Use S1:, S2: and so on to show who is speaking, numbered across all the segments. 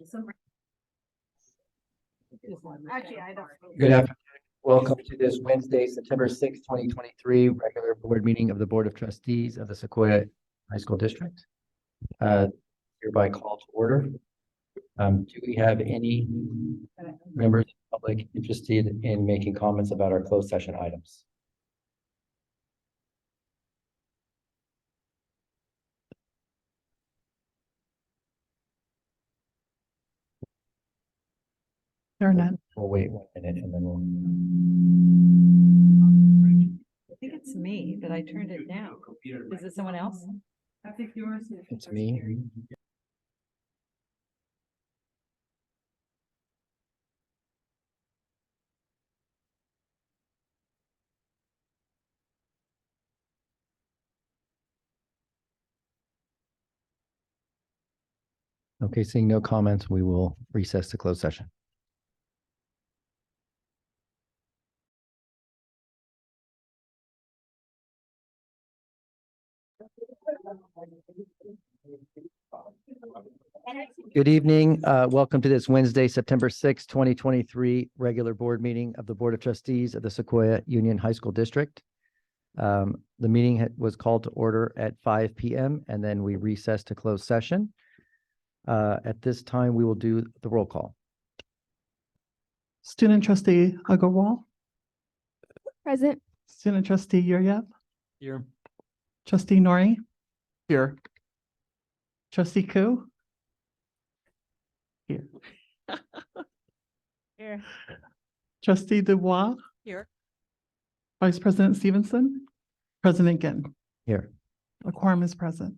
S1: Actually, I don't.
S2: Good afternoon. Welcome to this Wednesday, September 6th, 2023, regular board meeting of the Board of Trustees of the Sequoia High School District. Hereby call to order. Do we have any members of the public interested in making comments about our closed session items?
S1: There are none.
S2: We'll wait 1 minute and then we'll.
S1: I think it's me, but I turned it down. Is it someone else? I think yours is.
S2: It's me. Okay, seeing no comments, we will recess to closed session. Good evening. Welcome to this Wednesday, September 6th, 2023 regular board meeting of the Board of Trustees of the Sequoia Union High School District. The meeting was called to order at 5 p.m. and then we recessed to closed session. At this time, we will do the roll call.
S3: Student trustee Agarwal.
S4: Present.
S3: Student trustee Yuryev.
S2: Here.
S3: Trustee Nori.
S2: Here.
S3: Trustee Koo. Here.
S4: Here.
S3: Trustee Dubois.
S4: Here.
S3: Vice President Stevenson. President Ginn.
S2: Here.
S3: A quorum is present.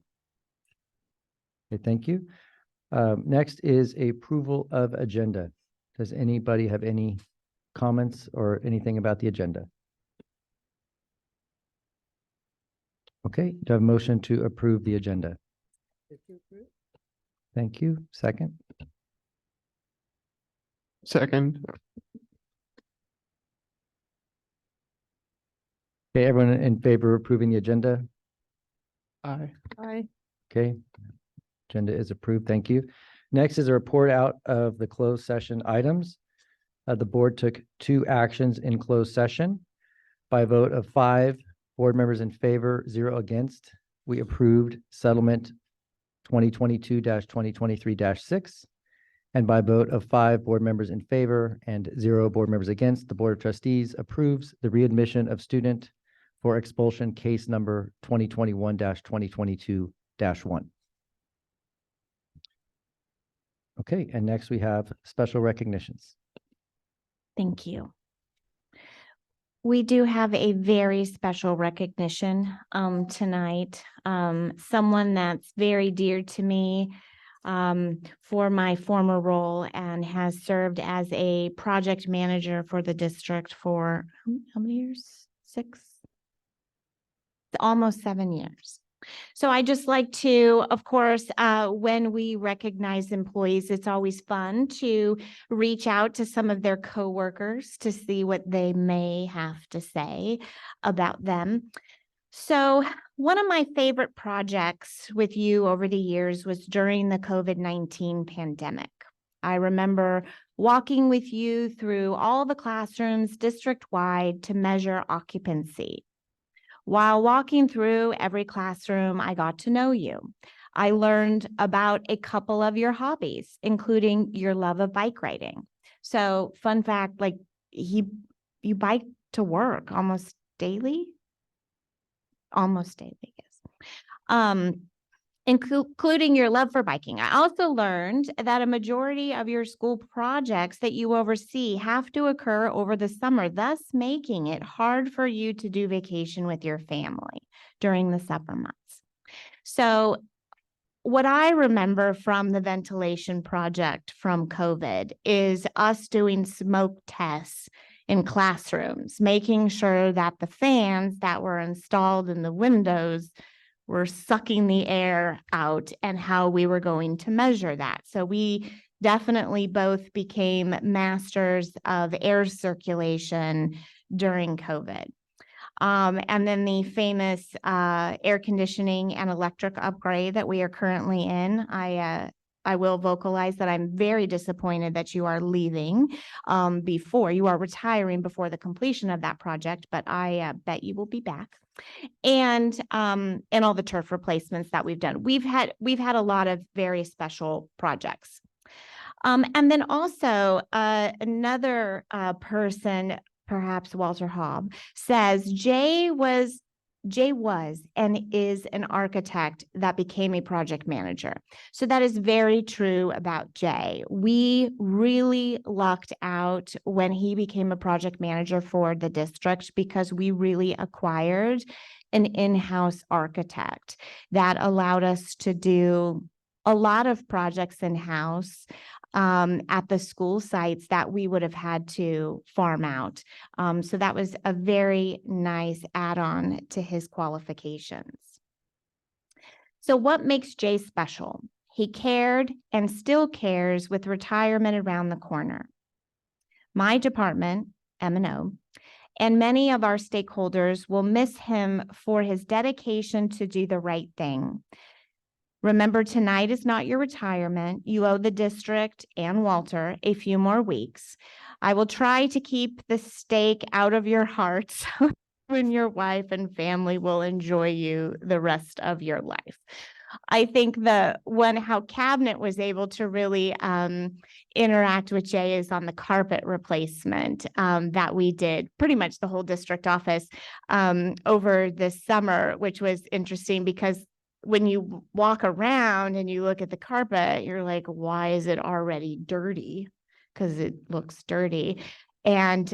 S2: Okay, thank you. Next is approval of agenda. Does anybody have any comments or anything about the agenda? Okay, do I have a motion to approve the agenda? Thank you. Second.
S5: Second.
S2: Okay, everyone in favor of approving the agenda?
S5: Aye.
S4: Aye.
S2: Okay, agenda is approved. Thank you. Next is a report out of the closed session items. The board took 2 actions in closed session. By a vote of 5 board members in favor, 0 against, we approved settlement 2022-2023-6. And by a vote of 5 board members in favor and 0 board members against, the Board of Trustees approves the readmission of student for expulsion case number 2021-2022-1. Okay, and next we have special recognitions.
S4: Thank you. We do have a very special recognition tonight. Someone that's very dear to me for my former role and has served as a project manager for the district for how many years? 6? Almost 7 years. So I just like to, of course, when we recognize employees, it's always fun to reach out to some of their coworkers to see what they may have to say about them. So one of my favorite projects with you over the years was during the COVID-19 pandemic. I remember walking with you through all the classrooms district-wide to measure occupancy. While walking through every classroom, I got to know you. I learned about a couple of your hobbies, including your love of bike riding. So fun fact, like you bike to work almost daily? Almost daily, yes. Including your love for biking. I also learned that a majority of your school projects that you oversee have to occur over the summer, thus making it hard for you to do vacation with your family during the summer months. So what I remember from the ventilation project from COVID is us doing smoke tests in classrooms, making sure that the fans that were installed in the windows were sucking the air out and how we were going to measure that. So we definitely both became masters of air circulation during COVID. And then the famous air conditioning and electric upgrade that we are currently in, I I will vocalize that I'm very disappointed that you are leaving before you are retiring before the completion of that project, but I bet you will be back. And all the turf replacements that we've done. We've had a lot of very special projects. And then also another person, perhaps Walter Hobb, says Jay was and is an architect that became a project manager. So that is very true about Jay. We really lucked out when he became a project manager for the district because we really acquired an in-house architect that allowed us to do a lot of projects in-house at the school sites that we would have had to farm out. So that was a very nice add-on to his qualifications. So what makes Jay special? He cared and still cares with retirement around the corner. My department, M&O, and many of our stakeholders will miss him for his dedication to do the right thing. Remember, tonight is not your retirement. You owe the district and Walter a few more weeks. I will try to keep the stake out of your hearts when your wife and family will enjoy you the rest of your life. I think how Cabinet was able to really interact with Jay is on the carpet replacement that we did pretty much the whole district office over this summer, which was interesting because when you walk around and you look at the carpet, you're like, why is it already dirty? Because it looks dirty. And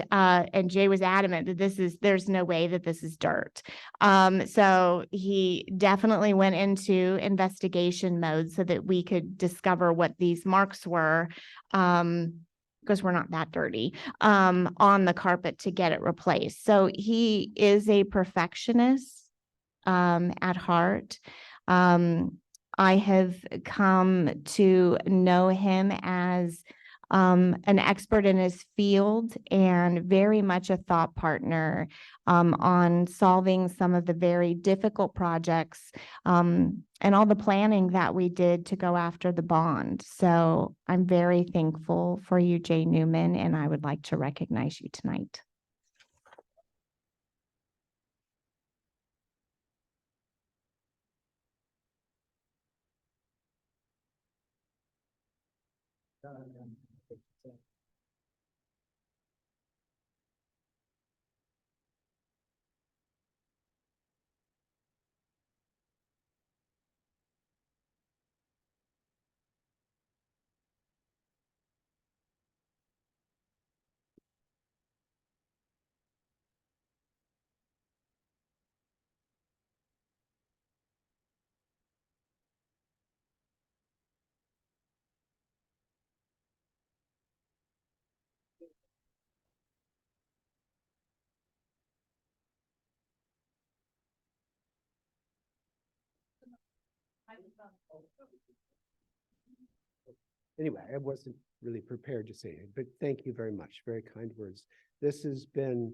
S4: Jay was adamant that there's no way that this is dirt. So he definitely went into investigation mode so that we could discover what these marks were, because we're not that dirty, on the carpet to get it replaced. So he is a perfectionist at heart. I have come to know him as an expert in his field and very much a thought partner on solving some of the very difficult projects and all the planning that we did to go after the bond. So I'm very thankful for you, Jay Newman, and I would like to recognize you tonight.
S6: Anyway, I wasn't really prepared to say it, but thank you very much. Very kind words. This has been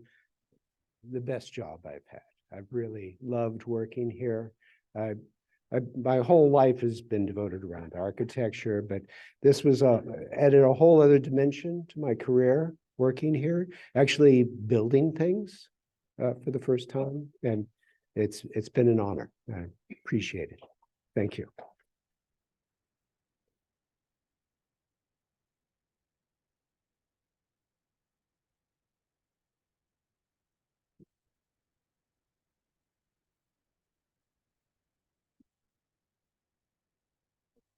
S6: the best job I've had. I've really loved working here. My whole life has been devoted around architecture, but this was added a whole other dimension to my career working here, actually building things for the first time. And it's been an honor. I appreciate it. Thank you.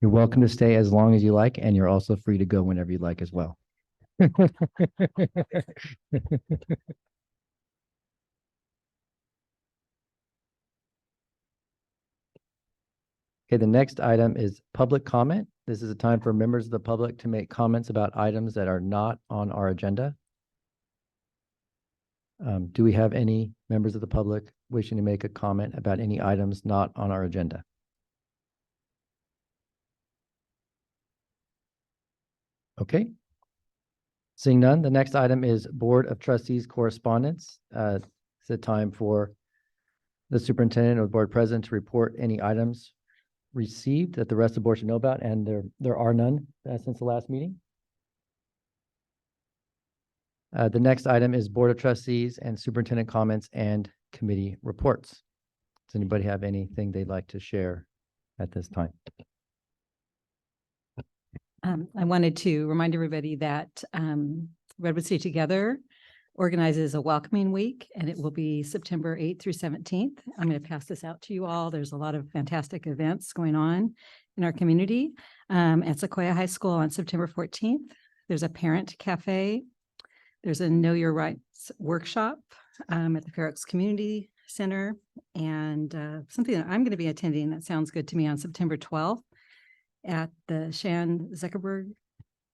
S2: You're welcome to stay as long as you like, and you're also free to go whenever you like as well. Okay, the next item is public comment. This is a time for members of the public to make comments about items that are not on our agenda. Do we have any members of the public wishing to make a comment about any items not on our agenda? Okay. Seeing none, the next item is Board of Trustees correspondence. It's a time for the superintendent or board president to report any items received that the rest of the board should know about, and there are none since the last meeting. The next item is Board of Trustees and Superintendent comments and committee reports. Does anybody have anything they'd like to share at this time?
S1: I wanted to remind everybody that Redwood Stay Together organizes a welcoming week, and it will be September 8th through 17th. I'm going to pass this out to you all. There's a lot of fantastic events going on in our community. At Sequoia High School on September 14th, there's a parent cafe. There's a Know Your Rights workshop at the Fair Oaks Community Center, and something that I'm going to be attending that sounds good to me on September 12th at the Shan Zuckerberg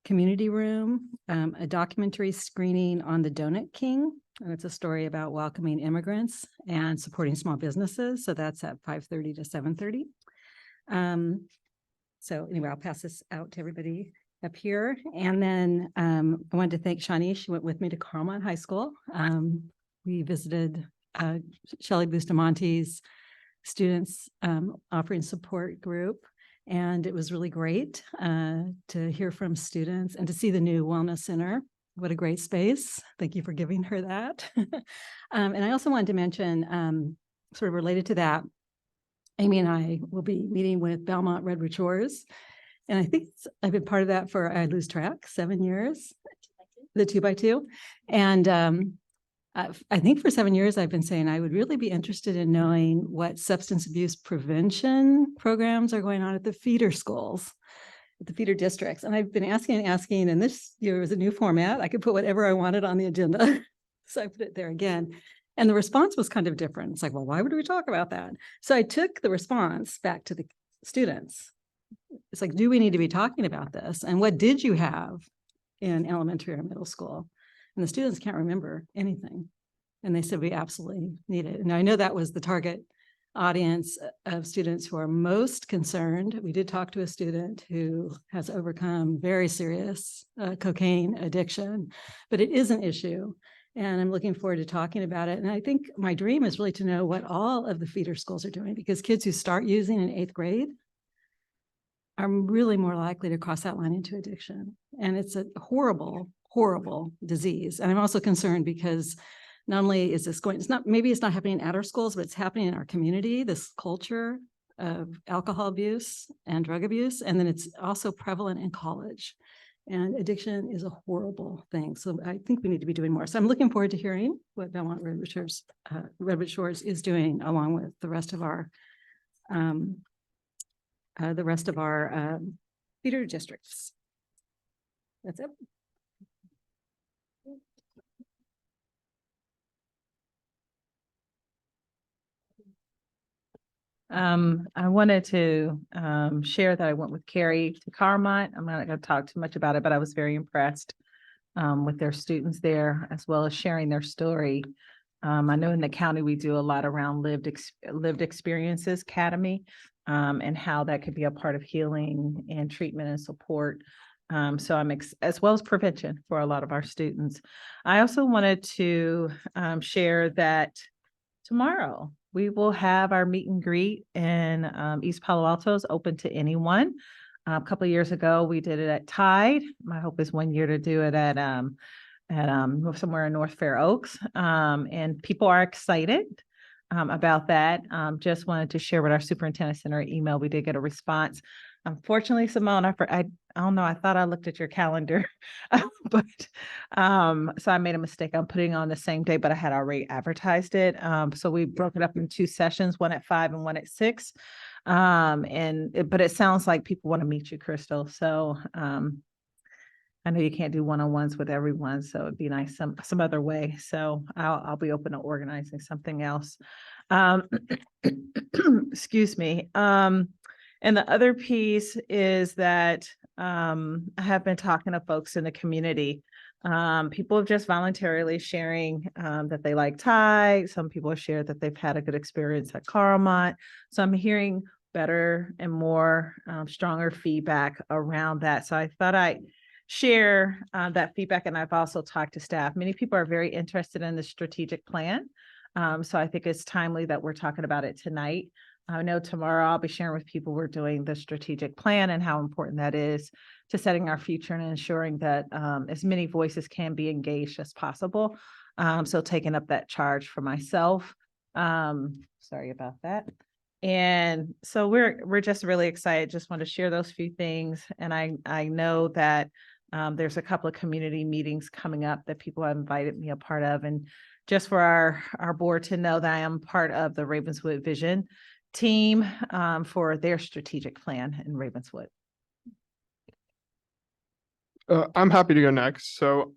S1: Community Room, a documentary screening on the Donut King. And it's a story about welcoming immigrants and supporting small businesses. So that's at 5:30 to 7:30. So anyway, I'll pass this out to everybody up here. And then I wanted to thank Shawnee. She went with me to Carmont High School. We visited Shelley Bustamonte's students offering support group. And it was really great to hear from students and to see the new Wellness Center. What a great space. Thank you for giving her that. And I also wanted to mention, sort of related to that, Amy and I will be meeting with Belmont Redwood Shores. And I think I've been part of that for, I lose track, 7 years, the 2x2. And I think for 7 years, I've been saying I would really be interested in knowing what substance abuse prevention programs are going on at the feeder schools, at the feeder districts. And I've been asking, and this year was a new format. I could put whatever I wanted on the agenda. So I put it there again. And the response was kind of different. It's like, well, why would we talk about that? So I took the response back to the students. It's like, do we need to be talking about this? And what did you have in elementary or middle school? And the students can't remember anything. And they said, we absolutely need it. And I know that was the target audience of students who are most concerned. We did talk to a student who has overcome very serious cocaine addiction, but it is an issue. And I'm looking forward to talking about it. And I think my dream is really to know what all of the feeder schools are doing, because kids who start using in 8th grade are really more likely to cross that line into addiction. And it's a horrible disease. And I'm also concerned because not only is this maybe it's not happening at our schools, but it's happening in our community, this culture of alcohol abuse and drug abuse. And then it's also prevalent in college. And addiction is a horrible thing. So I think we need to be doing more. So I'm looking forward to hearing what Belmont Redwood Shores is doing, along with the rest of our feeder districts. That's it.
S7: I wanted to share that I went with Carrie to Carmont. I'm not going to talk too much about it, but I was very impressed with their students there, as well as sharing their story. I know in the county, we do a lot around lived experiences academy and how that could be a part of healing and treatment and support. So I'm as well as prevention for a lot of our students. I also wanted to share that tomorrow we will have our meet and greet in East Palo Alto. Is open to anyone. A couple of years ago, we did it at Tide. My hope is one year to do it at somewhere in North Fair Oaks. And people are excited about that. Just wanted to share with our superintendent sent our email. We did get a response. Unfortunately, Simone, I don't know. I thought I looked at your calendar, but so I made a mistake. I'm putting on the same day, but I had already advertised it. So we broke it up in 2 sessions, one at 5 and one at 6. But it sounds like people want to meet you, Crystal. So I know you can't do one-on-ones with everyone, so it'd be nice some other way. So I'll be open to organizing something else. Excuse me. And the other piece is that I have been talking to folks in the community. People have just voluntarily sharing that they like Thai. Some people have shared that they've had a good experience at Carmont. So I'm hearing better and more stronger feedback around that. So I thought I'd share that feedback. And I've also talked to staff. Many people are very interested in the strategic plan. So I think it's timely that we're talking about it tonight. I know tomorrow I'll be sharing with people we're doing the strategic plan and how important that is to setting our future and ensuring that as many voices can be engaged as possible. So taking up that charge for myself. Sorry about that. And so we're just really excited. Just want to share those few things. And I know that there's a couple of community meetings coming up that people have invited me a part of. And just for our board to know that I am part of the Ravenswood Vision team for their strategic plan in Ravenswood.
S5: I'm happy to go next. So,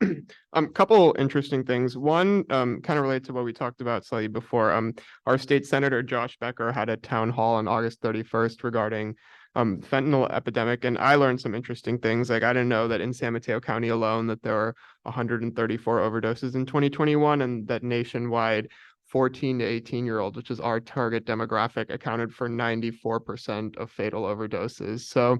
S5: couple interesting things. One, kind of related to what we talked about slightly before. Our state senator Josh Becker had a town hall on August 31st regarding fentanyl epidemic, and I learned some interesting things. Like I didn't know that in San Mateo County alone that there were 134 overdoses in 2021, and that nationwide 14 to 18-year-olds, which is our target demographic, accounted for 94% of fatal overdoses. So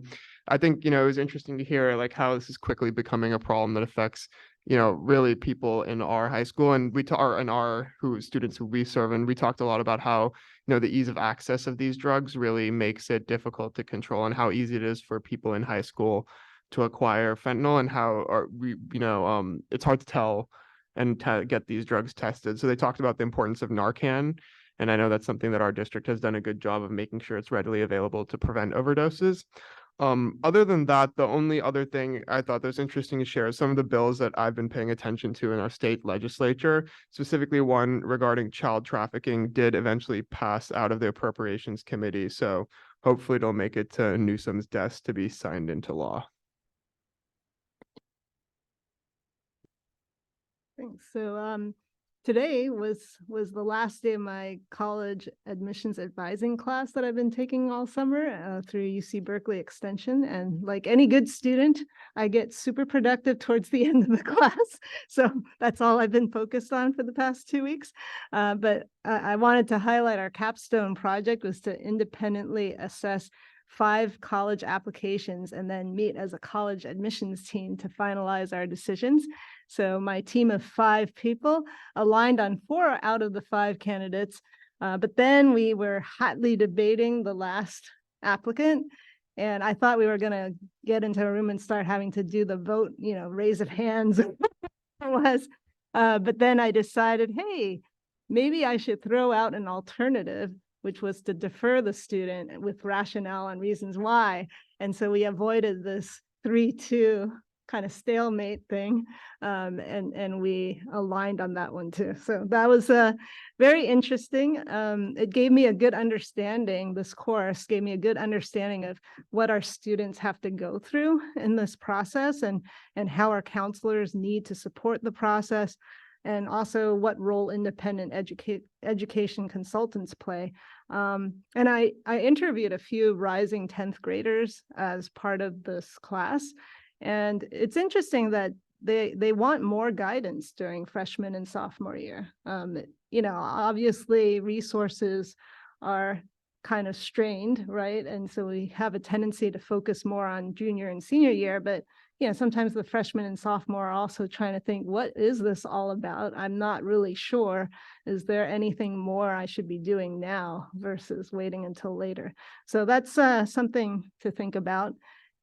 S5: I think, it was interesting to hear like how this is quickly becoming a problem that affects, really people in our high school, and students who we serve. And we talked a lot about how, the ease of access of these drugs really makes it difficult to control, and how easy it is for people in high school to acquire fentanyl, and how it's hard to tell and to get these drugs tested. So they talked about the importance of Narcan. And I know that's something that our district has done a good job of making sure it's readily available to prevent overdoses. Other than that, the only other thing I thought that was interesting to share is some of the bills that I've been paying attention to in our state legislature, specifically one regarding child trafficking did eventually pass out of the appropriations committee. So hopefully it'll make it to Newsom's desk to be signed into law.
S8: Thanks. So today was the last day of my college admissions advising class that I've been taking all summer through UC Berkeley Extension. And like any good student, I get super productive towards the end of the class. So that's all I've been focused on for the past 2 weeks. But I wanted to highlight our capstone project was to independently assess 5 college applications and then meet as a college admissions team to finalize our decisions. So my team of 5 people aligned on 4 out of the 5 candidates, but then we were hotly debating the last applicant. And I thought we were going to get into a room and start having to do the vote, raise of hands. But then I decided, hey, maybe I should throw out an alternative, which was to defer the student with rationale and reasons why. And so we avoided this 3-2 kind of stalemate thing. And we aligned on that one too. So that was very interesting. It gave me a good understanding, this course gave me a good understanding of what our students have to go through in this process and how our counselors need to support the process, and also what role independent education consultants play. And I interviewed a few rising 10th graders as part of this class. And it's interesting that they want more guidance during freshman and sophomore year. Obviously resources are kind of strained, right? And so we have a tendency to focus more on junior and senior year, but sometimes the freshmen and sophomore are also trying to think, what is this all about? I'm not really sure. Is there anything more I should be doing now versus waiting until later? So that's something to think about.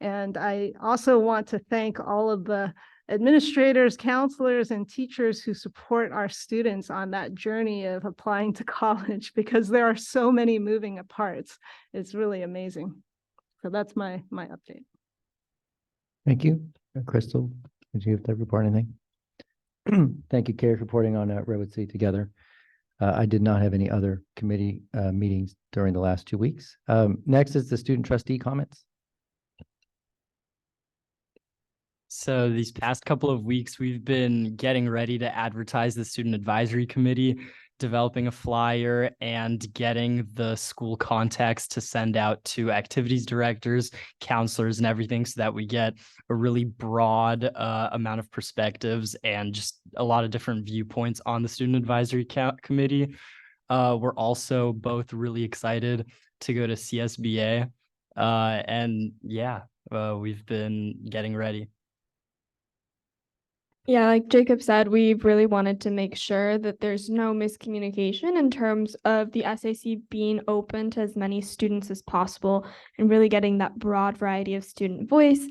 S8: And I also want to thank all of the administrators, counselors, and teachers who support our students on that journey of applying to college, because there are so many moving parts. It's really amazing. So that's my update.
S2: Thank you. Crystal, did you have to report anything? Thank you, Carrie, for reporting on Redwood City Together. I did not have any other committee meetings during the last 2 weeks. Next is the student trustee comments.
S9: So these past couple of weeks, we've been getting ready to advertise the Student Advisory Committee, developing a flyer, and getting the school contacts to send out to activities directors, counselors, and everything, so that we get a really broad amount of perspectives and just a lot of different viewpoints on the Student Advisory Committee. We're also both really excited to go to CSBA. And yeah, we've been getting ready.
S10: Yeah, like Jacob said, we've really wanted to make sure that there's no miscommunication in terms of the SAC being open to as many students as possible and really getting that broad variety of student voice.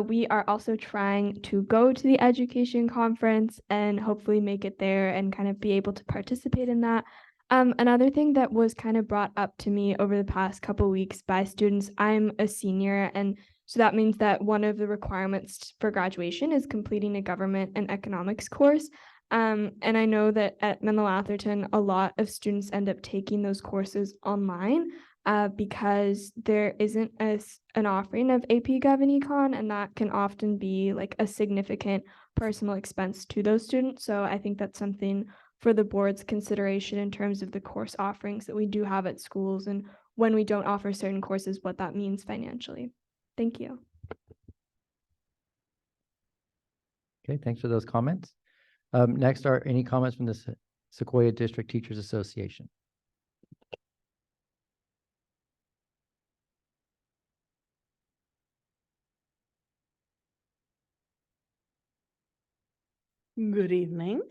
S10: We are also trying to go to the education conference and hopefully make it there and kind of be able to participate in that. Another thing that was kind of brought up to me over the past couple weeks by students, I'm a senior, and so that means that one of the requirements for graduation is completing a government and economics course. And I know that at Menlo Atherton, a lot of students end up taking those courses online because there isn't an offering of AP Gov and Econ, and that can often be like a significant personal expense to those students. So I think that's something for the board's consideration in terms of the course offerings that we do have at schools, and when we don't offer certain courses, what that means financially. Thank you.
S2: Okay, thanks for those comments. Next are any comments from the Sequoia District Teachers Association?
S11: Good evening.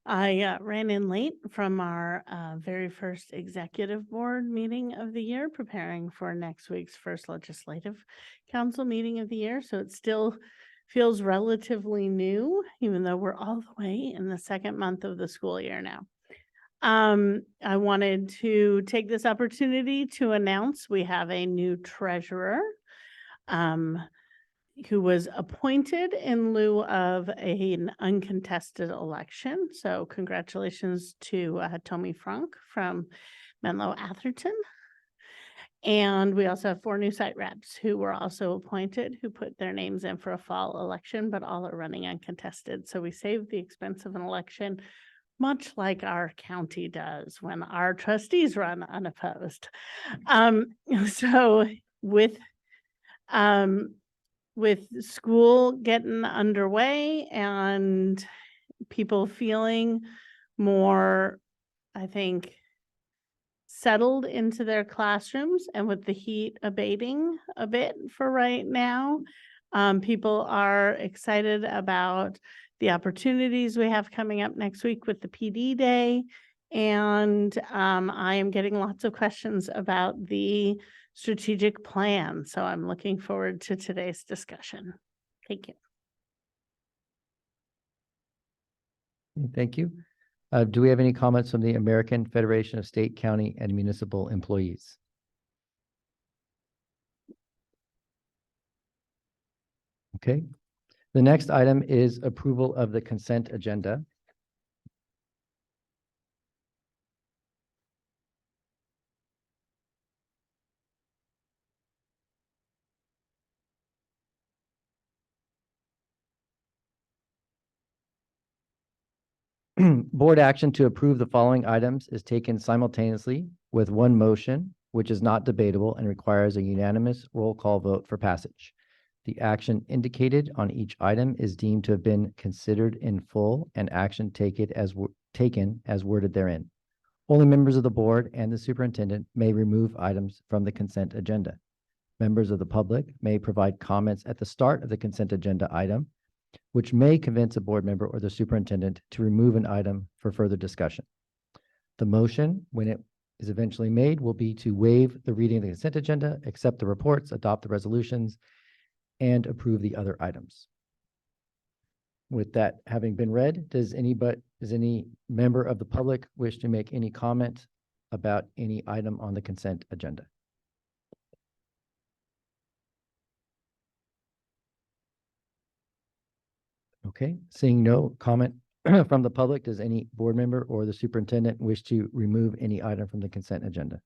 S11: I ran in late from our very first executive board meeting of the year, preparing for next week's first legislative council meeting of the year. So it still feels relatively new, even though we're all the way in the second month of the school year now. I wanted to take this opportunity to announce we have a new treasurer. Who was appointed in lieu of an uncontested election. So congratulations to Tommy Frank from Menlo Atherton. And we also have 4 new site reps who were also appointed, who put their names in for a fall election, but all are running uncontested. So we saved the expense of an election, much like our county does when our trustees run unopposed. So with school getting underway and people feeling more, I think, settled into their classrooms, and with the heat abating a bit for right now, people are excited about the opportunities we have coming up next week with the PD Day. And I am getting lots of questions about the strategic plan. So I'm looking forward to today's discussion. Thank you.
S2: Thank you. Do we have any comments from the American Federation of State, County, and Municipal Employees? Okay. The next item is approval of the consent agenda. Board action to approve the following items is taken simultaneously with one motion, which is not debatable and requires a unanimous roll call vote for passage. The action indicated on each item is deemed to have been considered in full, and action taken as worded therein. Only members of the board and the superintendent may remove items from the consent agenda. Members of the public may provide comments at the start of the consent agenda item, which may convince a board member or the superintendent to remove an item for further discussion. The motion, when it is eventually made, will be to waive the reading of the consent agenda, accept the reports, adopt the resolutions, and approve the other items. With that having been read, does any member of the public wish to make any comment about any item on the consent agenda? Okay, seeing no comment from the public, does any board member or the superintendent wish to remove any item from the consent agenda?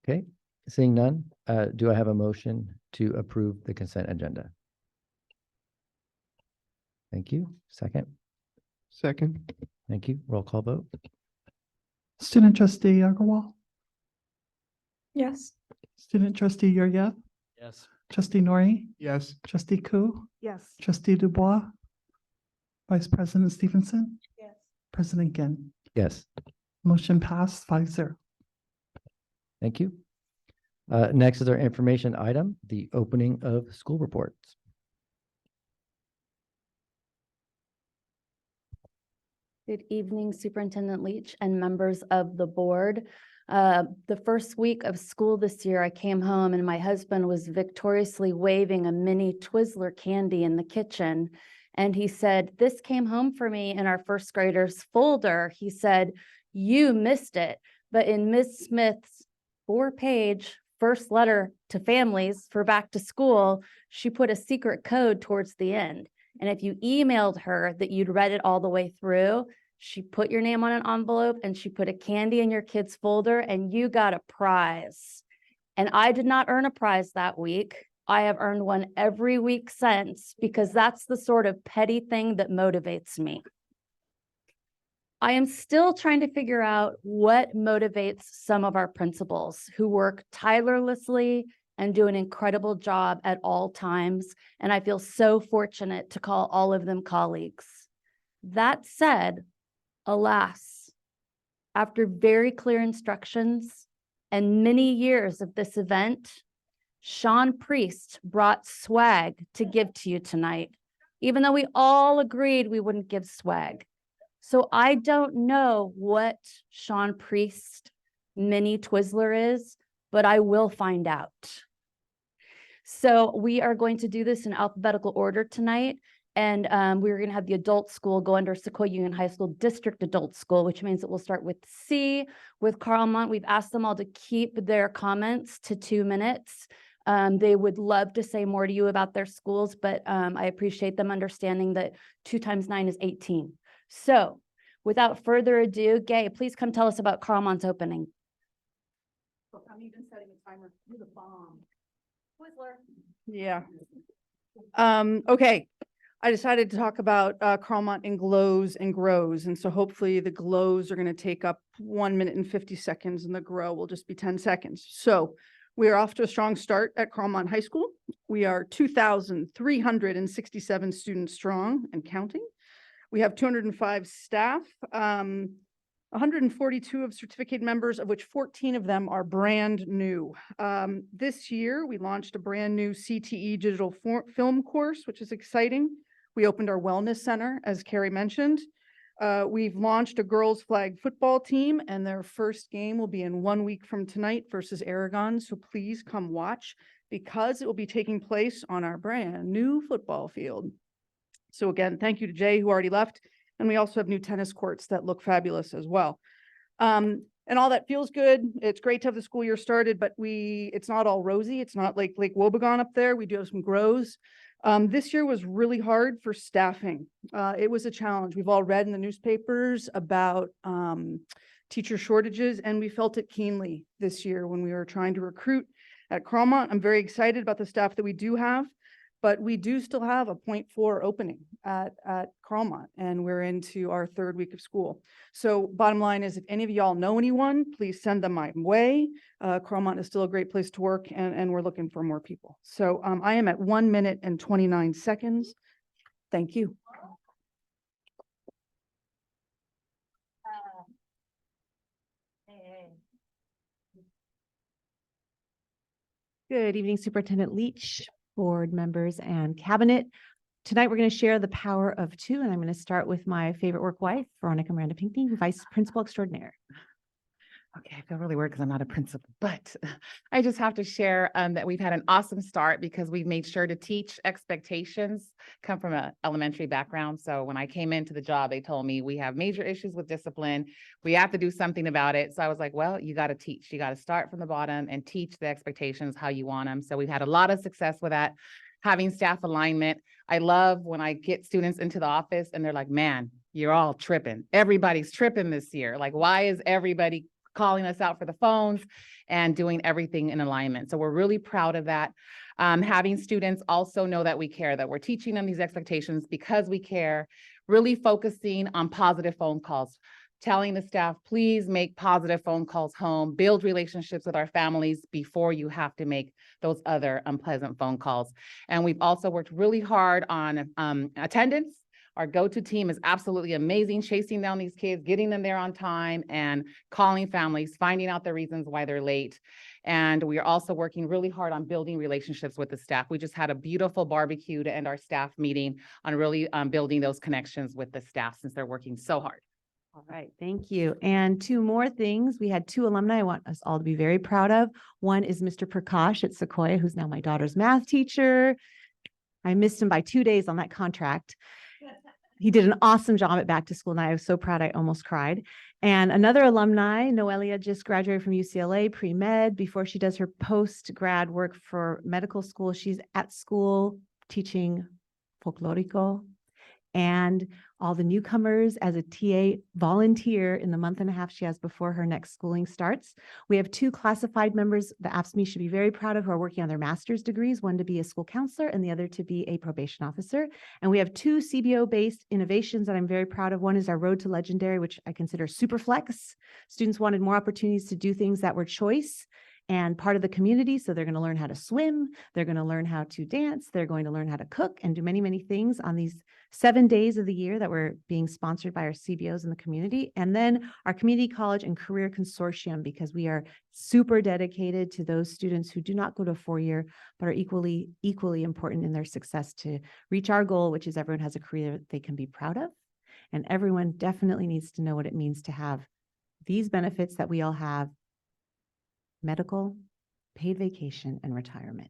S2: Okay, seeing none, do I have a motion to approve the consent agenda? Thank you. Second.
S5: Second.
S2: Thank you. Roll call vote.
S3: Student trustee Agarwal,
S10: Yes.
S3: student trustee Yuryev,
S9: Yes.
S3: trustee Nori,
S5: Yes.
S3: trustee Koo,
S8: Yes.
S3: trustee Dubois, vice president Stevenson,
S8: Yes.
S3: president Ginn.
S2: Yes,
S3: Motion passed 5-0.
S2: thank you. Next is our information item, the opening of school reports.
S12: Good evening, Superintendent Leach and members of the board. The first week of school this year, I came home and my husband was victoriously waving a mini Twizzler candy in the kitchen. And he said, "This came home for me in our first graders folder." He said, "You missed it." But in Ms. Smith's 4-page first letter to families for back to school, she put a secret code towards the end. And if you emailed her that you'd read it all the way through, she put your name on an envelope and she put a candy in your kid's folder and you got a prize. And I did not earn a prize that week. I have earned one every week since, because that's the sort of petty thing that motivates me. I am still trying to figure out what motivates some of our principals who work tirelessly and do an incredible job at all times. And I feel so fortunate to call all of them colleagues. That said, alas, after very clear instructions and many years of this event, Sean Priest brought swag to give to you tonight, even though we all agreed we wouldn't give swag. So I don't know what Sean Priest mini Twizzler is, but I will find out. So we are going to do this in alphabetical order tonight. And we're going to have the adult school go under Sequoia Union High School District Adult School, which means that we'll start with C with Carlmont. We've asked them all to keep their comments to 2 minutes. They would love to say more to you about their schools, but I appreciate them understanding that 2 times 9 is 18. So without further ado, Gay, please come tell us about Carlmont's opening.
S8: I'm even setting a timer. You're the bomb. Twizzler.
S13: Yeah. Okay. I decided to talk about Carlmont in glows and grows. And so hopefully the glows are going to take up 1 minute and 50 seconds and the grow will just be 10 seconds. So we are off to a strong start at Carlmont High School. We are 2,367 students strong and counting. We have 205 staff, 142 of certificate members, of which 14 of them are brand new. This year, we launched a brand new CTE digital film course, which is exciting. We opened our wellness center, as Carrie mentioned. We've launched a girls flag football team, and their first game will be in 1 week from tonight versus Aragon. So please come watch, because it will be taking place on our brand new football field. So again, thank you to Jay, who already left. And we also have new tennis courts that look fabulous as well. And all that feels good. It's great to have the school year started, but it's not all rosy. It's not like Lake Wobegon up there. We do have some grows. This year was really hard for staffing. It was a challenge. We've all read in the newspapers about teacher shortages, and we felt it keenly this year when we were trying to recruit at Carlmont. I'm very excited about the staff that we do have, but we do still have a 0.4 opening at Carlmont, and we're into our 3rd week of school. So bottom line is, if any of y'all know anyone, please send them my way. Carlmont is still a great place to work, and we're looking for more people. So I am at 1 minute and 29 seconds. Thank you.
S14: Good evening, Superintendent Leach, board members, and cabinet. Tonight, we're going to share the power of 2, and I'm going to start with my favorite work wife, Veronica Miranda Pinckney, Vice Principal Extraordinaire.
S15: Okay, I feel really weird because I'm not a principal, but I just have to share that we've had an awesome start because we've made sure to teach expectations. Come from an elementary background. So when I came into the job, they told me we have major issues with discipline. We have to do something about it. So I was like, well, you got to teach. You got to start from the bottom and teach the expectations how you want them. So we've had a lot of success with that. Having staff alignment. I love when I get students into the office and they're like, man, you're all tripping. Everybody's tripping this year. Like, why is everybody calling us out for the phones and doing everything in alignment? So we're really proud of that. Having students also know that we care, that we're teaching them these expectations because we care, really focusing on positive phone calls, telling the staff, please make positive phone calls home, build relationships with our families before you have to make those other unpleasant phone calls. And we've also worked really hard on attendance. Our go-to team is absolutely amazing, chasing down these kids, getting them there on time, and calling families, finding out the reasons why they're late. And we are also working really hard on building relationships with the staff. We just had a beautiful barbecue to end our staff meeting on really building those connections with the staff since they're working so hard.
S14: All right, thank you. And two more things. We had two alumni I want us all to be very proud of. One is Mr. Prakash at Sequoia, who's now my daughter's math teacher. I missed him by 2 days on that contract. He did an awesome job at back to school, and I was so proud I almost cried. And another alumni, Noelia, just graduated from UCLA pre-med. Before she does her post-grad work for medical school, she's at school teaching folklorico. And all the newcomers as a TA volunteer in the month and a half she has before her next schooling starts. We have two classified members the AFSCME should be very proud of who are working on their master's degrees, one to be a school counselor and the other to be a probation officer. And we have two CBO-based innovations that I'm very proud of. One is our Road to Legendary, which I consider super flex. Students wanted more opportunities to do things that were choice and part of the community. So they're going to learn how to swim. They're going to learn how to dance. They're going to learn how to cook and do many, many things on these 7 days of the year that we're being sponsored by our CBOs in the community. And then our community college and career consortium, because we are super dedicated to those students who do not go to a 4-year, but are equally important in their success to reach our goal, which is everyone has a career they can be proud of. And everyone definitely needs to know what it means to have these benefits that we all have: medical, paid vacation, and retirement.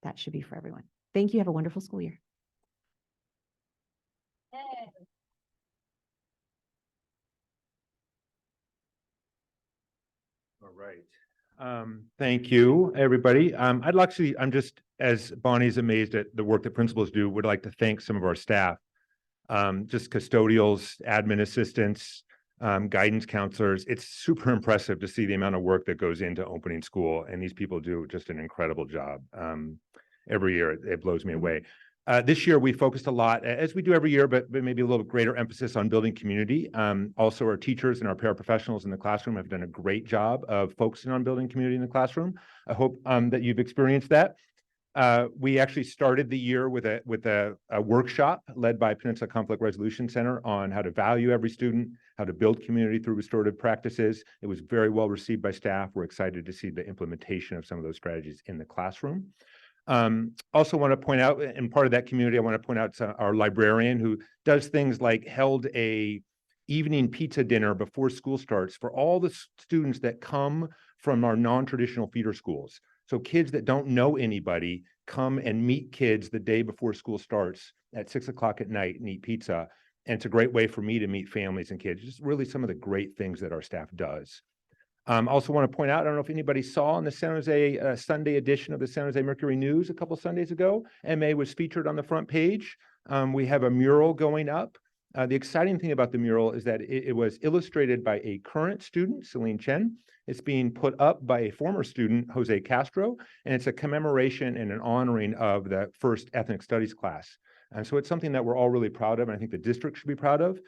S14: That should be for everyone. Thank you. Have a wonderful school year.
S16: All right. Thank you, everybody. I'm just, as Bonnie's amazed at the work that principals do, would like to thank some of our staff. Just custodials, admin assistants, guidance counselors. It's super impressive to see the amount of work that goes into opening school, and these people do just an incredible job. Every year, it blows me away. This year, we focused a lot, as we do every year, but maybe a little greater emphasis on building community. Also, our teachers and our paraprofessionals in the classroom have done a great job of focusing on building community in the classroom. I hope that you've experienced that. We actually started the year with a workshop led by Peninsula Conflict Resolution Center on how to value every student, how to build community through restorative practices. It was very well received by staff. We're excited to see the implementation of some of those strategies in the classroom. Also want to point out, and part of that community, I want to point out our librarian who does things like held a evening pizza dinner before school starts for all the students that come from our non-traditional feeder schools. So kids that don't know anybody come and meet kids the day before school starts at 6 o'clock at night and eat pizza. And it's a great way for me to meet families and kids. Just really some of the great things that our staff does. Also want to point out, I don't know if anybody saw in the San Jose Sunday edition of the San Jose Mercury News a couple Sundays ago, MA was featured on the front page. We have a mural going up. The exciting thing about the mural is that it was illustrated by a current student, Celine Chen. It's being put up by a former student, Jose Castro, and it's a commemoration and an honoring of the first ethnic studies class. And so it's something that we're all really proud of, and I think the district should be proud of.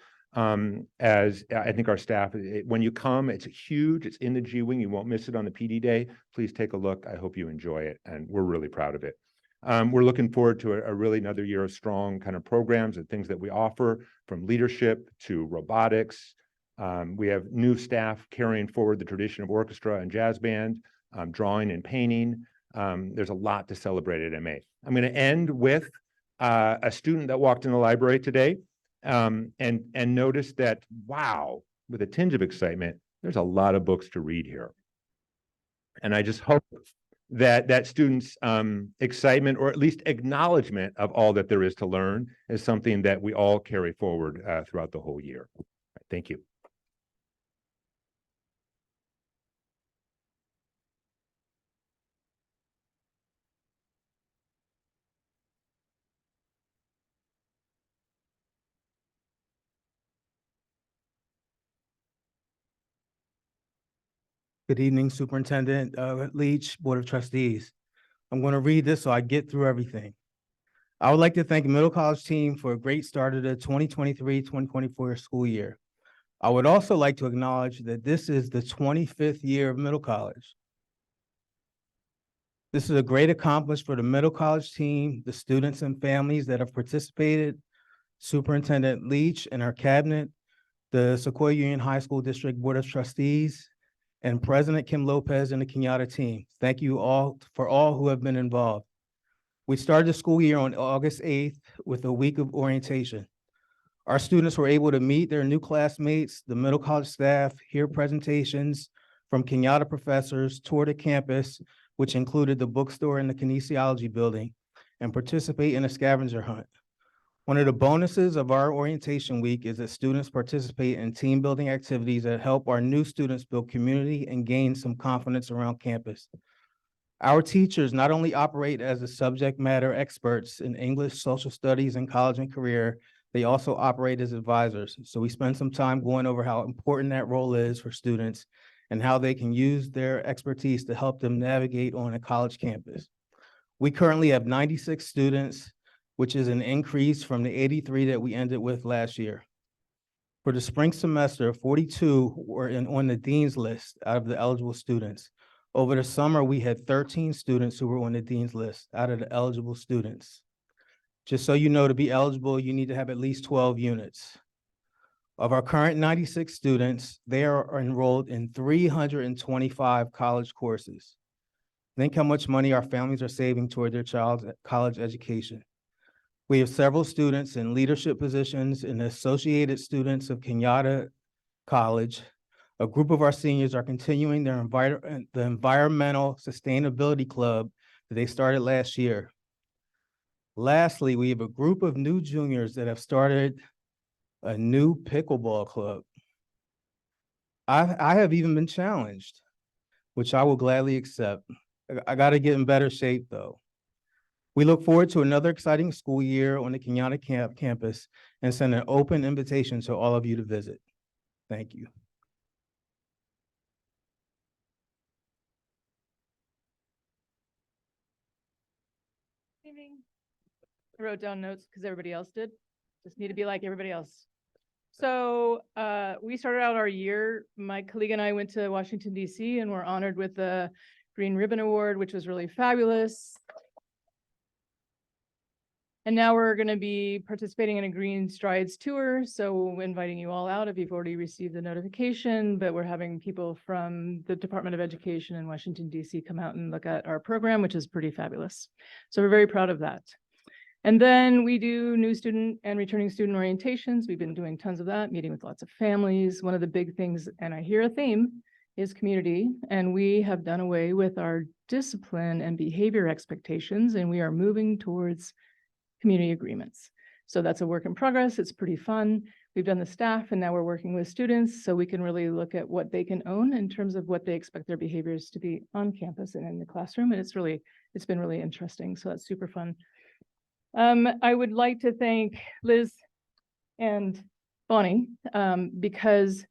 S16: As I think our staff, when you come, it's huge, it's in the G Wing, you won't miss it on the PD day. Please take a look. I hope you enjoy it, and we're really proud of it. We're looking forward to a really another year of strong kind of programs and things that we offer, from leadership to robotics. We have new staff carrying forward the tradition of orchestra and jazz band, drawing and painting. There's a lot to celebrate at MA. I'm going to end with a student that walked in the library today and noticed that, wow, with a tinge of excitement, there's a lot of books to read here. And I just hope that students' excitement, or at least acknowledgement of all that there is to learn, is something that we all carry forward throughout the whole year. Thank you.
S17: Good evening, Superintendent Leach, Board of Trustees. I'm going to read this so I get through everything. I would like to thank the middle college team for a great start of the 2023-2024 school year. I would also like to acknowledge that this is the 25th year of middle college. This is a great accomplishment for the middle college team, the students and families that have participated, Superintendent Leach and our cabinet, the Sequoia Union High School District Board of Trustees, and President Kim Lopez and the Kenyatta team. Thank you all for all who have been involved. We started the school year on August 8th with a week of orientation. Our students were able to meet their new classmates, the middle college staff, hear presentations from Kenyatta professors, tour the campus, which included the bookstore and the kinesiology building, and participate in a scavenger hunt. One of the bonuses of our orientation week is that students participate in team building activities that help our new students build community and gain some confidence around campus. Our teachers not only operate as the subject matter experts in English, social studies, and college and career, they also operate as advisors. So we spend some time going over how important that role is for students and how they can use their expertise to help them navigate on a college campus. We currently have 96 students, which is an increase from the 83 that we ended with last year. For the spring semester, 42 were on the dean's list out of the eligible students. Over the summer, we had 13 students who were on the dean's list out of the eligible students. Just so you know, to be eligible, you need to have at least 12 units. Of our current 96 students, they are enrolled in 325 college courses. Think how much money our families are saving toward their child's college education. We have several students in leadership positions and associated students of Kenyatta College. A group of our seniors are continuing the Environmental Sustainability Club that they started last year. Lastly, we have a group of new juniors that have started a new pickleball club. I have even been challenged, which I will gladly accept. I got to get in better shape though. We look forward to another exciting school year on the Kenyatta campus and send an open invitation to all of you to visit. Thank you.
S18: I wrote down notes because everybody else did. Just need to be like everybody else. So we started out our year, my colleague and I went to Washington, D.C. and were honored with the Green Ribbon Award, which was really fabulous. And now we're going to be participating in a Green Strides tour. So inviting you all out if you've already received the notification, but we're having people from the Department of Education in Washington, D.C. come out and look at our program, which is pretty fabulous. So we're very proud of that. And then we do new student and returning student orientations. We've been doing tons of that, meeting with lots of families. One of the big things, and I hear a theme, is community. And we have done away with our discipline and behavior expectations, and we are moving towards community agreements. So that's a work in progress. It's pretty fun. We've done the staff and now we're working with students so we can really look at what they can own in terms of what they expect their behaviors to be on campus and in the classroom. And it's been really interesting. So that's super fun. I would like to thank Liz and Bonnie because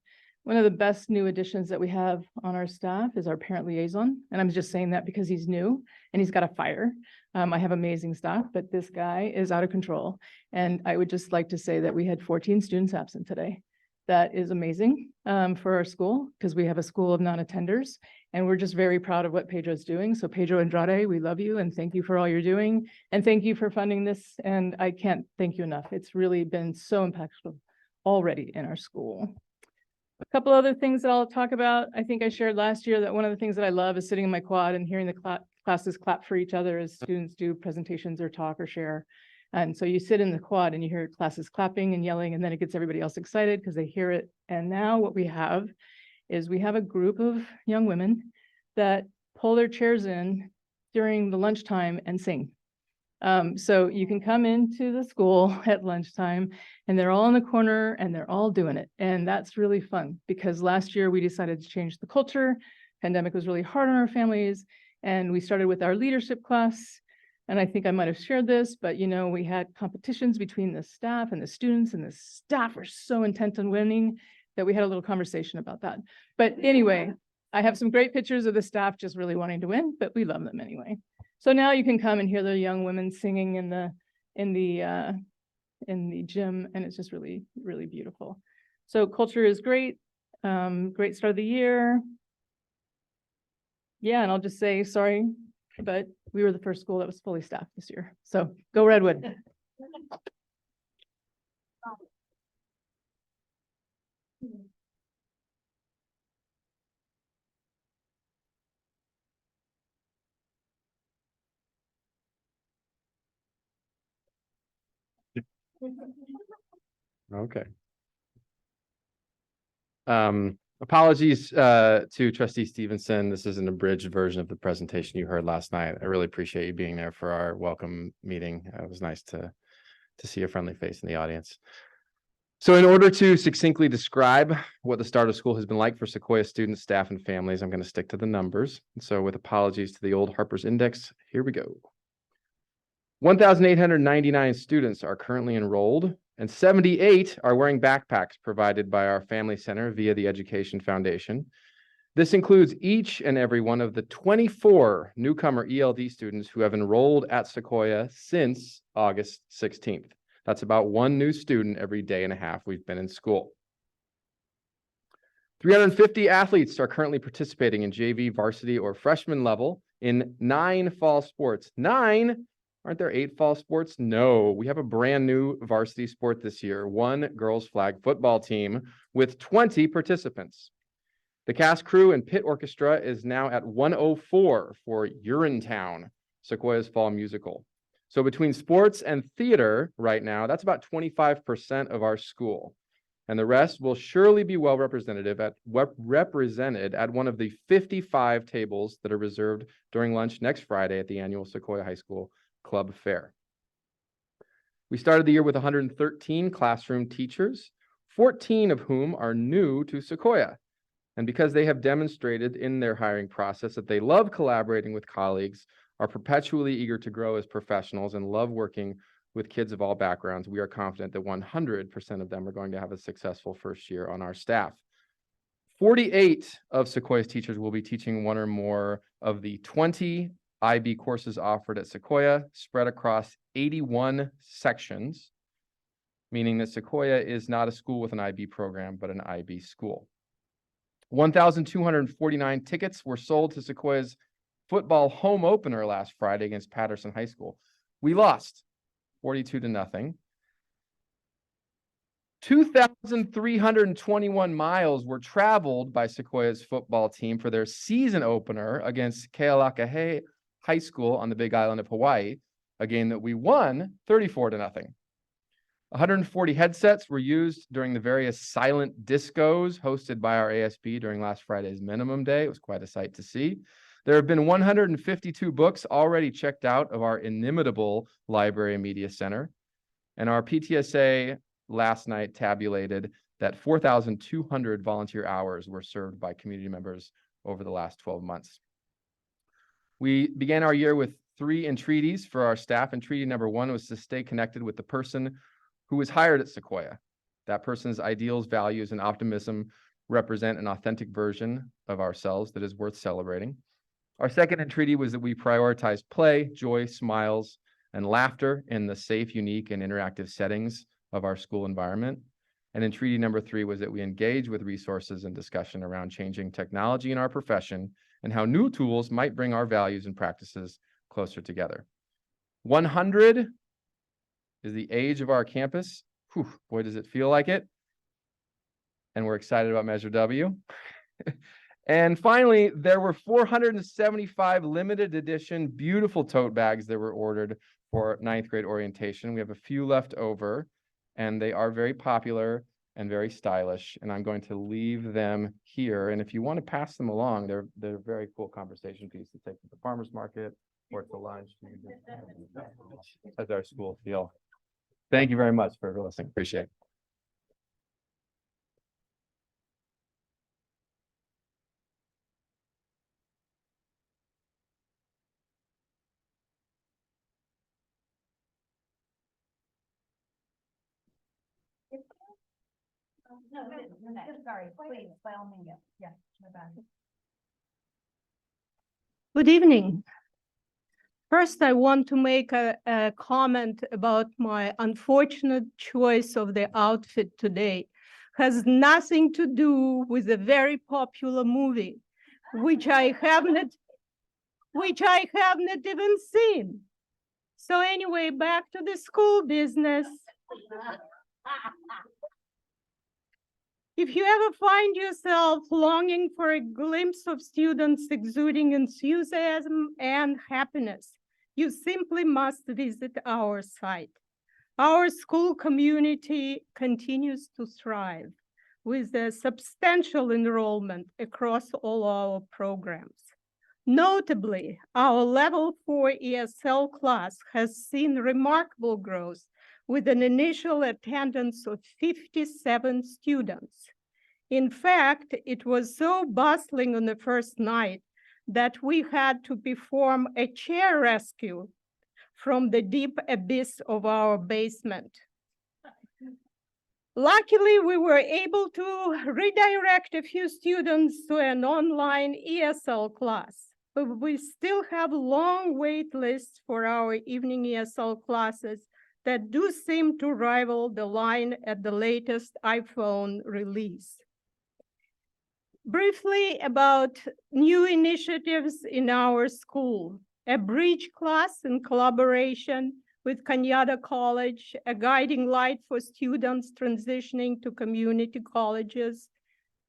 S18: one of the best new additions that we have on our staff is our parent liaison. And I'm just saying that because he's new and he's got a fire. I have amazing staff, but this guy is out of control. And I would just like to say that we had 14 students absent today. That is amazing for our school because we have a school of non-attenders and we're just very proud of what Pedro's doing. So Pedro Andrade, we love you and thank you for all you're doing. And thank you for funding this. And I can't thank you enough. It's really been so impactful already in our school. A couple other things that I'll talk about. I think I shared last year that one of the things that I love is sitting in my quad and hearing the classes clap for each other as students do presentations or talk or share. And so you sit in the quad and you hear classes clapping and yelling, and then it gets everybody else excited because they hear it. And now what we have is we have a group of young women that pull their chairs in during the lunchtime and sing. So you can come into the school at lunchtime and they're all in the corner and they're all doing it. And that's really fun because last year we decided to change the culture. Pandemic was really hard on our families. And we started with our leadership class. And I think I might have shared this, but you know, we had competitions between the staff and the students, and the staff were so intent on winning that we had a little conversation about that. But anyway, I have some great pictures of the staff just really wanting to win, but we love them anyway. So now you can come and hear the young women singing in the gym, and it's just really, really beautiful. So culture is great. Great start of the year. Yeah, and I'll just say sorry, but we were the first school that was fully staffed this year. So go Redwood.
S5: Okay. Apologies to Trustee Stevenson. This is an abridged version of the presentation you heard last night. I really appreciate you being there for our welcome meeting. It was nice to see a friendly face in the audience. So in order to succinctly describe what the start of school has been like for Sequoia students, staff, and families, I'm going to stick to the numbers. So with apologies to the old Harper's Index, here we go. 1,899 students are currently enrolled, and 78 are wearing backpacks provided by our Family Center via the Education Foundation. This includes each and every one of the 24 newcomer ELD students who have enrolled at Sequoia since August 16th. That's about one new student every day and a half we've been in school. 350 athletes are currently participating in JV, varsity, or freshman level in 9 fall sports. 9? Aren't there 8 fall sports? No, we have a brand new varsity sport this year, one girls flag football team with 20 participants. The cast, crew, and pit orchestra is now at 104 for Urinetown, Sequoia's fall musical. So between sports and theater right now, that's about 25% of our school. And the rest will surely be well represented at one of the 55 tables that are reserved during lunch next Friday at the annual Sequoia High School Club Fair. We started the year with 113 classroom teachers, 14 of whom are new to Sequoia. And because they have demonstrated in their hiring process that they love collaborating with colleagues, are perpetually eager to grow as professionals, and love working with kids of all backgrounds, we are confident that 100% of them are going to have a successful first year on our staff. 48 of Sequoia's teachers will be teaching one or more of the 20 IB courses offered at Sequoia, spread across 81 sections, meaning that Sequoia is not a school with an IB program, but an IB school. 1,249 tickets were sold to Sequoia's football home opener last Friday against Patterson High School. We lost 42-0. 2,321 miles were traveled by Sequoia's football team for their season opener against Kealakahe High School on the Big Island of Hawaii, a game that we won 34-0. 140 headsets were used during the various silent discos hosted by our ASB during last Friday's minimum day. It was quite a sight to see. There have been 152 books already checked out of our inimitable library and media center. And our PTSA last night tabulated that 4,200 volunteer hours were served by community members over the last 12 months. We began our year with 3 entreaties for our staff. Entreaty number 1 was to stay connected with the person who was hired at Sequoia. That person's ideals, values, and optimism represent an authentic version of ourselves that is worth celebrating. Our second entreaty was that we prioritize play, joy, smiles, and laughter in the safe, unique, and interactive settings of our school environment. And entreaty number 3 was that we engage with resources and discussion around changing technology in our profession and how new tools might bring our values and practices closer together. 100 is the age of our campus. Whew, boy, does it feel like it. And we're excited about Measure W. And finally, there were 475 limited edition beautiful tote bags that were ordered for 9th grade orientation. We have a few left over, and they are very popular and very stylish. And I'm going to leave them here. And if you want to pass them along, they're a very cool conversation piece to take to the farmer's market or to lunch. As our school feel. Thank you very much for listening. Appreciate it.
S8: Sorry, please, by all means. Yeah, good evening. First, I want to make a comment about my unfortunate choice of the outfit today. Has nothing to do with a very popular movie, which I haven't even seen. So anyway, back to the school business. If you ever find yourself longing for a glimpse of students exuding enthusiasm and happiness, you simply must visit our site.
S19: Our school community continues to thrive with a substantial enrollment across all our programs. Notably, our level 4 ESL class has seen remarkable growth with an initial attendance of 57 students. In fact, it was so bustling on the first night that we had to perform a chair rescue from the deep abyss of our basement. Luckily, we were able to redirect a few students to an online ESL class, but we still have long wait lists for our evening ESL classes that do seem to rival the line at the latest iPhone release. Briefly about new initiatives in our school: a bridge class in collaboration with Cañada College, a guiding light for students transitioning to community colleges.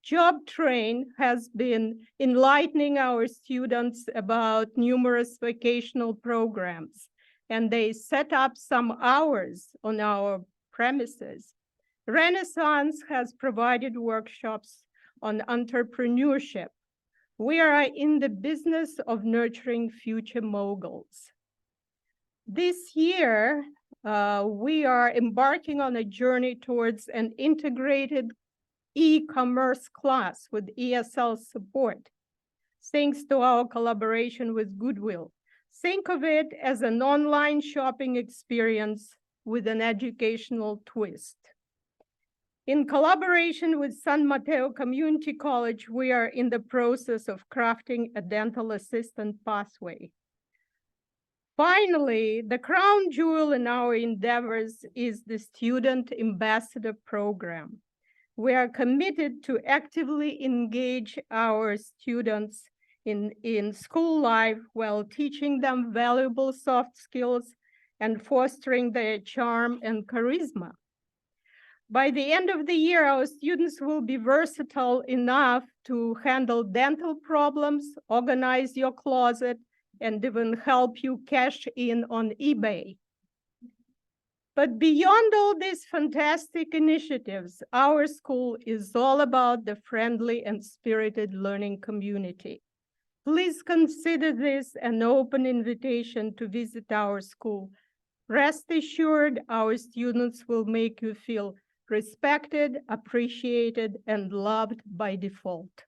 S19: Job Train has been enlightening our students about numerous vocational programs, and they set up some hours on our premises. Renaissance has provided workshops on entrepreneurship. We are in the business of nurturing future moguls. This year, we are embarking on a journey towards an integrated e-commerce class with ESL support, thanks to our collaboration with Goodwill. Think of it as an online shopping experience with an educational twist. In collaboration with San Mateo Community College, we are in the process of crafting a dental assistant pathway. Finally, the crown jewel in our endeavors is the Student Ambassador Program. We are committed to actively engage our students in school life while teaching them valuable soft skills and fostering their charm and charisma. By the end of the year, our students will be versatile enough to handle dental problems, organize your closet, and even help you cash in on eBay. But beyond all these fantastic initiatives, our school is all about the friendly and spirited learning community. Please consider this an open invitation to visit our school. Rest assured, our students will make you feel respected, appreciated, and loved by default.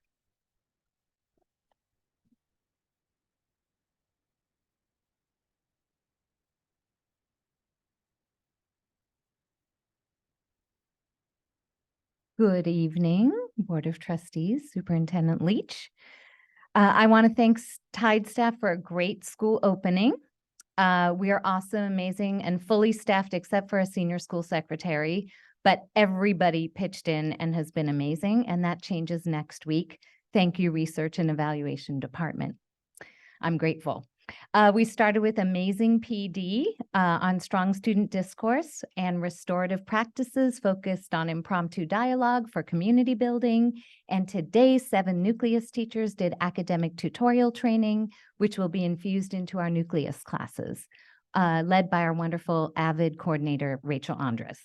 S20: Good evening, Board of Trustees, Superintendent Leach. I want to thank Tide staff for a great school opening. We are awesome, amazing, and fully staffed except for a senior school secretary, but everybody pitched in and has been amazing, and that changes next week. Thank you, Research and Evaluation Department. I'm grateful. We started with amazing PD on strong student discourse and restorative practices focused on impromptu dialogue for community building. And today, 7 Nucleus teachers did academic tutorial training, which will be infused into our Nucleus classes, led by our wonderful AVID coordinator, Rachel Andres.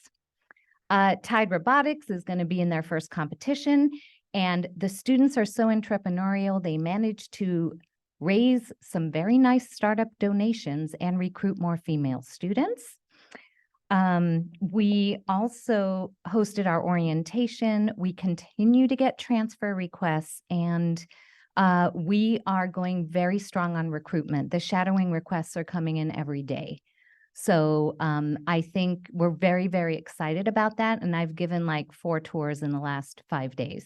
S20: Tide Robotics is going to be in their first competition, and the students are so entrepreneurial, they managed to raise some very nice startup donations and recruit more female students. We also hosted our orientation. We continue to get transfer requests, and we are going very strong on recruitment. The shadowing requests are coming in every day. So I think we're very, very excited about that. And I've given like 4 tours in the last 5 days.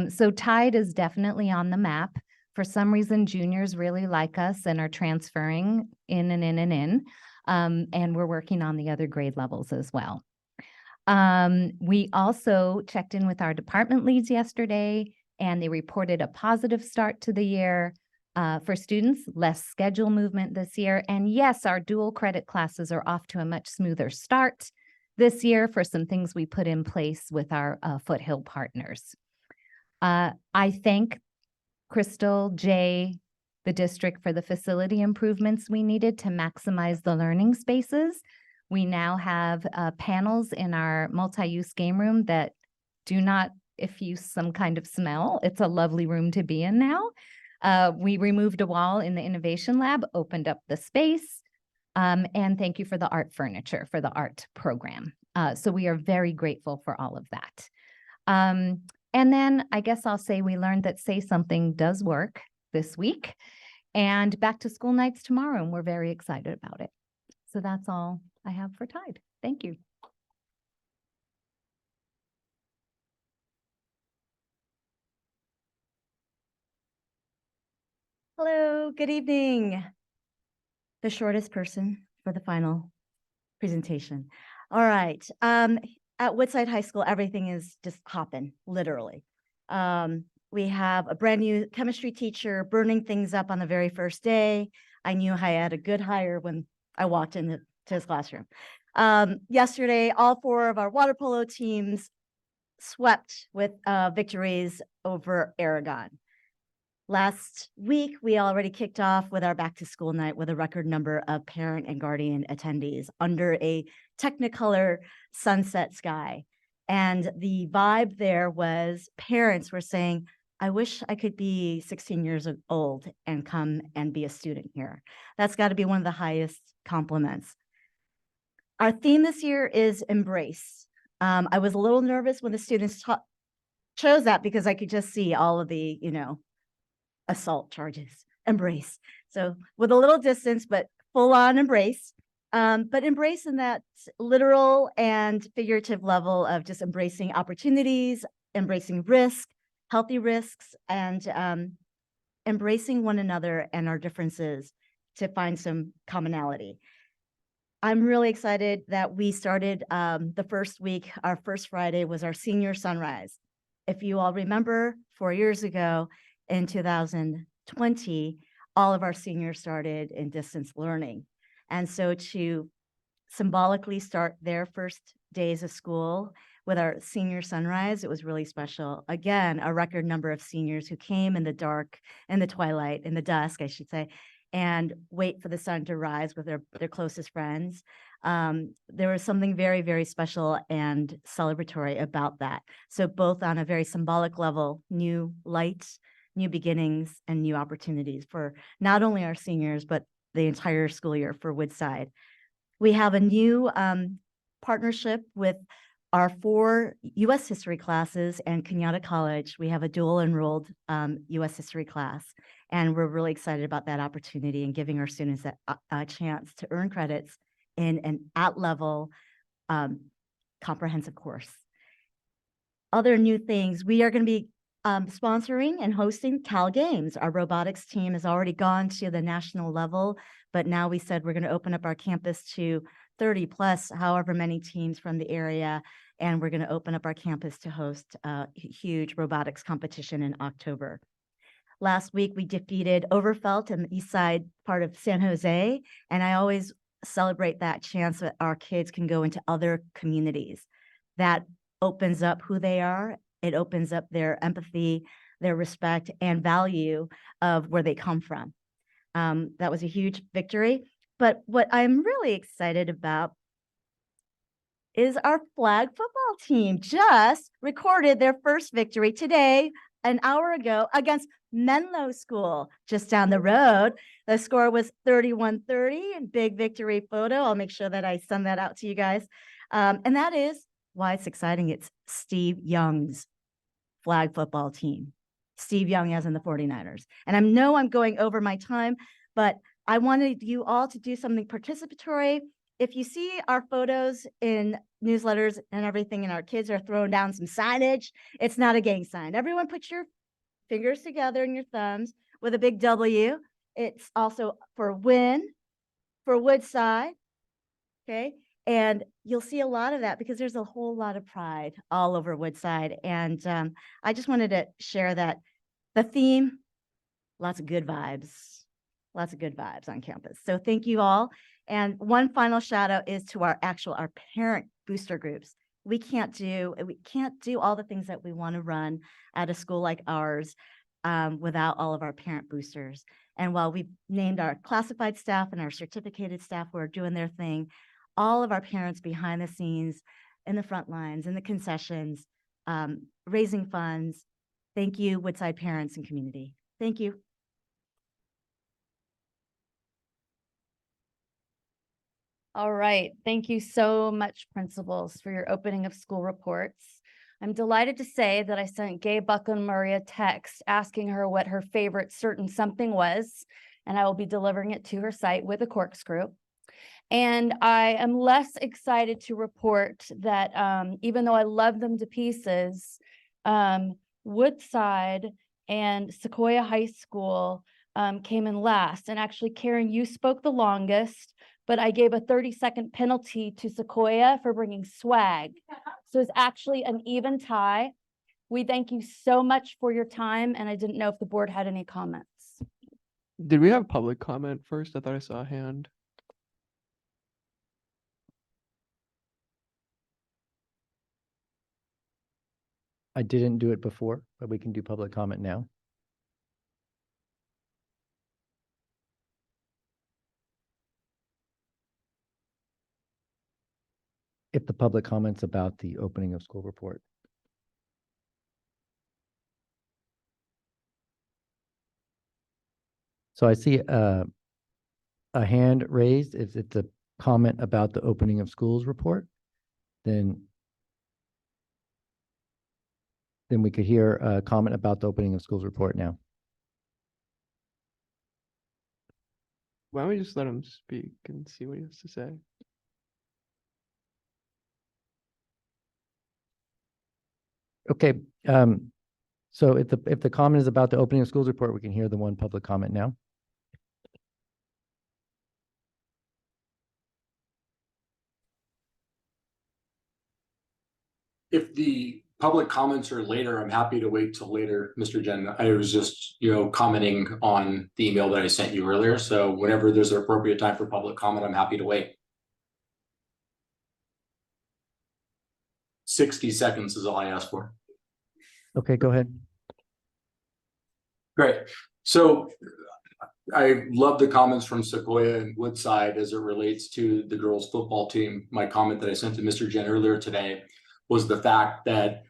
S20: So Tide is definitely on the map. For some reason, juniors really like us and are transferring in and in and in. And we're working on the other grade levels as well. We also checked in with our department leads yesterday, and they reported a positive start to the year for students, less schedule movement this year. And yes, our dual credit classes are off to a much smoother start this year for some things we put in place with our Foothill partners. I thank Crystal, Jay, the district for the facility improvements we needed to maximize the learning spaces. We now have panels in our multi-use game room that do not effuse some kind of smell. It's a lovely room to be in now. We removed a wall in the innovation lab, opened up the space. And thank you for the art furniture for the art program. So we are very grateful for all of that. And then I guess I'll say we learned that Say Something does work this week, and back to school nights tomorrow, and we're very excited about it. So that's all I have for Tide. Thank you.
S21: Hello, good evening. The shortest person for the final presentation. All right. At Woodside High School, everything is just hopping, literally. We have a brand new chemistry teacher burning things up on the very first day. I knew I had a good hire when I walked into his classroom. Yesterday, all 4 of our water polo teams swept with victories over Aragon. Last week, we already kicked off with our back to school night with a record number of parent and guardian attendees under a Technicolor sunset sky. And the vibe there was parents were saying, I wish I could be 16 years old and come and be a student here. That's got to be one of the highest compliments. Our theme this year is embrace. I was a little nervous when the students chose that because I could just see all of the, assault charges, embrace. So with a little distance, but full on embrace, but embrace in that literal and figurative level of just embracing opportunities, embracing risk, healthy risks, and embracing one another and our differences to find some commonality. I'm really excited that we started the first week. Our first Friday was our senior sunrise. If you all remember, 4 years ago, in 2020, all of our seniors started in distance learning. And so to symbolically start their first days of school with our senior sunrise, it was really special. Again, a record number of seniors who came in the dark, in the twilight, in the dusk, I should say, and wait for the sun to rise with their closest friends. There was something very, very special and celebratory about that. So both on a very symbolic level, new lights, new beginnings, and new opportunities for not only our seniors, but the entire school year for Woodside. We have a new partnership with our 4 U.S. history classes and Kenyatta College. We have a dual enrolled U.S. history class, and we're really excited about that opportunity and giving our students a chance to earn credits in an at-level comprehensive course. Other new things, we are going to be sponsoring and hosting Cal Games. Our robotics team has already gone to the national level, but now we said we're going to open up our campus to 30 plus, however many teams from the area, and we're going to open up our campus to host a huge robotics competition in October. Last week, we defeated Overfelt in the east side part of San Jose, and I always celebrate that chance that our kids can go into other communities. That opens up who they are. It opens up their empathy, their respect, and value of where they come from. That was a huge victory. But what I'm really excited about is our flag football team just recorded their first victory today, an hour ago, against Menlo School just down the road. The score was 31-30, and big victory photo. I'll make sure that I send that out to you guys. And that is why it's exciting. It's Steve Young's flag football team. Steve Young as in the 49ers. And I know I'm going over my time, but I wanted you all to do something participatory. If you see our photos in newsletters and everything, and our kids are throwing down some signage, it's not a gang sign. Everyone put your fingers together and your thumbs with a big W. It's also for win, for Woodside, okay? And you'll see a lot of that because there's a whole lot of pride all over Woodside. And I just wanted to share that the theme, lots of good vibes on campus. So thank you all. And one final shout out is to our parent booster groups. We can't do all the things that we want to run at a school like ours without all of our parent boosters. And while we've named our classified staff and our certificated staff who are doing their thing, all of our parents behind the scenes, in the front lines, in the concessions, raising funds. Thank you, Woodside parents and community. Thank you.
S12: All right. Thank you so much, principals, for your opening of school reports. I'm delighted to say that I sent Gay Buckley-Murray a text asking her what her favorite certain something was, and I will be delivering it to her site with a corkscrew. And I am less excited to report that even though I love them to pieces, Woodside and Sequoia High School came in last. And actually, Karen, you spoke the longest, but I gave a 30-second penalty to Sequoia for bringing swag. So it's actually an even tie. We thank you so much for your time, and I didn't know if the board had any comments.
S5: Did we have public comment first? I thought I saw a hand.
S2: I didn't do it before, but we can do public comment now. If the public comments about the opening of school report. So I see a hand raised. If it's a comment about the opening of schools report, then we could hear a comment about the opening of schools report now.
S5: Why don't we just let him speak and see what he has to say?
S2: Okay, so if the comment is about the opening of schools report, we can hear the one public comment now.
S4: If the public comments are later, I'm happy to wait till later, Mr. Jen. I was just, commenting on the email that I sent you earlier. So whenever there's an appropriate time for public comment, I'm happy to wait. 60 seconds is all I asked for.
S2: Okay, go ahead.
S4: Great. So I love the comments from Sequoia and Woodside as it relates to the girls football team. My comment that I sent to Mr. Jen earlier today was the fact that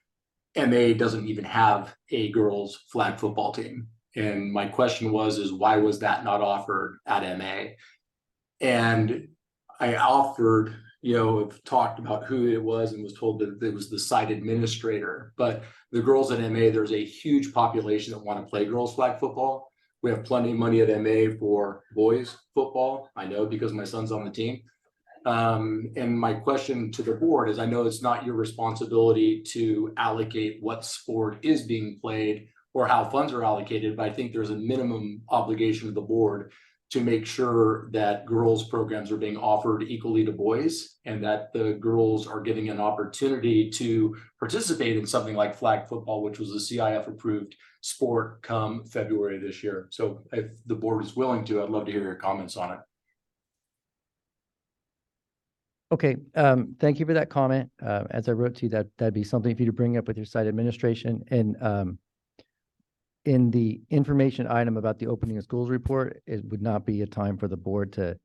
S4: MA doesn't even have a girls flag football team. And my question is why was that not offered at MA? And I offered, have talked about who it was and was told that it was the site administrator. But the girls at MA, there's a huge population that want to play girls flag football. We have plenty of money at MA for boys football. I know because my son's on the team. And my question to the board is, I know it's not your responsibility to allocate what sport is being played or how funds are allocated, but I think there's a minimum obligation of the board to make sure that girls programs are being offered equally to boys and that the girls are getting an opportunity to participate in something like flag football, which was a CIF approved sport come February this year. So if the board is willing to, I'd love to hear your comments on it.
S2: Okay, thank you for that comment. As I wrote to you, that'd be something for you to bring up with your site administration. And in the information item about the opening of schools report, it would not be a time for the board to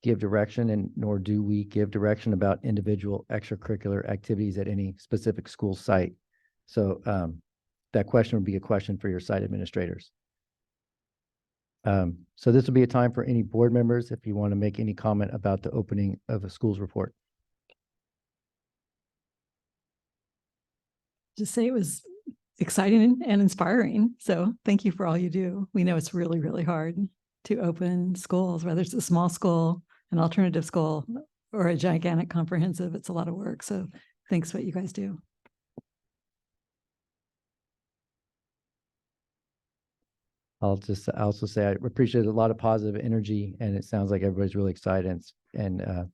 S2: give direction, and nor do we give direction about individual extracurricular activities at any specific school site. So that question would be a question for your site administrators. So this will be a time for any board members if you want to make any comment about the opening of a schools report.
S1: Just say it was exciting and inspiring. So thank you for all you do. We know it's really, really hard to open schools, whether it's a small school, an alternative school, or a gigantic comprehensive. It's a lot of work. So thanks for what you guys do.
S2: I'll also say I appreciate a lot of positive energy, and it sounds like everybody's really excited. And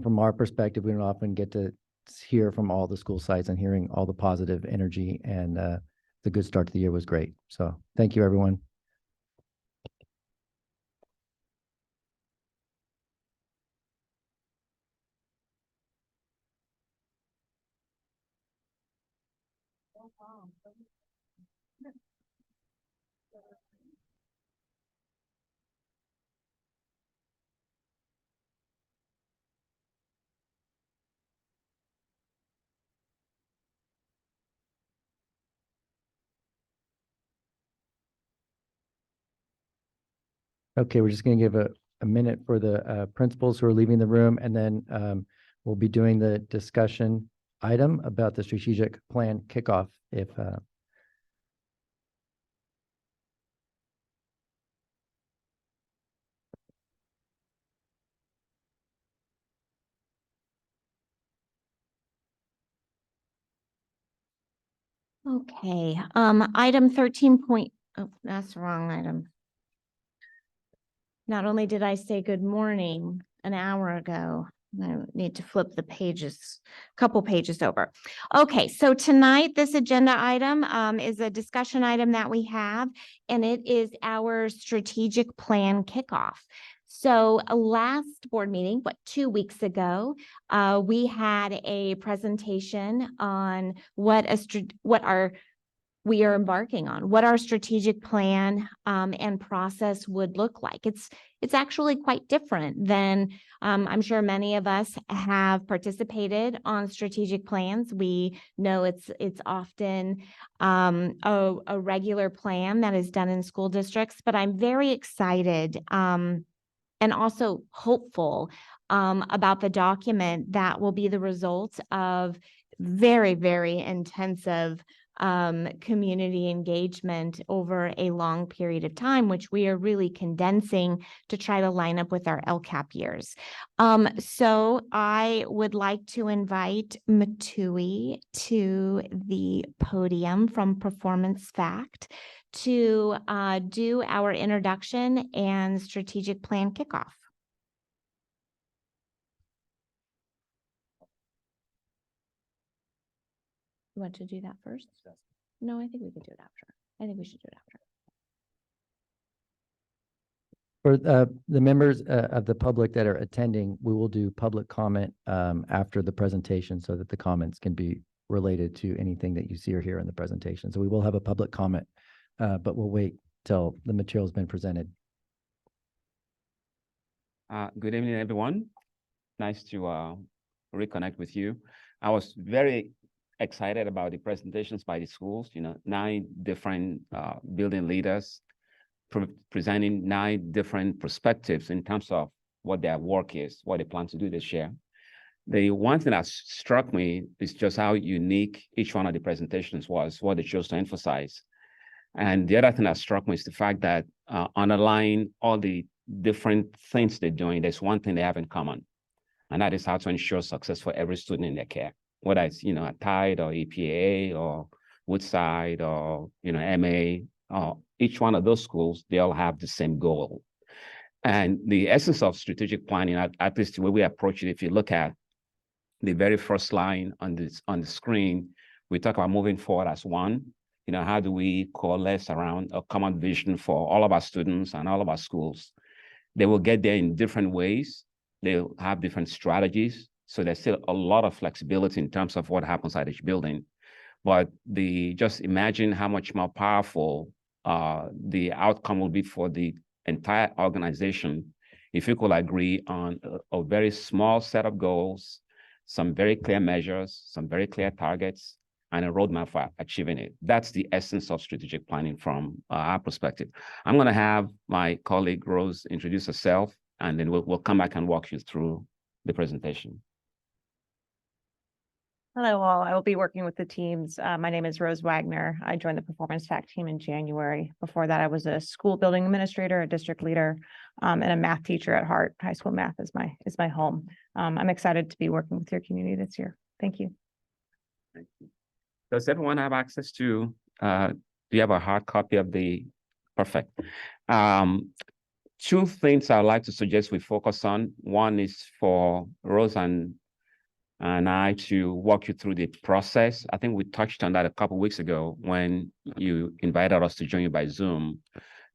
S2: from our perspective, we don't often get to hear from all the school sites, and hearing all the positive energy and the good start to the year was great. So thank you, everyone. Okay, we're just going to give a minute for the principals who are leaving the room, and then we'll be doing the discussion item about the strategic plan kickoff. If
S6: Okay, item 13 point, oh, that's the wrong item. Not only did I say good morning an hour ago, I need to flip the pages, couple pages over. Okay, so tonight, this agenda item is a discussion item that we have, and it is our strategic plan kickoff. So last board meeting, 2 weeks ago, we had a presentation on we are embarking on, what our strategic plan and process would look like. It's actually quite different than I'm sure many of us have participated on strategic plans. We know it's often a regular plan that is done in school districts, but I'm very excited and also hopeful about the document that will be the result of very, very intensive community engagement over a long period of time, which we are really condensing to try to line up with our LCAP years. So I would like to invite Matui to the podium from Performance Fact to do our introduction and strategic plan kickoff. You want to do that first? No, I think we could do it after. I think we should do it after.
S2: for the members of the public that are attending, we will do public comment after the presentation so that the comments can be related to anything that you see or hear in the presentation. So we will have a public comment, but we'll wait till the material has been presented.
S22: Good evening, everyone. Nice to reconnect with you. I was very excited about the presentations by the schools, 9 different building leaders presenting 9 different perspectives in terms of what their work is, what they plan to do this year. The one thing that struck me is just how unique each one of the presentations was, what they chose to emphasize. And the other thing that struck me is the fact that underlying all the different things they're doing, there's one thing they have in common, and that is how to ensure success for every student in their care, whether it's, a Tide or EPA or Woodside or, MA, each one of those schools, they all have the same goal. And the essence of strategic planning, at least the way we approach it, if you look at the very first line on the screen, we talk about moving forward as one. How do we coalesce around a common vision for all of our students and all of our schools? They will get there in different ways. They'll have different strategies. So there's still a lot of flexibility in terms of what happens at each building. But just imagine how much more powerful the outcome will be for the entire organization if you could agree on a very small set of goals, some very clear measures, some very clear targets, and a roadmap for achieving it. That's the essence of strategic planning from our perspective. I'm going to have my colleague Rose introduce herself, and then we'll come back and walk you through the presentation.
S23: Hello all, I will be working with the teams. My name is Rose Wagner. I joined the Performance Fact team in January. Before that, I was a school building administrator, a district leader, and a math teacher at heart. High school math is my home. I'm excited to be working with your community this year. Thank you.
S22: Thank you. Does everyone have access to, do you have a hard copy of the, perfect. 2 things I'd like to suggest we focus on. One is for Rose and I to walk you through the process. I think we touched on that a couple of weeks ago when you invited us to join you by Zoom.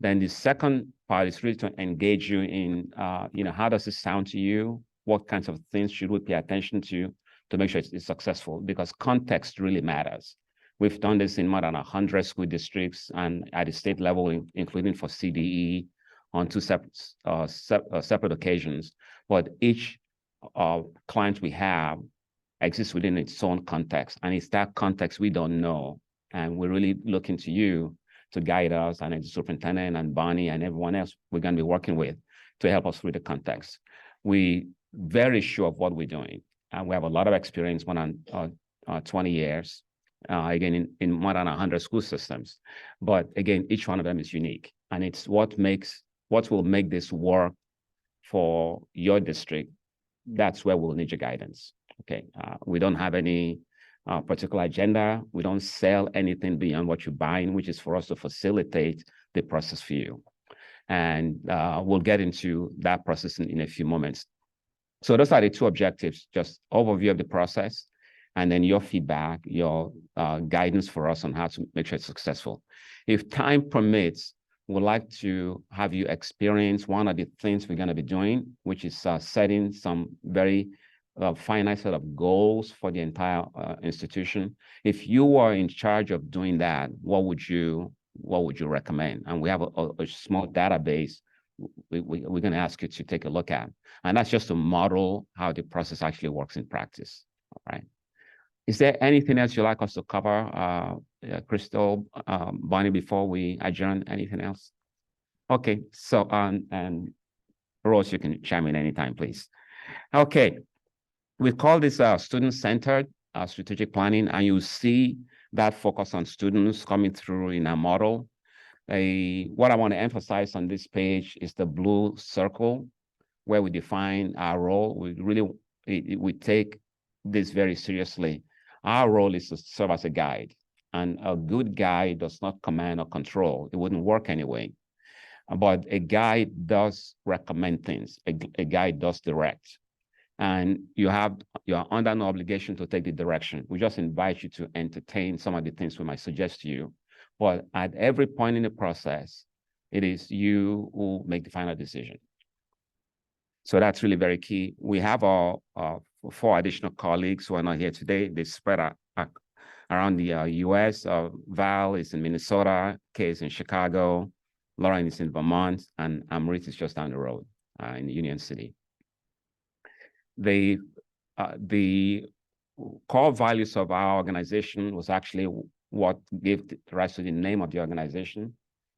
S22: Then the second part is really to engage you in, how does it sound to you? What kinds of things should we pay attention to make sure it's successful? Because context really matters. We've done this in more than 100 school districts and at the state level, including for CDE on 2 separate occasions. But each client we have exists within its own context, and it's that context we don't know, and we're really looking to you to guide us, and the superintendent and Bonnie and everyone else we're going to be working with to help us through the context. We very sure of what we're doing, and we have a lot of experience, more than 20 years, again, in more than 100 school systems. But again, each one of them is unique, and it's what will make this work for your district. That's where we'll need your guidance. Okay, we don't have any particular agenda. We don't sell anything beyond what you're buying, which is for us to facilitate the process for you. And we'll get into that process in a few moments. So those are the two objectives: just overview of the process, and then your feedback, your guidance for us on how to make sure it's successful. If time permits, we'd like to have you experience one of the things we're going to be doing, which is setting some very finite set of goals for the entire institution. If you were in charge of doing that, what would you recommend? And we have a small database we're going to ask you to take a look at. And that's just to model how the process actually works in practice. All right. Is there anything else you'd like us to cover, Crystal, Bonnie, before we adjourn? Anything else? Okay, so, and Rose, you can chime in anytime, please. Okay, we call this student-centered strategic planning, and you see that focus on students coming through in our model. What I want to emphasize on this page is the blue circle, where we define our role. We take this very seriously. Our role is to serve as a guide, and a good guide does not command or control. It wouldn't work anyway. But a guide does recommend things. A guide does direct. And you're under an obligation to take the direction. We just invite you to entertain some of the things we might suggest to you. But at every point in the process, it is you who make the final decision. So that's really very key. We have our 4 additional colleagues who are not here today. They spread out around the US. Val is in Minnesota, Kay is in Chicago, Lauren is in Vermont, and Amrit is just down the road in Union City. The core values of our organization was actually what gave rise to the name of the organization.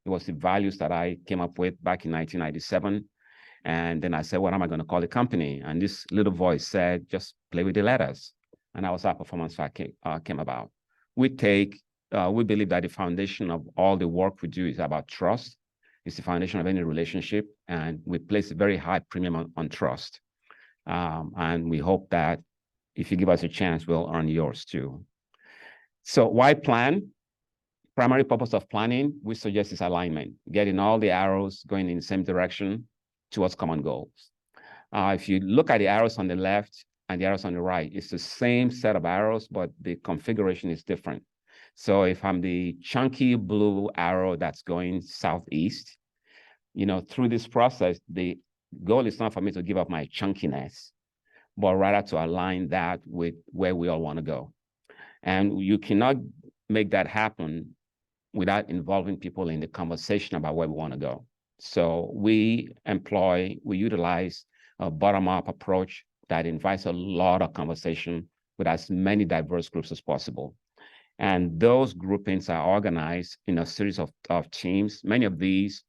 S22: It was the values that I came up with back in 1997. And then I said, what am I going to call the company? And this little voice said, just play with the letters. And that was how Performance Fact came about. We believe that the foundation of all the work we do is about trust. It's the foundation of any relationship. And we place a very high premium on trust. And we hope that if you give us a chance, we'll earn yours too. So why plan? Primary purpose of planning, we suggest, is alignment, getting all the arrows going in the same direction towards common goals. If you look at the arrows on the left and the arrows on the right, it's the same set of arrows, but the configuration is different. So if I'm the chunky blue arrow that's going southeast, through this process, the goal is not for me to give up my chunkiness, but rather to align that with where we all want to go. And you cannot make that happen without involving people in the conversation about where we want to go. So we utilize a bottom-up approach that invites a lot of conversation with as many diverse groups as possible. And those groupings are organized in a series of teams. Many of these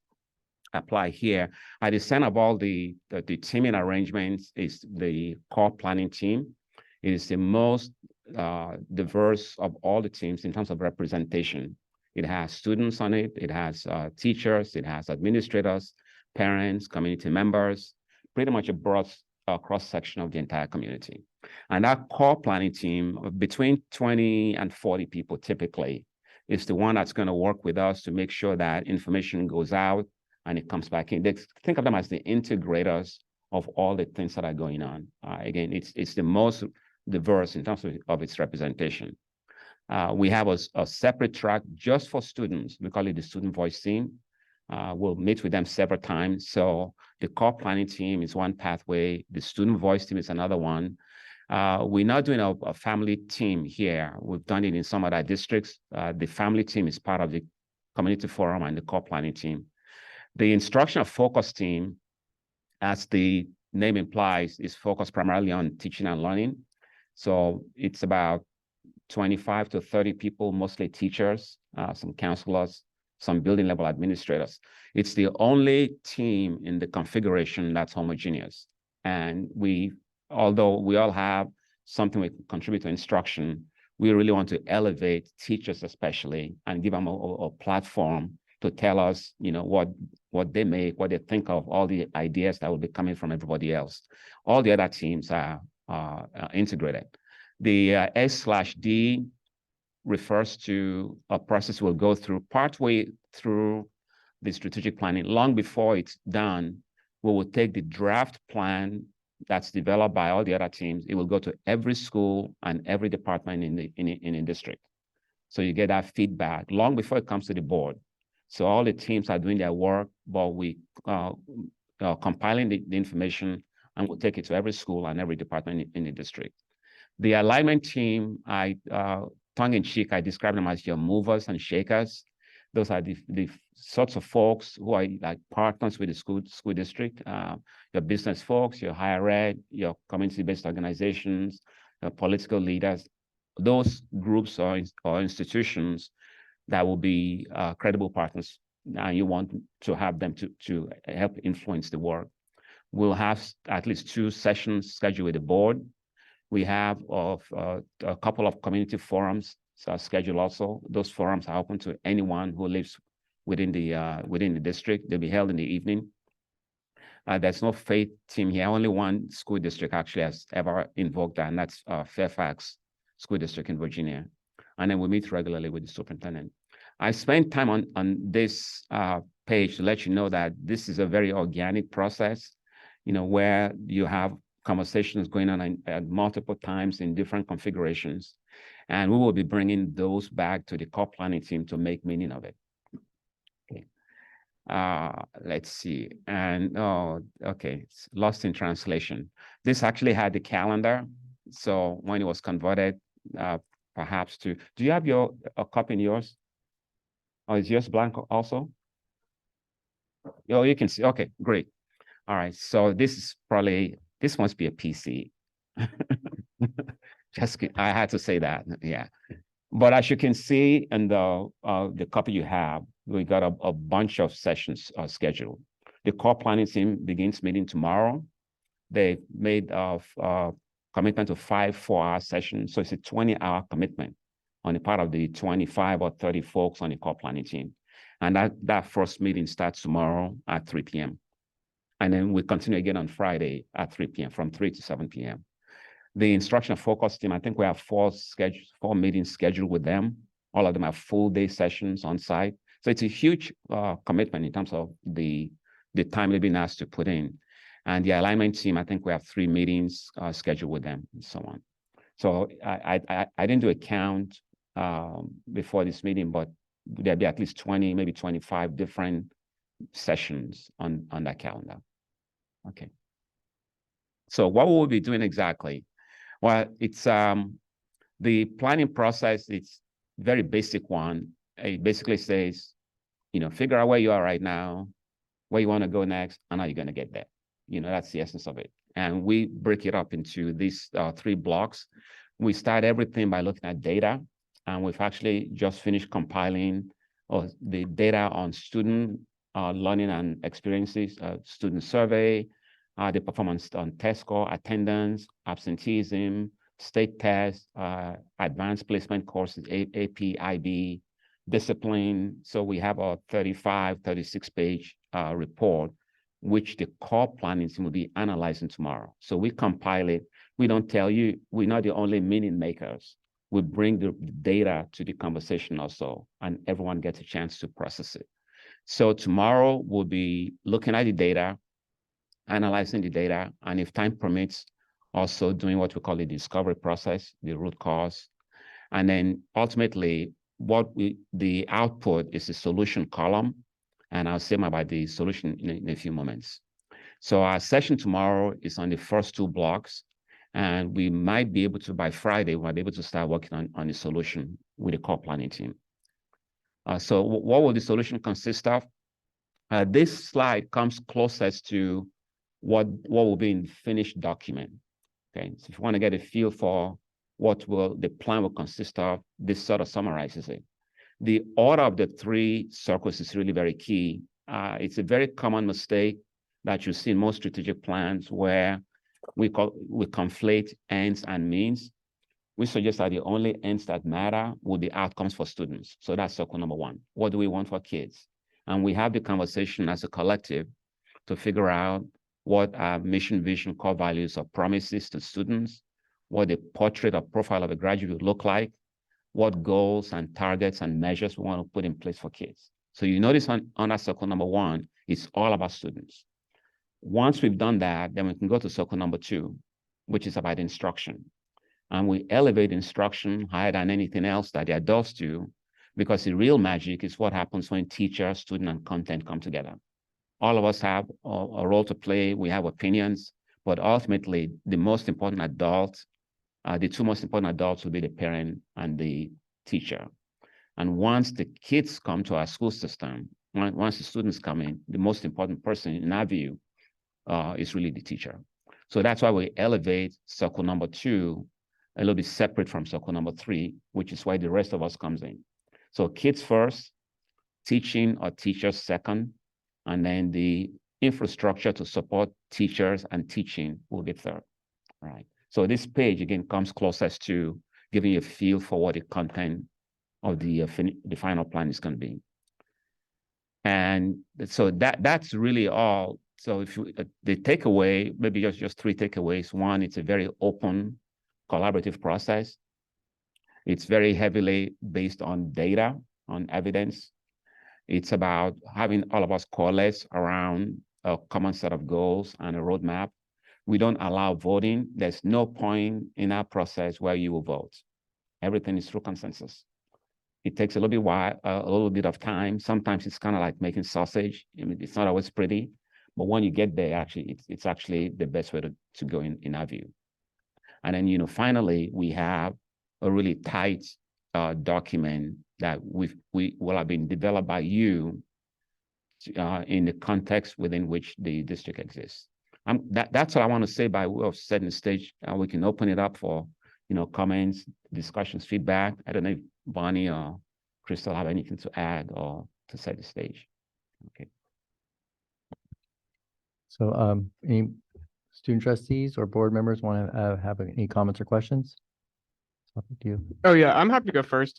S22: apply here. At the center of all the teaming arrangements is the core planning team. It is the most diverse of all the teams in terms of representation. It has students on it, it has teachers, it has administrators, parents, community members, pretty much a broad cross-section of the entire community. And that core planning team, between 20 and 40 people typically, is the one that's going to work with us to make sure that information goes out and it comes back in. Think of them as the integrators of all the things that are going on. Again, it's the most diverse in terms of its representation. We have a separate track just for students. We call it the Student Voice Team. We'll meet with them several times. So the core planning team is one pathway. The Student Voice Team is another one. We're now doing a family team here. We've done it in some other districts. The family team is part of the community forum and the core planning team. The instructional focus team, as the name implies, is focused primarily on teaching and learning. So it's about 25 to 30 people, mostly teachers, some counselors, some building level administrators. It's the only team in the configuration that's homogeneous. And although we all have something we contribute to instruction, we really want to elevate teachers especially and give them a platform to tell us, what they make, what they think of, all the ideas that will be coming from everybody else. All the other teams are integrated. The S/D refers to a process we'll go through partway through the strategic planning. Long before it's done, we will take the draft plan that's developed by all the other teams. It will go to every school and every department in the district. So you get that feedback long before it comes to the board. So all the teams are doing their work, but we compiling the information, and we'll take it to every school and every department in the district. The alignment team, tongue in cheek, I describe them as your movers and shakers. Those are the sorts of folks who are like partners with the school district, your business folks, your higher ed, your community-based organizations, your political leaders, those groups or institutions that will be credible partners. Now you want to have them to help influence the work. We'll have at least 2 sessions scheduled with the board. We have a couple of community forums scheduled also. Those forums are open to anyone who lives within the district. They'll be held in the evening. There's no faith team here. Only one school district actually has ever invoked that, and that's Fairfax School District in Virginia. And then we meet regularly with the superintendent. I spent time on this page to let you know that this is a very organic process, where you have conversations going on at multiple times in different configurations. And we will be bringing those back to the core planning team to make meaning of it. Okay. Let's see. And, okay, it's lost in translation. This actually had the calendar. So when it was converted, perhaps do you have a copy in yours? Oh, is yours blank also? Oh, you can see, okay, great. All right, so this must be a PC. I had to say that, yeah. But as you can see in the copy you have, we got a bunch of sessions scheduled. The core planning team begins meeting tomorrow. They made a commitment to 5 4-hour sessions, so it's a 20-hour commitment on the part of the 25 or 30 folks on the core planning team. And that first meeting starts tomorrow at 3 p.m. And then we continue again on Friday at 3 p.m. from 3 to 7 p.m. The instructional focus team, I think we have 4 meetings scheduled with them. All of them have full day sessions on site. So it's a huge commitment in terms of the time they've been asked to put in. And the alignment team, I think we have 3 meetings scheduled with them and so on. So I didn't do a count before this meeting, but there'll be at least 20, maybe 25 different sessions on that calendar. Okay. So what will we be doing exactly? Well, it's the planning process. It's very basic one. It basically says, figure out where you are right now, where you want to go next, and how you're going to get there. That's the essence of it. And we break it up into these 3 blocks. We start everything by looking at data, and we've actually just finished compiling the data on student learning and experiences, student survey, the performance on test score, attendance, absenteeism, state tests, advanced placement courses, AP, IB, discipline. So we have a 35, 36-page report, which the core planning team will be analyzing tomorrow. So we compile it. We don't tell you, we're not the only meaning makers. We bring the data to the conversation also, and everyone gets a chance to process it. So tomorrow we'll be looking at the data, analyzing the data, and if time permits, also doing what we call the discovery process, the root cause. And then ultimately, the output is the solution column, and I'll say more about the solution in a few moments. So our session tomorrow is on the first 2 blocks, and we might be able to, by Friday, we'll be able to start working on the solution with the core planning team. So what will the solution consist of? This slide comes closest to what will be in the finished document. Okay, so if you want to get a feel for what the plan will consist of, this sort of summarizes it. The order of the three circles is really very key. It's a very common mistake that you see in most strategic plans where we conflate ends and means. We suggest that the only ends that matter will be outcomes for students. So that's circle number one. What do we want for kids? And we have the conversation as a collective to figure out what our mission, vision, core values, or promises to students, what the portrait or profile of a graduate would look like, what goals and targets and measures we want to put in place for kids. So you notice on that circle number one, it's all about students. Once we've done that, then we can go to circle number two, which is about instruction. And we elevate instruction higher than anything else that the adults do, because the real magic is what happens when teacher, student, and content come together. All of us have a role to play. We have opinions, but ultimately the most important adult, the two most important adults will be the parent and the teacher. And once the kids come to our school system, once the students come in, the most important person in our view is really the teacher. So that's why we elevate circle number two a little bit separate from circle number three, which is why the rest of us comes in. So kids first, teaching or teachers second, and then the infrastructure to support teachers and teaching will be third, right? So this page, again, comes closest to giving you a feel for what the content of the final plan is going to be. And so that's really all. So if you, the takeaway, maybe just three takeaways. One, it's a very open, collaborative process. It's very heavily based on data, on evidence. It's about having all of us coalesce around a common set of goals and a roadmap. We don't allow voting. There's no point in our process where you will vote. Everything is through consensus. It takes a little bit of time. Sometimes it's kind of like making sausage. I mean, it's not always pretty, but when you get there, actually, it's actually the best way to go in our view. And then, finally, we have a really tight document that will have been developed by you in the context within which the district exists. That's what I want to say by way of setting the stage. We can open it up for, comments, discussions, feedback. I don't know if Bonnie or Crystal have anything to add or to set the stage. Okay.
S2: So any student trustees or board members want to have any comments or questions? It's up to you.
S5: Oh yeah, I'm happy to go first.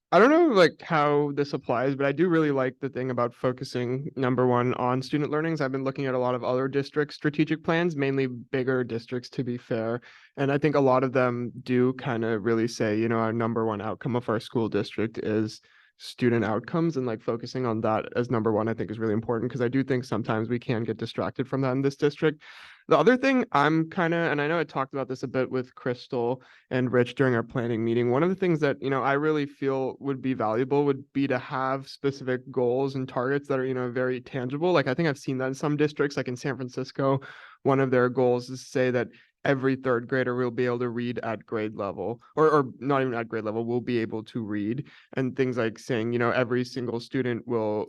S5: I don't know like how this applies, but I do really like the thing about focusing number one on student learnings. I've been looking at a lot of other district strategic plans, mainly bigger districts to be fair. And I think a lot of them do kind of really say, our number one outcome of our school district is student outcomes, and like focusing on that as number one, I think is really important, because I do think sometimes we can get distracted from that in this district. The other thing I'm kind of, and I know I talked about this a bit with Crystal and Rich during our planning meeting, one of the things that, I really feel would be valuable would be to have specific goals and targets that are, very tangible. Like I think I've seen that in some districts, like in San Francisco, one of their goals is to say that every third grader will be able to read at grade level, or not even at grade level, will be able to read, and things like saying, every single student will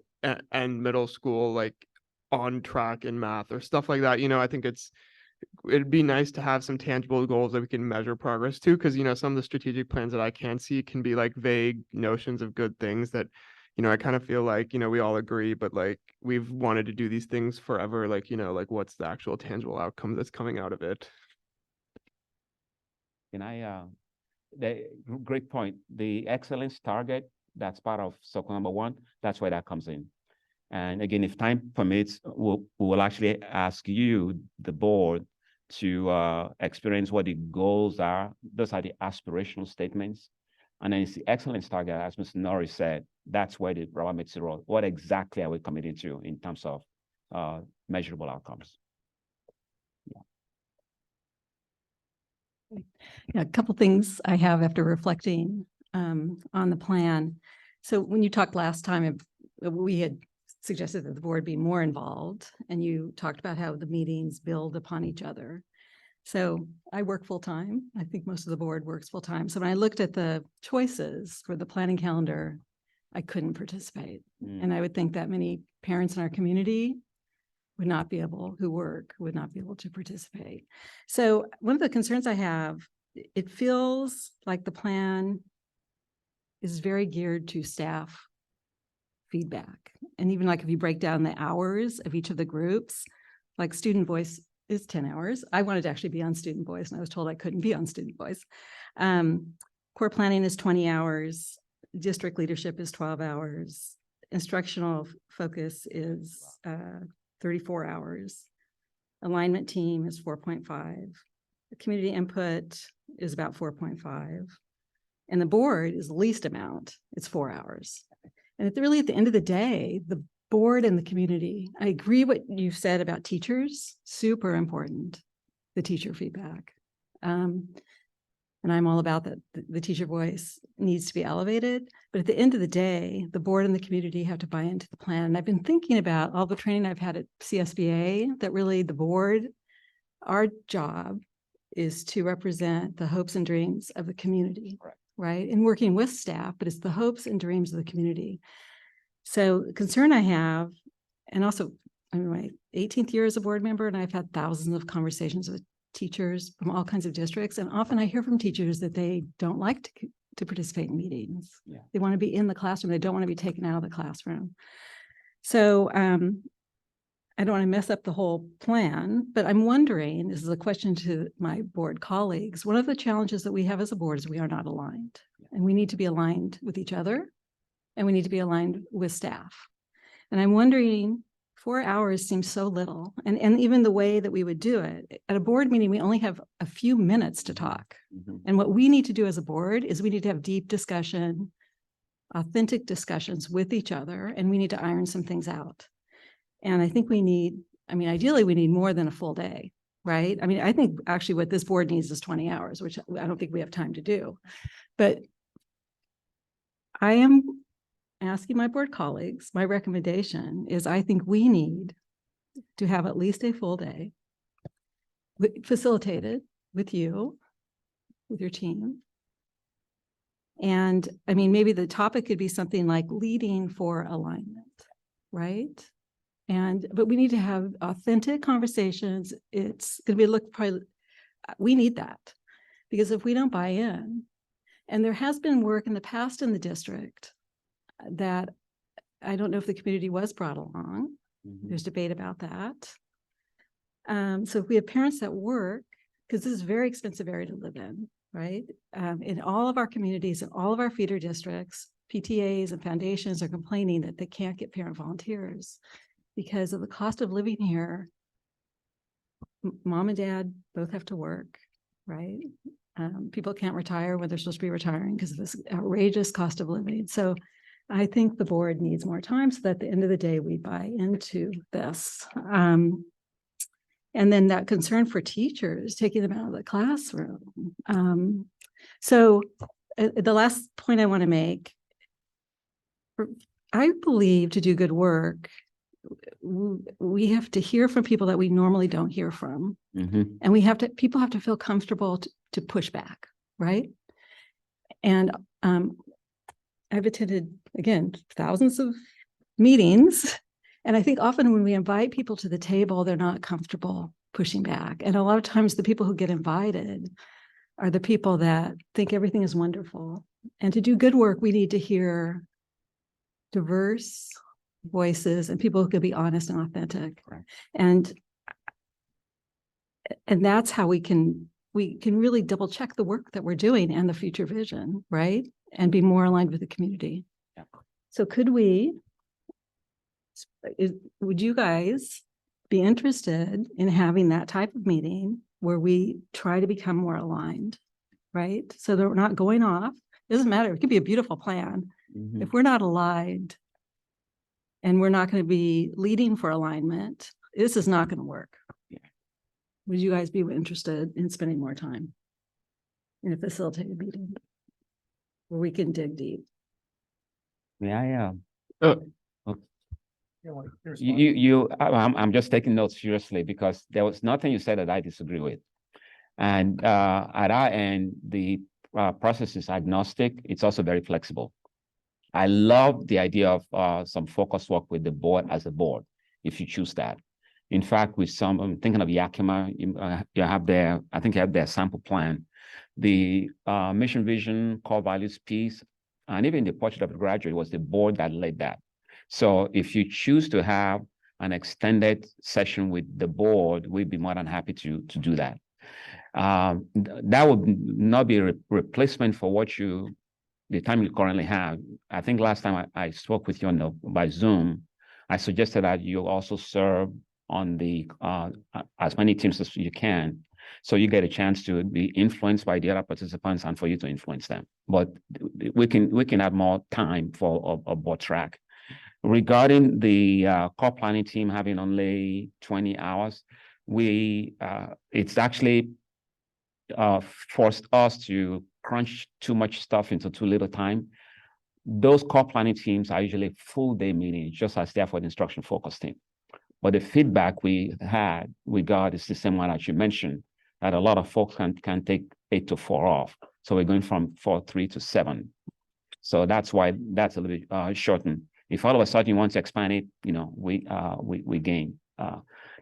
S5: end middle school like on track in math or stuff like that. I think it'd be nice to have some tangible goals that we can measure progress to, because some of the strategic plans that I can see can be like vague notions of good things that I kind of feel like we all agree, but like we've wanted to do these things forever, like like what's the actual tangible outcome that's coming out of it.
S22: Great point. The excellence target, that's part of circle number one. That's where that comes in. And again, if time permits, we will actually ask you, the board, to experience what the goals are. Those are the aspirational statements. And then it's the excellence target, as Mr. Norris said, that's where the rubber meets the road. What exactly are we committing to in terms of measurable outcomes?
S1: Yeah, a couple things I have after reflecting on the plan. So when you talked last time, we had suggested that the board be more involved, and you talked about how the meetings build upon each other. So I work full-time. I think most of the board works full-time. So when I looked at the choices for the planning calendar, I couldn't participate. And I would think that many parents in our community would not be able to participate. So one of the concerns I have, it feels like the plan is very geared to staff feedback. And even like if you break down the hours of each of the groups, like student voice is 10 hours. I wanted to actually be on student voice and I was told I couldn't be on student voice. Core planning is 20 hours. District leadership is 12 hours. Instructional focus is 34 hours. Alignment team is 4.5. The community input is about 4.5. And the board is the least amount. It's 4 hours. And really at the end of the day, the board and the community, I agree what you said about teachers, super important, the teacher feedback. And I'm all about that. The teacher voice needs to be elevated. But at the end of the day, the board and the community have to buy into the plan. And I've been thinking about all the training I've had at CSBA, that really the board, our job is to represent the hopes and dreams of the community, right? And working with staff, but it's the hopes and dreams of the community. So the concern I have, and also I'm in my 18th year as a board member, and I've had thousands of conversations with teachers from all kinds of districts. And often I hear from teachers that they don't like to participate in meetings.
S22: Yeah.
S1: They want to be in the classroom. They don't want to be taken out of the classroom. So I don't want to mess up the whole plan, but I'm wondering, this is a question to my board colleagues. One of the challenges that we have as a board is we are not aligned, and we need to be aligned with each other, and we need to be aligned with staff. And I'm wondering, 4 hours seems so little. And even the way that we would do it, at a board meeting, we only have a few minutes to talk. And what we need to do as a board is we need to have deep discussion, authentic discussions with each other, and we need to iron some things out. And I think we need, I mean, ideally we need more than a full day, right? I mean, I think actually what this board needs is 20 hours, which I don't think we have time to do. But I am asking my board colleagues, my recommendation is I think we need to have at least a full day facilitated with you, with your team. And I mean, maybe the topic could be something like leading for alignment, right? But we need to have authentic conversations. It's going to be we need that, because if we don't buy in, and there has been work in the past in the district that I don't know if the community was brought along. There's debate about that. So if we have parents that work, because this is a very expensive area to live in, right? In all of our communities and all of our feeder districts, PTAs and foundations are complaining that they can't get parent volunteers because of the cost of living here. Mom and dad both have to work, right? People can't retire when they're supposed to be retiring because of this outrageous cost of living. So I think the board needs more time so that at the end of the day, we buy into this. And then that concern for teachers, taking them out of the classroom. So the last point I want to make, I believe to do good work, we have to hear from people that we normally don't hear from. And people have to feel comfortable to push back, right? And I've attended, again, thousands of meetings. And I think often when we invite people to the table, they're not comfortable pushing back. And a lot of times the people who get invited are the people that think everything is wonderful. And to do good work, we need to hear diverse voices and people who can be honest and authentic.
S22: Right.
S1: And that's how we can really double check the work that we're doing and the future vision, right? And be more aligned with the community.
S22: Yeah.
S1: So would you guys be interested in having that type of meeting where we try to become more aligned, right? So that we're not going off. It doesn't matter. It could be a beautiful plan. If we're not aligned and we're not going to be leading for alignment, this is not going to work.
S22: Yeah.
S1: Would you guys be interested in spending more time in a facilitated meeting where we can dig deep?
S22: Yeah. I'm just taking notes seriously because there was nothing you said that I disagree with. And at our end, the process is agnostic. It's also very flexible. I love the idea of some focus work with the board as a board, if you choose that. In fact, I'm thinking of Yakima, you have I think you have their sample plan. The mission, vision, core values piece, and even the portrait of the graduate was the board that led that. So if you choose to have an extended session with the board, we'd be more than happy to do that. That would not be a replacement for the time you currently have. I think last time I spoke with you by Zoom, I suggested that you also serve on the as many teams as you can, so you get a chance to be influenced by the other participants and for you to influence them. But we can add more time for a board track. Regarding the core planning team having only 20 hours, it's actually forced us to crunch too much stuff into too little time. Those core planning teams are usually full day meetings, just as they are for the instruction focus team. But the feedback we got is the same one that you mentioned, that a lot of folks can take 8 to 4 off. So we're going from 4-3 to 7. So that's why that's a little bit shortened. If all of a sudden you want to expand it, we gain.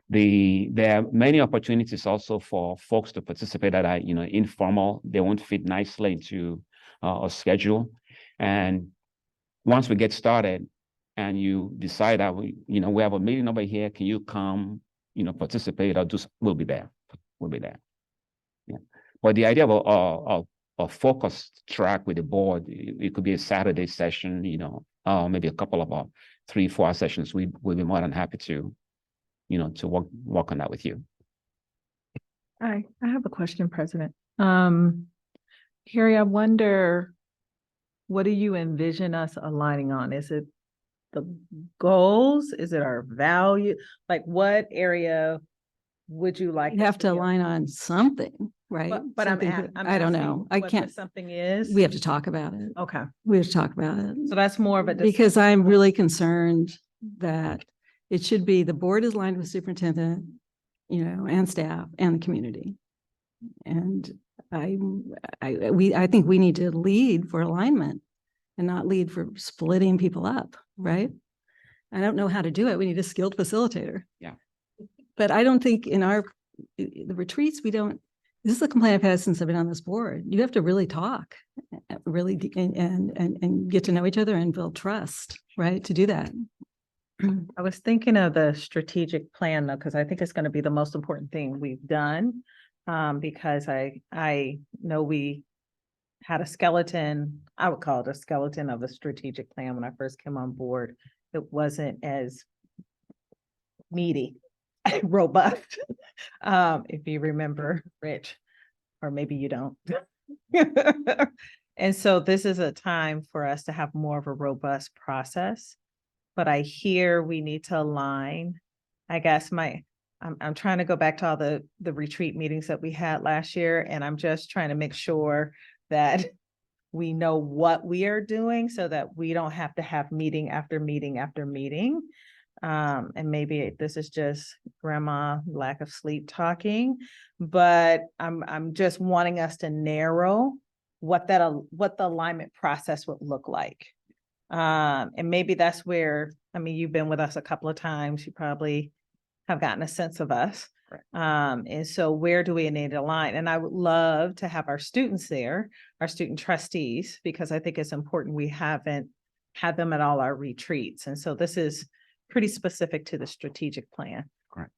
S22: There are many opportunities also for folks to participate that are informal. They won't fit nicely into a schedule. And once we get started, and you decide that we have a meeting over here, can you come, participate or we'll be there. We'll be there. Yeah. But the idea of a focused track with the board, it could be a Saturday session, maybe a couple of 3-4 hour sessions. We'll be more than happy to work on that with you.
S7: I have a question, President. Harry, I wonder, what do you envision us aligning on? Is it the goals? Is it our value? Like, what area would you like?
S1: You have to align on something, right?
S7: But
S1: Something I don't know. I can't.
S7: Something is.
S1: We have to talk about it.
S7: Okay.
S1: We have to talk about it.
S7: So that's more of a.
S1: Because I'm really concerned that it should be the board is aligned with superintendent, and staff and the community. And I think we need to lead for alignment and not lead for splitting people up, right? I don't know how to do it. We need a skilled facilitator.
S22: Yeah.
S1: But I don't think in the retreats, this is a complaint I've had since I've been on this board. You have to really talk, really, and get to know each other and build trust, right? To do that.
S7: I was thinking of the strategic plan though, because I think it's going to be the most important thing we've done. Because I know we had a skeleton, I would call it a skeleton of a strategic plan when I first came on board. It wasn't as meaty, robust, if you remember, Rich, or maybe you don't. And so this is a time for us to have more of a robust process. But I hear we need to align. I guess I'm trying to go back to all the retreat meetings that we had last year, and I'm just trying to make sure that we know what we are doing so that we don't have to have meeting after meeting after meeting. And maybe this is just grandma lack of sleep talking, but I'm just wanting us to narrow what the alignment process would look like. And maybe that's where, you've been with us a couple of times, you probably have gotten a sense of us. Right. And so where do we need to align? And I would love to have our students there, our student trustees, because I think it's important we haven't had them at all our retreats. And so this is pretty specific to the strategic plan.
S22: Correct.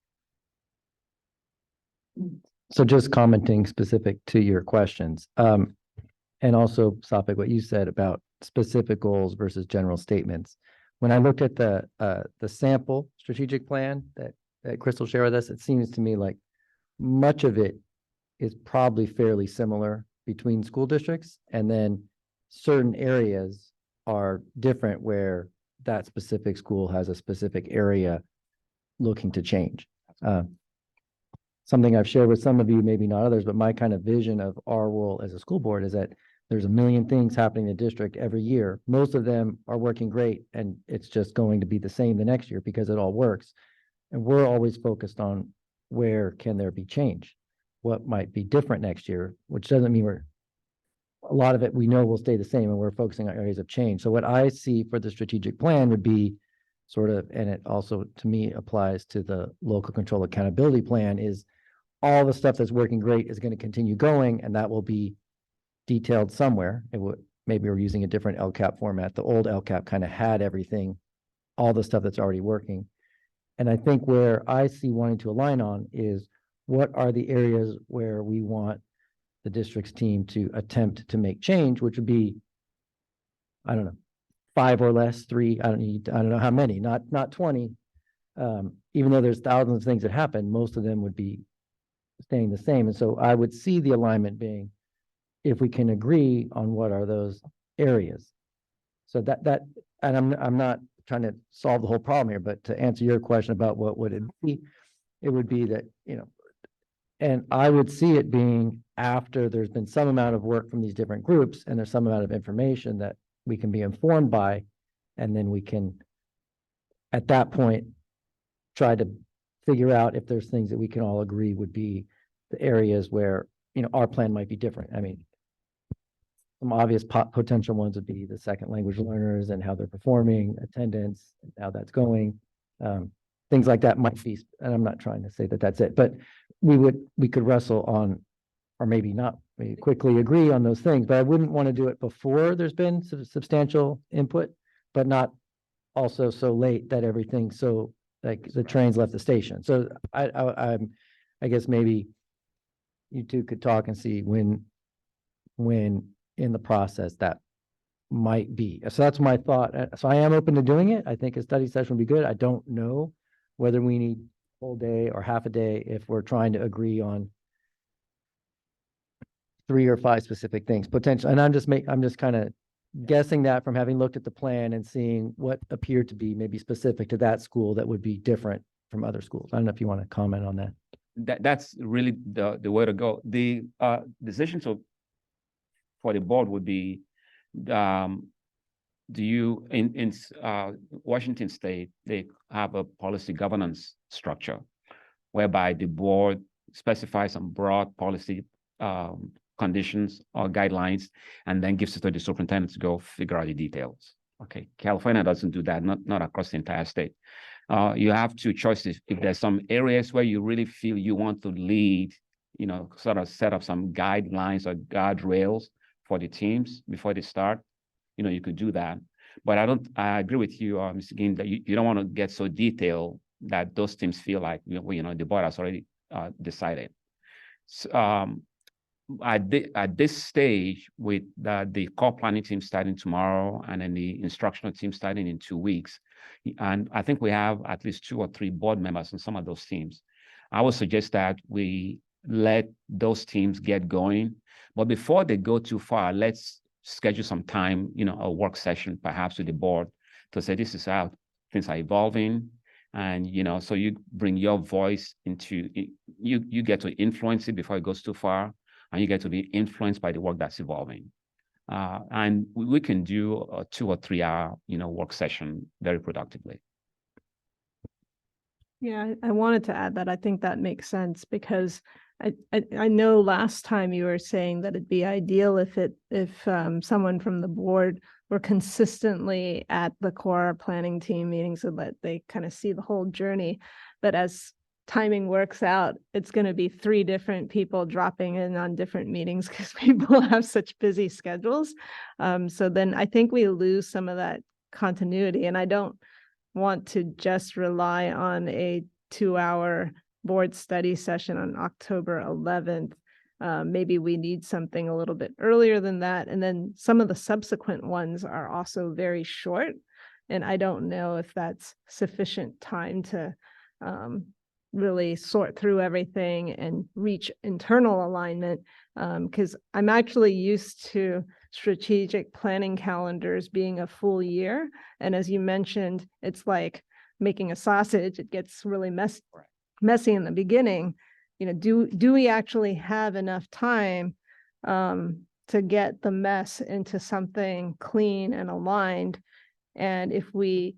S2: So just commenting specific to your questions, and also Safik, what you said about specific goals versus general statements. When I looked at the sample strategic plan that Crystal shared with us, it seems to me like much of it is probably fairly similar between school districts, and then certain areas are different where that specific school has a specific area looking to change. Something I've shared with some of you, maybe not others, but my kind of vision of our role as a school board is that there's a million things happening in the district every year. Most of them are working great, and it's just going to be the same the next year because it all works. And we're always focused on where can there be change, what might be different next year, which doesn't mean a lot of it we know will stay the same, and we're focusing on areas of change. So what I see for the strategic plan would be sort of, and it also to me applies to the local control accountability plan, is all the stuff that's working great is going to continue going, and that will be detailed somewhere. It would maybe we're using a different LCAP format. The old LCAP kind of had everything, all the stuff that's already working. And I think where I see wanting to align on is what are the areas where we want the district's team to attempt to make change, which would be, I don't know, 5 or less, 3, I don't know how many, not 20. Even though there's thousands of things that happen, most of them would be staying the same. And so I would see the alignment being, if we can agree on what are those areas. So that, and I'm not trying to solve the whole problem here, but to answer your question about what would it be, it would be that, and I would see it being after there's been some amount of work from these different groups and there's some amount of information that we can be informed by, and then we can, at that point, try to figure out if there's things that we can all agree would be the areas where, our plan might be different. I mean, some obvious potential ones would be the second language learners and how they're performing, attendance, how that's going. Things like that might be, and I'm not trying to say that that's it, but we could wrestle on, or maybe not, maybe quickly agree on those things, but I wouldn't want to do it before there's been substantial input, but not also so late that everything, so like the trains left the station. So I guess maybe you two could talk and see when in the process that might be. So that's my thought. So I am open to doing it. I think a study session would be good. I don't know whether we need a whole day or half a day if we're trying to agree on 3 or 5 specific things potential. And I'm just kind of guessing that from having looked at the plan and seeing what appeared to be maybe specific to that school that would be different from other schools. I don't know if you want to comment on that.
S22: That's really the way to go. The decision for the board would be, do you in Washington State, they have a policy governance structure whereby the board specifies some broad policy conditions or guidelines, and then gives it to the superintendent to go figure out the details. Okay, California doesn't do that, not across the entire state. You have 2 choices. If there's some areas where you really feel you want to lead, sort of set up some guidelines or guardrails for the teams before they start, you could do that. But I agree with you, Mr. Ginn, that you don't want to get so detailed that those teams feel like, the board has already decided. So, at this stage, with the core planning team starting tomorrow and then the instructional team starting in 2 weeks, and I think we have at least 2 or 3 board members on some of those teams, I would suggest that we let those teams get going. But before they go too far, let's schedule some time, a work session perhaps with the board to say, this is how things are evolving. And, so you bring your voice into it. You get to influence it before it goes too far, and you get to be influenced by the work that's evolving. And we can do a 2 or 3 hour, work session very productively.
S8: Yeah, I wanted to add that. I think that makes sense because I know last time you were saying that it'd be ideal if someone from the board were consistently at the core planning team meeting so that they kind of see the whole journey. But as timing works out, it's going to be 3 different people dropping in on different meetings because people have such busy schedules. So then I think we lose some of that continuity, and I don't want to just rely on a 2-hour board study session on October 11th. Maybe we need something a little bit earlier than that. And then some of the subsequent ones are also very short. And I don't know if that's sufficient time to really sort through everything and reach internal alignment. Because I'm actually used to strategic planning calendars being a full year. And as you mentioned, it's like making a sausage. It gets really messy in the beginning. Do we actually have enough time to get the mess into something clean and aligned? And if we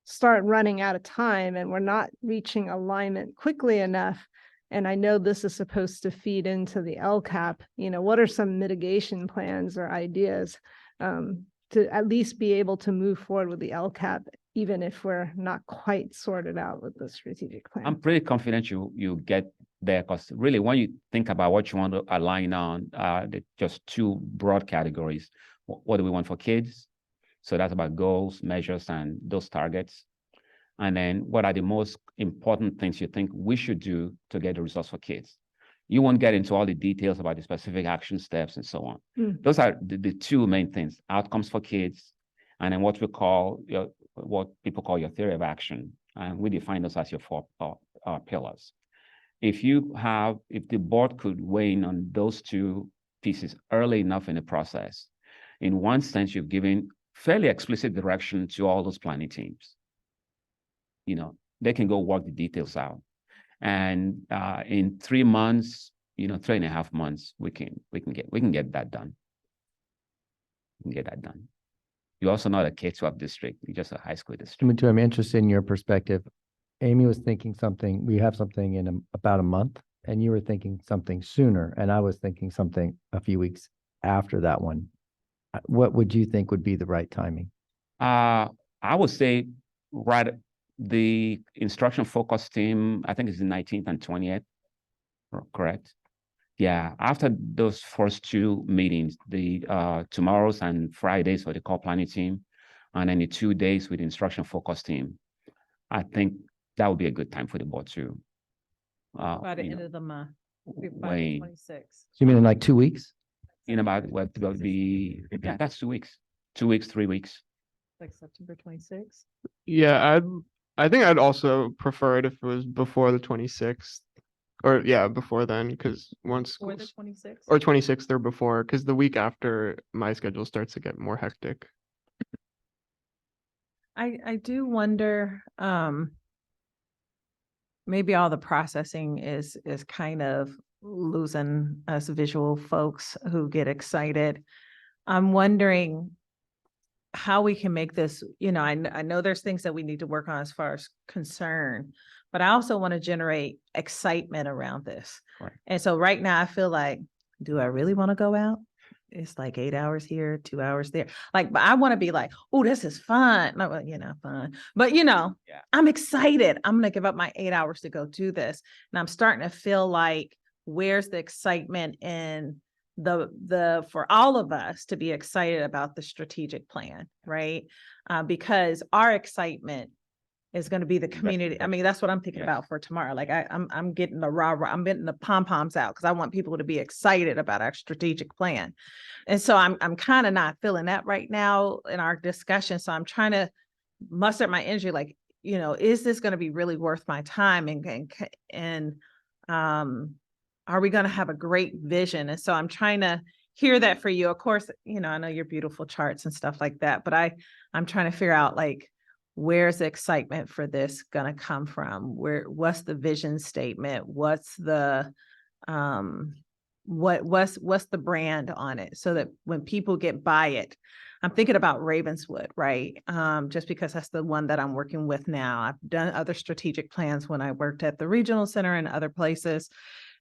S8: start running out of time and we're not reaching alignment quickly enough, and I know this is supposed to feed into the LCAP, what are some mitigation plans or ideas to at least be able to move forward with the LCAP, even if we're not quite sorted out with the strategic plan?
S22: I'm pretty confident you get there, because really when you think about what you want to align on, just 2 broad categories. what do we want for kids? So that's about goals, measures, and those targets. And then what are the most important things you think we should do to get the results for kids? You won't get into all the details about the specific action steps and so on. Those are the two main things: outcomes for kids, and then what people call your theory of action. And we define those as your four pillars. If the board could weigh in on those two pieces early enough in the process, in one sense, you've given fairly explicit direction to all those planning teams. They can go work the details out. And in 3 months, 3.5 months, we can get that done. We can get that done. You're also not a K-12 district, you're just a high school district.
S2: I'm interested in your perspective. Amy was thinking we have something in about a month, and you were thinking something sooner, and I was thinking something a few weeks after that one. What would you think would be the right timing?
S22: I would say the instruction focus team, I think it's the 19th and 20th, correct? Yeah, after those first two meetings, the tomorrows and Fridays for the core planning team, and then the 2 days with the instruction focus team, I think that would be a good time for the board to.
S7: By the end of the month, by the 26th.
S2: You mean in like 2 weeks?
S22: In about what will be, yeah, that's 2 weeks. 2 weeks, 3 weeks.
S7: Like September 26th.
S5: Yeah, I think I'd also prefer it if it was before the 26th. Or yeah, before then, because once
S7: Or the 26th.
S5: or 26th or before, because the week after my schedule starts to get more hectic.
S7: I do wonder, maybe all the processing is kind of losing us visual folks who get excited. I'm wondering how we can make this, I know there's things that we need to work on as far as concern, but I also want to generate excitement around this.
S22: Right.
S7: And so right now I feel like, do I really want to go out? It's like 8 hours here, 2 hours there. But I want to be like, oh, this is fun. No, fun. But I'm excited. I'm going to give up my 8 hours to go do this. And I'm starting to feel like, where's the excitement in for all of us to be excited about the strategic plan, right? Because our excitement is going to be the community. I mean, that's what I'm thinking about for tomorrow. Like I'm getting the I'm getting the pom-poms out because I want people to be excited about our strategic plan. And so I'm kind of not feeling that right now in our discussion. So I'm trying to muster my energy, like, is this going to be really worth my time? And are we going to have a great vision? And so I'm trying to hear that for you. Of course, I know your beautiful charts and stuff like that, but I'm trying to figure out, like, where's the excitement for this going to come from? What's the vision statement? What's the what's the brand on it, so that when people get by it, I'm thinking about Ravenswood, right? Just because that's the one that I'm working with now. I've done other strategic plans when I worked at the regional center and other places.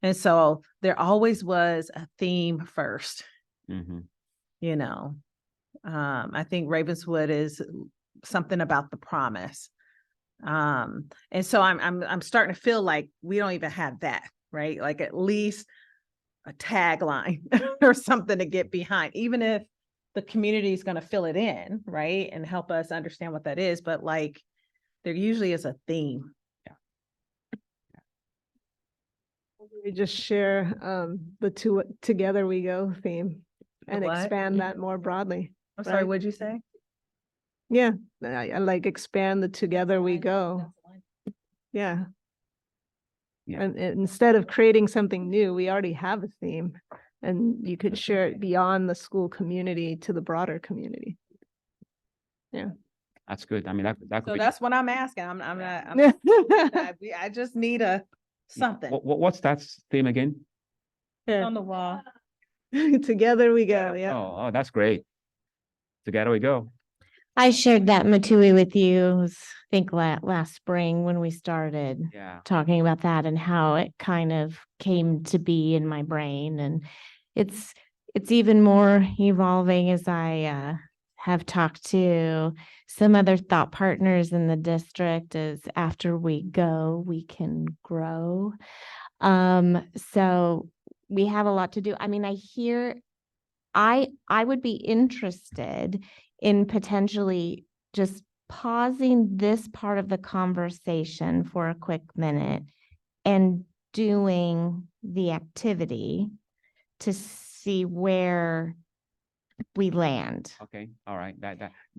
S7: And so there always was a theme first. I think Ravenswood is something about the promise. And so I'm starting to feel like we don't even have that, right? Like at least a tagline or something to get behind, even if the community is going to fill it in, right? And help us understand what that is. But like, there usually is a theme.
S8: We just share the two Together We Go theme and
S7: what?
S8: expand that more broadly.
S7: I'm sorry,
S8: right?
S7: what'd you say?
S8: Yeah, I like expand the Together We Go. Yeah. And instead of creating something new, we already have a theme, and you could share it beyond the school community to the broader community. Yeah.
S22: That's good. I mean, that could
S7: So
S22: be.
S7: that's what I'm asking. I'm not, I just need something.
S22: What's that theme again?
S7: On the wall.
S8: Together We Go. Yeah.
S22: Oh, that's great. Together we go.
S6: I shared that Matui with you, I think last spring when we started talking about that and how it kind of came to be in my brain. And it's even more evolving as I have talked to some other thought partners in the district. As after we go, we can grow. So we have a lot to do. I mean, I hear I would be interested in potentially just pausing this part of the conversation for a quick minute and doing the activity to see where we land.
S22: Okay, all right,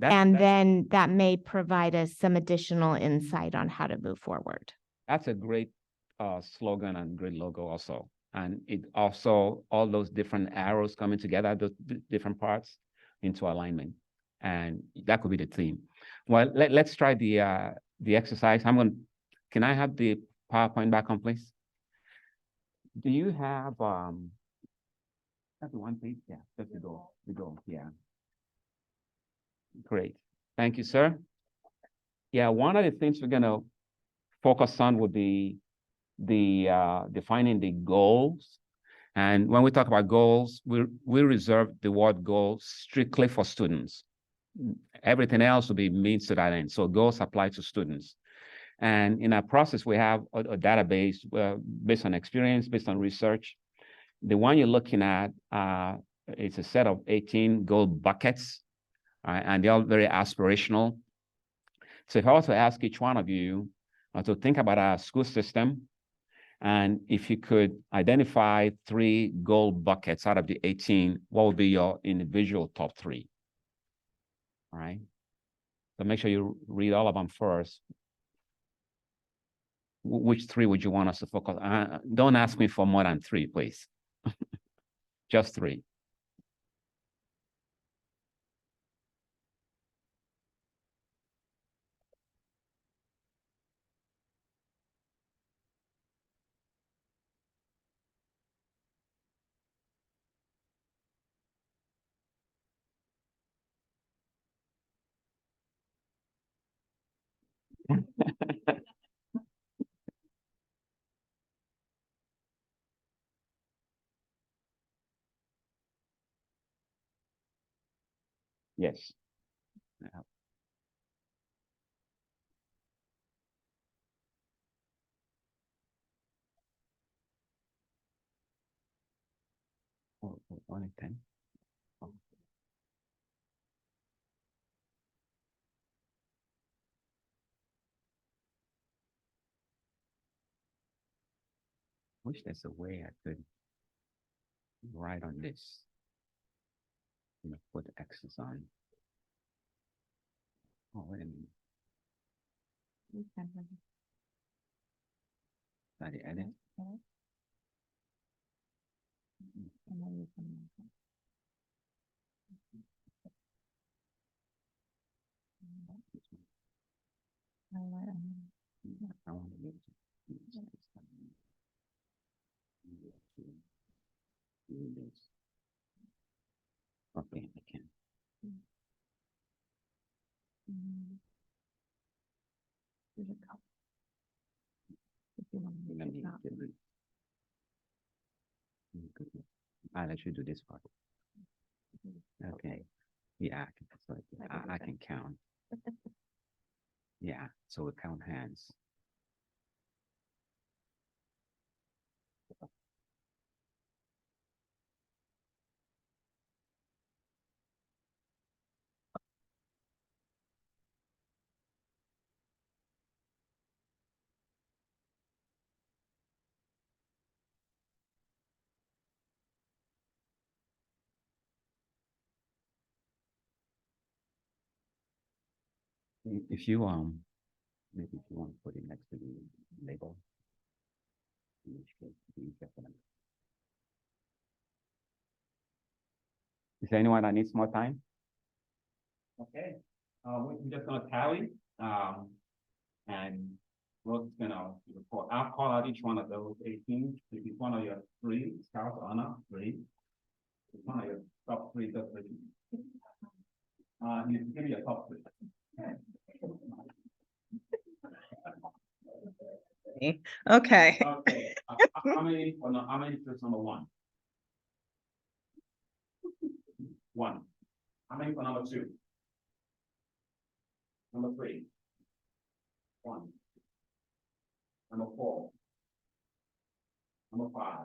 S6: And then that may provide us some additional insight on how to move forward.
S22: that's a great slogan and great logo also. And it also, all those different arrows coming together, those different parts into alignment. And that could be the theme. Well, let's try the exercise. Can I have the PowerPoint back on, please? Do you have, that's the one page? Yeah, that's the goal, yeah. Great, thank you, sir. Yeah, one of the things we're gonna focus on would be the defining the goals. And when we talk about goals, we reserve the word goal strictly for students. Everything else will be means to that end. So goals apply to students. And in our process, we have a database based on experience, based on research. The one you're looking at, it's a set of 18 goal buckets, and they're all very aspirational. So if I was to ask each one of you to think about our school system, and if you could identify 3 goal buckets out of the 18, what would be your individual top 3? All right. So make sure you read all of them first. Which 3 would you want us to focus on? Don't ask me for more than 3, please. Just 3. Yes. Oh, 1 and 10. Oh. Wish there's a way I could write on this. Put X's on. Oh, wait a minute. That the edit? I want to okay, I can. I'll let you do this part. Okay. Yeah, I can count. Yeah, so we count hands. If you maybe if you want to put it next to the label. In which case, be careful. Is there anyone that needs more time? Okay, we're just gonna tally, and we're just gonna report. I'll call out each one of those 18. If it's one of your 3 scouts honor 3, it's one of your top 3, just 3. You can give me a top 3.
S7: Okay.
S22: Okay. How many for number 1? 1. How many for number 2? Number 3. 1. Number 4. Number 5.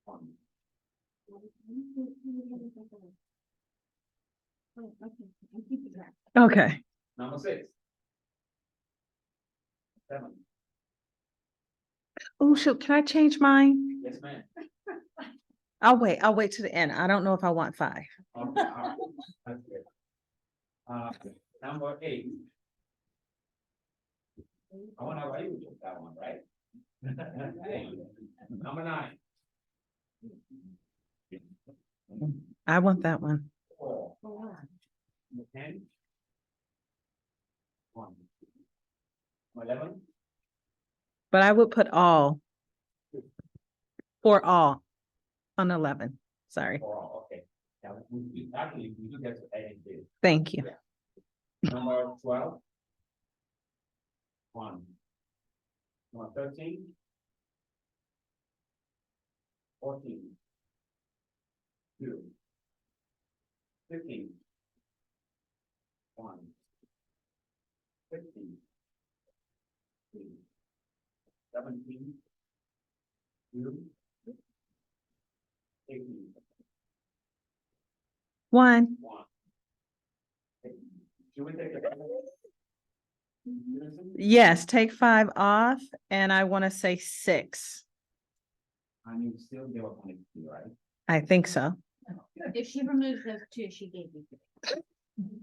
S22: 1.
S7: Okay.
S22: Number 6. 7.
S7: Oh, shoot, can I change mine?
S22: Yes, ma'am.
S7: I'll wait to the end. I don't know if I want 5.
S22: Okay, all right. That's good. Number 8. I wonder why you took that one, right? Number 9.
S7: I want that one.
S22: 4. Number 10. 1. Number 11.
S7: But I would put all. For all on 11. Sorry.
S22: 4. Okay. Yeah, actually, we do get to edit this.
S7: Thank you.
S22: Number 12. 1. Number 13. 14. 2. 15. 1. 16. 17. 2. 18.
S7: 1.
S22: 1. Should we take it?
S7: Yes, take 5 off, and I want to say 6.
S22: And you still give up on it, right?
S7: I think so.
S6: If she removes those 2, she gave you 3.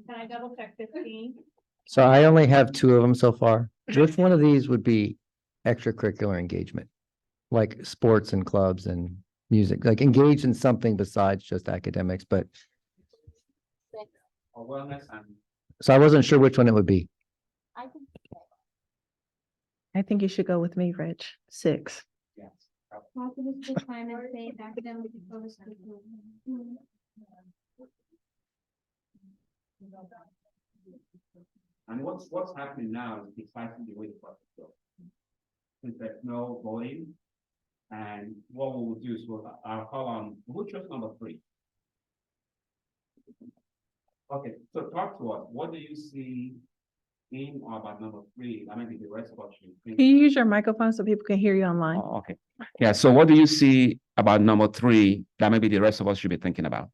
S6: Can I double check 15?
S2: So I only have 2 of them so far. Which one of these would be extracurricular engagement? Like sports and clubs and music, like engage in something besides just academics, but
S22: Or wellness and
S2: so I wasn't sure which one it would be.
S7: I think you should go with me, Rich. 6.
S22: yes.
S6: Positive time and safe academic focus.
S22: And what's happening now is precisely the way the process goes. Since there's no voting, and what we will do is I'll call on, who chose number 3? Okay, so talk to us. What do you see in or about number 3? That might be the rest of us.
S7: Can you use your microphone so people can hear you online?
S22: Oh, okay. Yeah, so what do you see about number 3 that maybe the rest of us should be thinking about?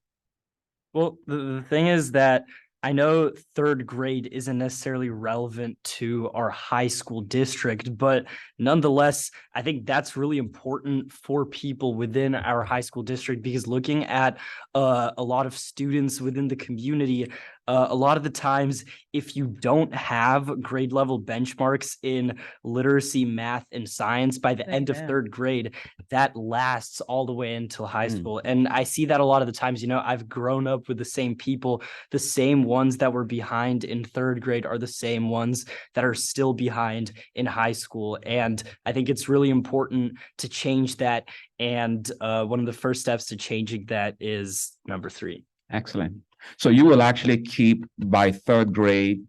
S9: Well, the thing is that I know 3rd grade isn't necessarily relevant to our high school district, but nonetheless, I think that's really important for people within our high school district, because looking at a lot of students within the community, a lot of the times, if you don't have grade level benchmarks in literacy, math, and science by the end of
S7: Amen.
S9: 3rd grade, that lasts all the way until high school. And I see that a lot of the times, I've grown up with the same people. The same ones that were behind in 3rd grade are the same ones that are still behind in high school. And I think it's really important to change that. And one of the first steps to changing that is number 3.
S22: Excellent. So you will actually keep by 3rd grade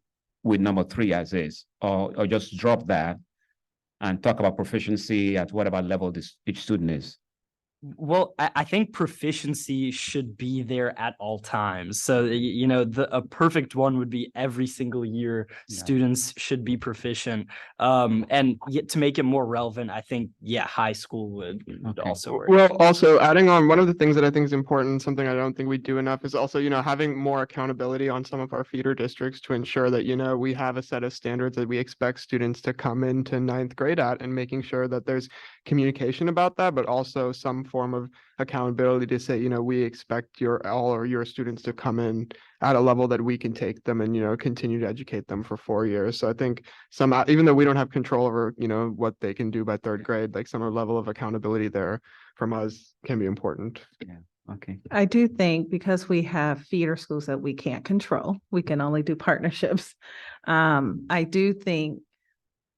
S22: with number 3 as is, or just drop that and talk about proficiency at whatever level each student is.
S9: Well, I think proficiency should be there at all times. So, a perfect one would be every single year students should be proficient. And yet to make it more relevant, I think, high school would also work.
S5: Well, also adding on, one of the things that I think is important, something I don't think we do enough, is also, having more accountability on some of our feeder districts to ensure that, we have a set of standards that we expect students to come into 9th grade at, and making sure that there's communication about that, but also some form of accountability to say, we expect all your students to come in at a level that we can take them and, continue to educate them for 4 years. So I think even though we don't have control over, what they can do by 3rd grade, like some level of accountability there from us can be important.
S22: Yeah. Okay.
S7: I do think because we have feeder schools that we can't control, we can only do partnerships. I do think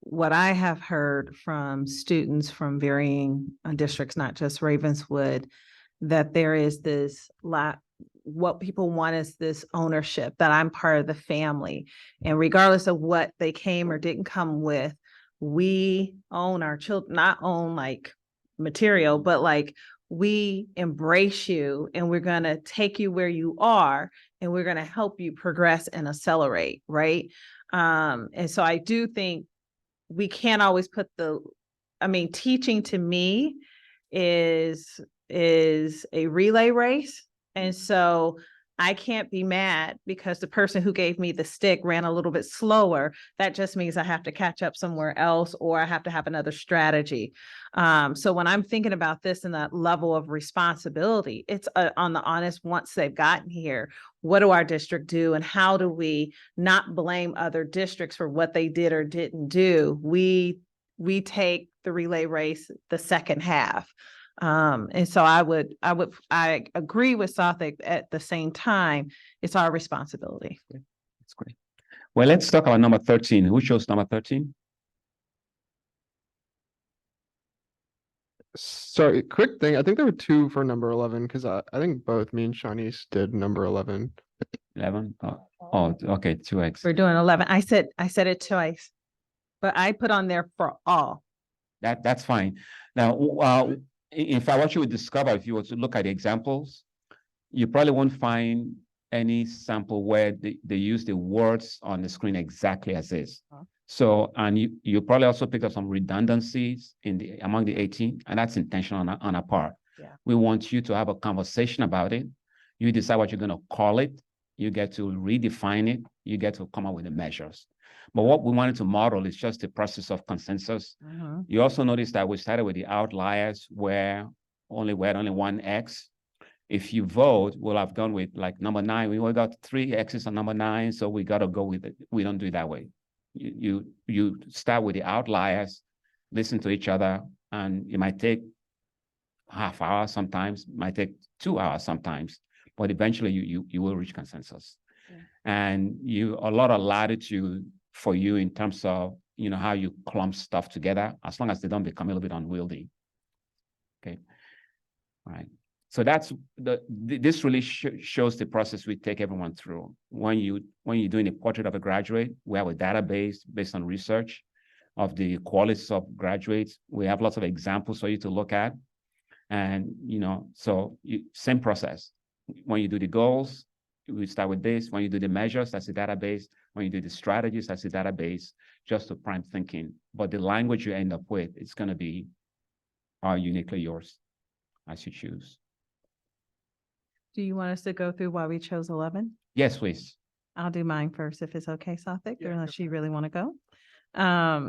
S7: what I have heard from students from varying districts, not just Ravenswood, that there is this what people want is this ownership, that I'm part of the family. And regardless of what they came or didn't come with, we own our children, not own like material, but like we embrace you and we're going to take you where you are and we're going to help you progress and accelerate. Right. And so I do think we can't always put teaching to me is is a relay race. And so I can't be mad because the person who gave me the stick ran a little bit slower. That just means I have to catch up somewhere else, or I have to have another strategy. So when I'm thinking about this and that level of responsibility, it's on the honest, once they've gotten here, what do our district do? And how do we not blame other districts for what they did or didn't do? We take the relay race the second half. And so I agree with Sothick. At the same time, it's our responsibility.
S22: That's great. Well, let's talk about number 13. Who chose number 13?
S5: Sorry, quick thing. I think there were two for number 11 because I think both me and Shanice did number 11.
S22: 11? Oh, okay, 2x.
S7: We're doing 11. I said it twice, but I put on there for all.
S22: That's fine. Now, in fact, what you would discover if you were to look at the examples, you probably won't find any sample where they use the words on the screen exactly as is. So, and you probably also picked up some redundancies among the 18, and that's intentional on our part.
S7: Yeah.
S22: We want you to have a conversation about it. You decide what you're going to call it. You get to redefine it. You get to come up with the measures. But what we wanted to model is just the process of consensus. You also notice that we started with the outliers where only one X. If you vote, we'll have gone with like number 9. We only got 3 X's on number 9, so we got to go with it. We don't do it that way. You start with the outliers, listen to each other, and it might take half hour sometimes, might take 2 hours sometimes, but eventually you will reach consensus. Yeah. And a lot of latitude for you in terms of how you clump stuff together, as long as they don't become a little bit unwieldy. Okay, all right. So that's this really shows the process we take everyone through. When you're doing a portrait of a graduate, we have a database based on research of the qualities of graduates. We have lots of examples for you to look at, and same process. When you do the goals, we start with this. When you do the measures, that's the database. When you do the strategies, that's the database, just to prime thinking. But the language you end up with, it's going to be uniquely yours as you choose.
S7: Do you want us to go through why we chose 11?
S22: Yes, please.
S7: I'll do mine first if it's okay, Sothick, unless you really want to go.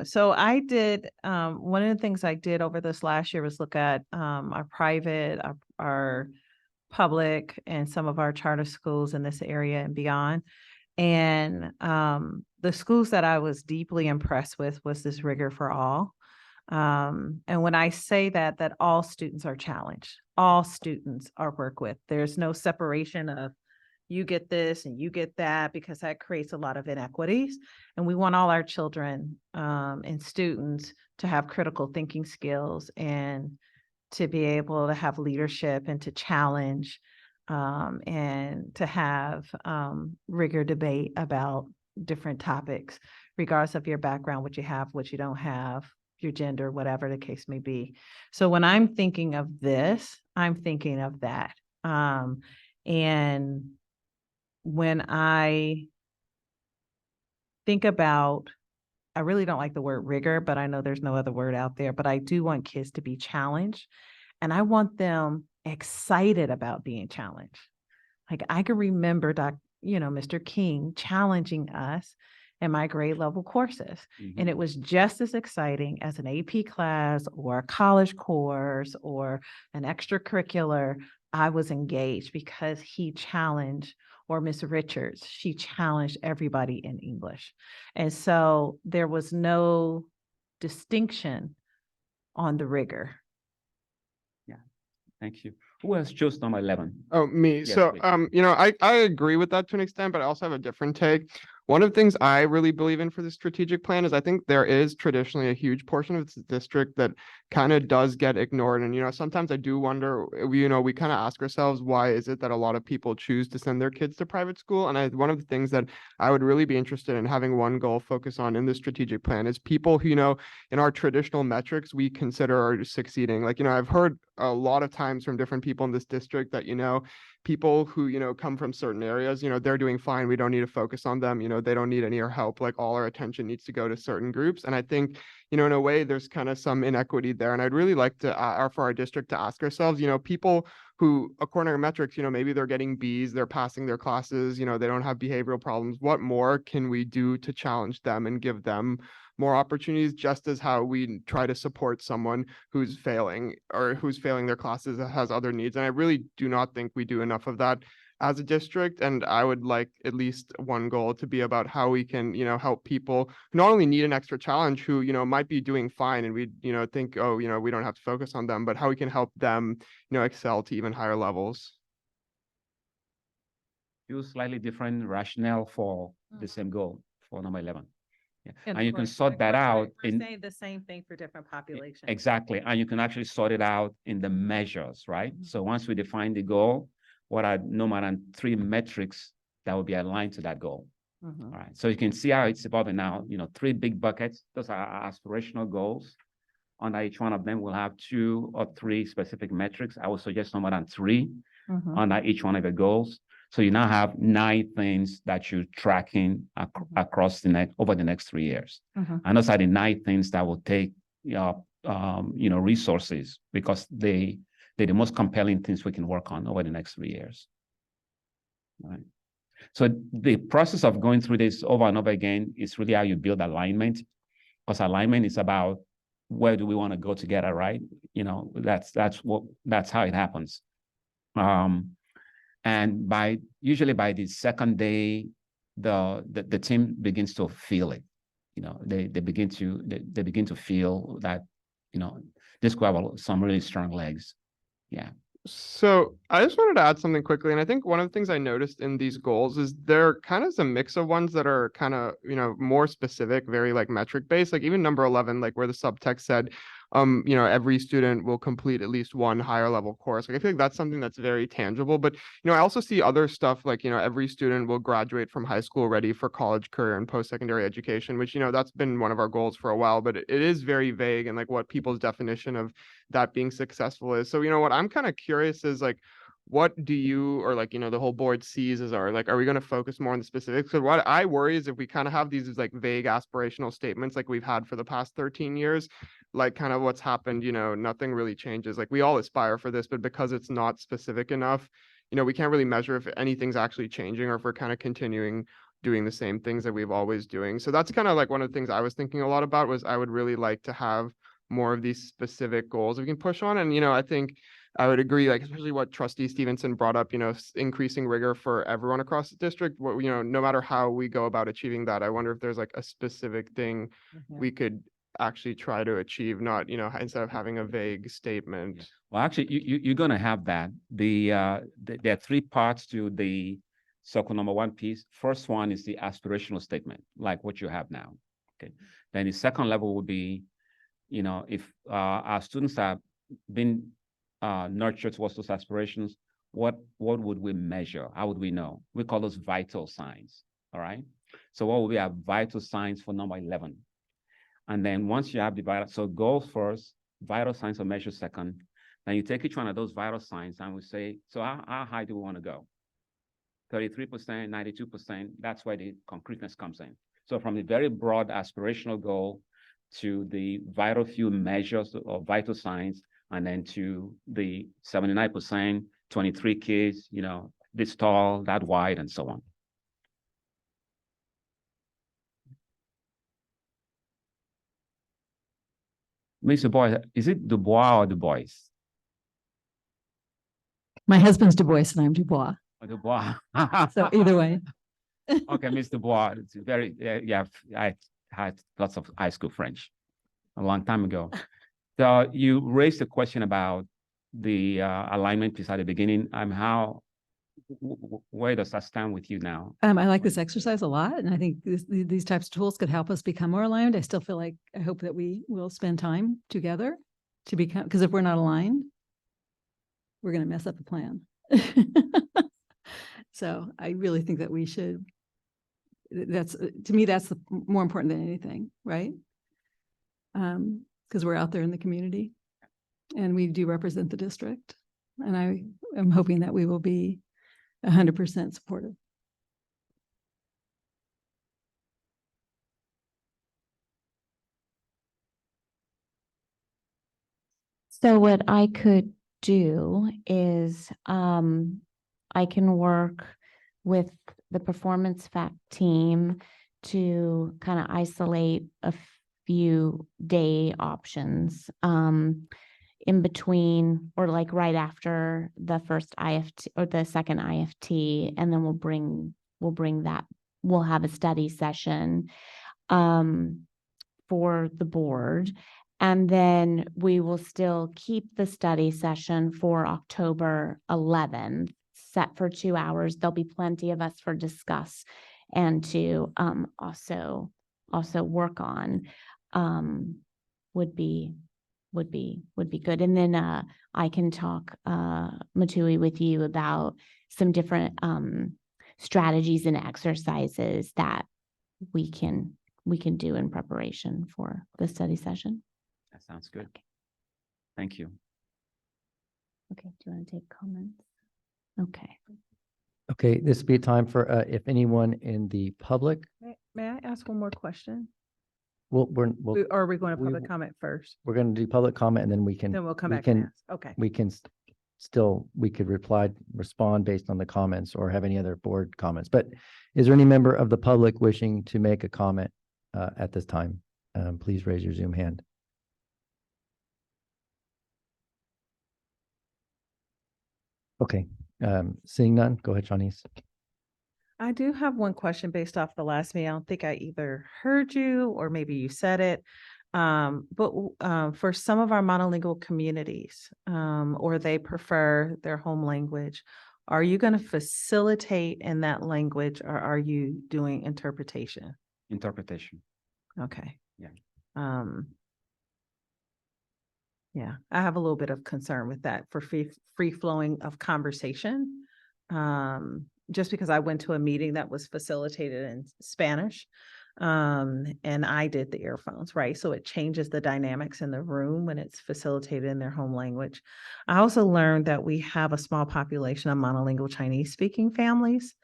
S7: So I did, one of the things I did over this last year was look at our private, our public, and some of our charter schools in this area and beyond. And the schools that I was deeply impressed with was this rigor for all. And when I say that all students are challenged, all students are worked with. There's no separation of you get this and you get that, because that creates a lot of inequities. And we want all our children and students to have critical thinking skills and to be able to have leadership and to challenge and to have rigor debate about different topics, regardless of your background, what you have, what you don't have, your gender, whatever the case may be. So when I'm thinking of this, I'm thinking of that. And when I think about, I really don't like the word rigor, but I know there's no other word out there, but I do want kids to be challenged, and I want them excited about being challenged. Like I can remember Mr. King challenging us in my grade level courses. And it was just as exciting as an AP class or a college course or an extracurricular. I was engaged because he challenged, or Miss Richards, she challenged everybody in English. And so there was no distinction on the rigor.
S22: Yeah, thank you. Who else chose number 11?
S5: Oh, me.
S22: Yes,
S5: So,
S22: please.
S5: I agree with that to an extent, but I also have a different take. One of the things I really believe in for the strategic plan is I think there is traditionally a huge portion of the district that kind of does get ignored. And, sometimes I do wonder, we kind of ask ourselves, why is it that a lot of people choose to send their kids to private school? And one of the things that I would really be interested in having one goal focus on in the strategic plan is people who, in our traditional metrics, we consider are succeeding. Like, I've heard a lot of times from different people in this district that, people who, come from certain areas, they're doing fine. We don't need to focus on them. they don't need any help, like all our attention needs to go to certain groups. And I think, in a way, there's kind of some inequity there. And I'd really like to, for our district to ask ourselves, people who, according to our metrics, maybe they're getting Bs, they're passing their classes, they don't have behavioral problems. What more can we do to challenge them and give them more opportunities, just as how we try to support someone who's failing their classes that has other needs? And I really do not think we do enough of that as a district. And I would like at least one goal to be about how we can, help people who not only need an extra challenge, who, might be doing fine and we, think, oh, we don't have to focus on them, but how we can help them, excel to even higher levels.
S22: Use slightly different rationale for the same goal for number 11. Yeah.
S7: And
S22: And you
S7: of
S22: can
S7: course,
S22: sort
S7: like
S22: that out
S7: we're
S22: in
S7: saying the same thing for different populations.
S22: exactly, and you can actually sort it out in the measures, right? So once we define the goal, what are no more than 3 metrics that will be aligned to that goal? All right, so you can see how it's evolving now. 3 big buckets. Those are our aspirational goals. Under each one of them, we'll have 2 or 3 specific metrics. I would suggest no more than 3 under each one of the goals. So you now have 9 things that you're tracking across over the next 3 years. And those are the 9 things that will take resources, because they're the most compelling things we can work on over the next 3 years. All right. So the process of going through this over and over again is really how you build alignment, because alignment is about where do we want to go together, right? That's how it happens. And usually by the second day, the team begins to feel it. They begin to feel that this could have some really strong legs. Yeah.
S5: So I just wanted to add something quickly. And I think one of the things I noticed in these goals is they're kind of a mix of ones that are kind of, more specific, very like metric based, like even number 11, like where the subtext said, every student will complete at least one higher level course. Like I feel like that's something that's very tangible. But, I also see other stuff like, every student will graduate from high school ready for college, career, and post-secondary education, which, that's been one of our goals for a while, but it is very vague and like what people's definition of that being successful is. So, what I'm kind of curious is like, what do you, or like, the whole board sees as are we going to focus more on the specifics? Because what I worry is if we kind of have these like vague aspirational statements like we've had for the past 13 years, like kind of what's happened, nothing really changes. Like we all aspire for this, but because it's not specific enough, we can't really measure if anything's actually changing or if we're kind of continuing doing the same things that we've always doing. So that's kind of like one of the things I was thinking a lot about was I would really like to have more of these specific goals we can push on. And, I think I would agree, like, especially what Trustee Stevenson brought up, increasing rigor for everyone across the district. What, no matter how we go about achieving that, I wonder if there's like a specific thing we could actually try to achieve, not, instead of having a vague statement.
S22: Yeah. Well, actually, you're going to have that. There are 3 parts to the circle number 1 piece. First one is the aspirational statement, like what you have now. Okay. Then the second level would be, if our students have been nurtured towards those aspirations, what would we measure? How would we know? We call those vital signs. All right. So what would be our vital signs for number 11? And then once you have the vital, so goals first, vital signs are measured second. Then you take each one of those vital signs and we say, so how high do we want to go? 33%, 92%, that's where the concreteness comes in. So from the very broad aspirational goal to the vital few measures or vital signs, and then to the 79%, 23 kids, this tall, that wide, and so on. Mr. Boy, is it Dubois or Du Bois?
S1: My husband's Du Bois and I'm Dubois.
S22: Or Dubois.
S1: So either way.
S22: Okay, Mr. Dubois, it's very, yeah, I had lots of high school French a long time ago. So you raised a question about the alignment piece at the beginning. Where does that stand with you now?
S1: I like this exercise a lot, and I think these types of tools could help us become more aligned. I still feel like I hope that we will spend time together to become, because if we're not aligned, we're going to mess up the plan. So I really think that we should. To me, that's more important than anything, right? Because we're out there in the community, and we do represent the district, and I am hoping that we will be 100% supportive.
S6: So what I could do is, I can work with the performance fact team to kind of isolate a few day options, in between or like right after the first IFT or the second IFT, and then we'll have a study session, for the board. And then we will still keep the study session for October 11th, set for 2 hours. There'll be plenty of us for discuss and to also work on, would be good. And then I can talk, Matui, with you about some different strategies and exercises that we can do in preparation for the study session.
S22: That sounds good. Thank you.
S6: Okay, do you want to take comments? Okay.
S2: Okay, this would be a time for, if anyone in the public,
S7: May I ask one more question?
S2: we'll,
S7: Or are we going to
S2: we
S7: public
S2: will-
S7: comment first?
S2: we're going to do public comment and then we can.
S7: Then we'll come
S2: we
S7: back and
S2: can-
S7: ask. Okay.
S2: We can still, we could respond based on the comments or have any other board comments. But is there any member of the public wishing to make a comment at this time? Please raise your Zoom hand. Okay, seeing none, go ahead, Shawnee's.
S7: I do have one question based off the last meeting. I don't think I either heard you or maybe you said it. For some of our monolingual communities, or they prefer their home language, are you going to facilitate in that language or are you doing interpretation?
S22: Interpretation.
S7: Okay.
S22: Yeah.
S7: Yeah, I have a little bit of concern with that for free flowing of conversation. Just because I went to a meeting that was facilitated in Spanish, and I did the earphones, right? So it changes the dynamics in the room when it's facilitated in their home language. I also learned that we have a small population of monolingual Chinese speaking families.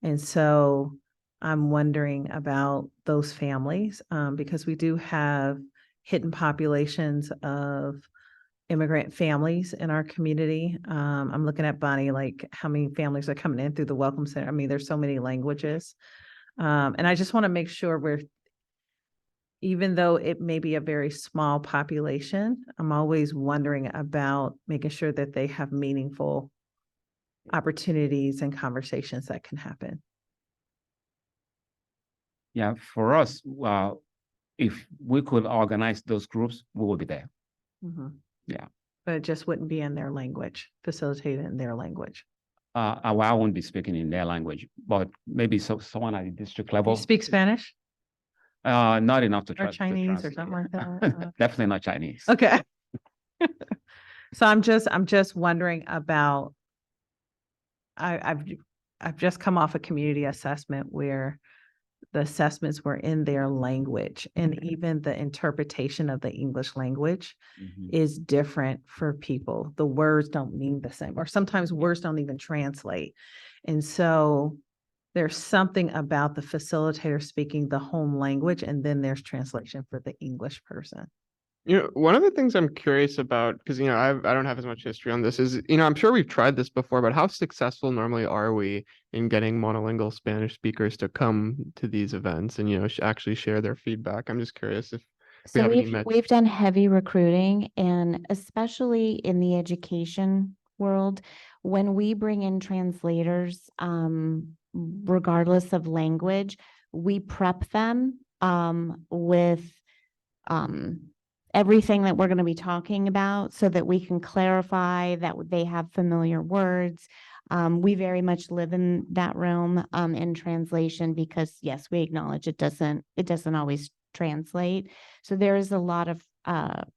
S7: And so I'm wondering about those families, because we do have hidden populations of immigrant families in our community. I'm looking at Bonnie, like how many families are coming in through the Welcome Center. I mean, there's so many languages. And I just want to make sure even though it may be a very small population, I'm always wondering about making sure that they have meaningful opportunities and conversations that can happen.
S22: Yeah, for us, if we could organize those groups, we will be there.
S7: Mhm.
S22: Yeah.
S7: But it just wouldn't be in their language, facilitated in their language.
S22: I won't be speaking in their language, but maybe someone at the district level.
S7: You speak Spanish
S22: Not enough to
S7: or Chinese or something like that?
S22: Definitely not Chinese.
S7: Okay. So I'm just wondering about, I've just come off a community assessment where the assessments were in their language, and even the interpretation of the English language is different for people. The words don't mean the same, or sometimes words don't even translate. And so there's something about the facilitator speaking the home language, and then there's translation for the English person.
S5: One of the things I'm curious about, because, I don't have as much history on this, is, I'm sure we've tried this before, but how successful normally are we in getting monolingual Spanish speakers to come to these events and, actually share their feedback? I'm just curious if we
S6: So
S5: have any
S6: we've done heavy recruiting, and especially in the education world, when we bring in translators, regardless of language, we prep them with everything that we're going to be talking about so that we can clarify that they have familiar words. We very much live in that realm in translation because, yes, we acknowledge it doesn't always translate. So there is a lot of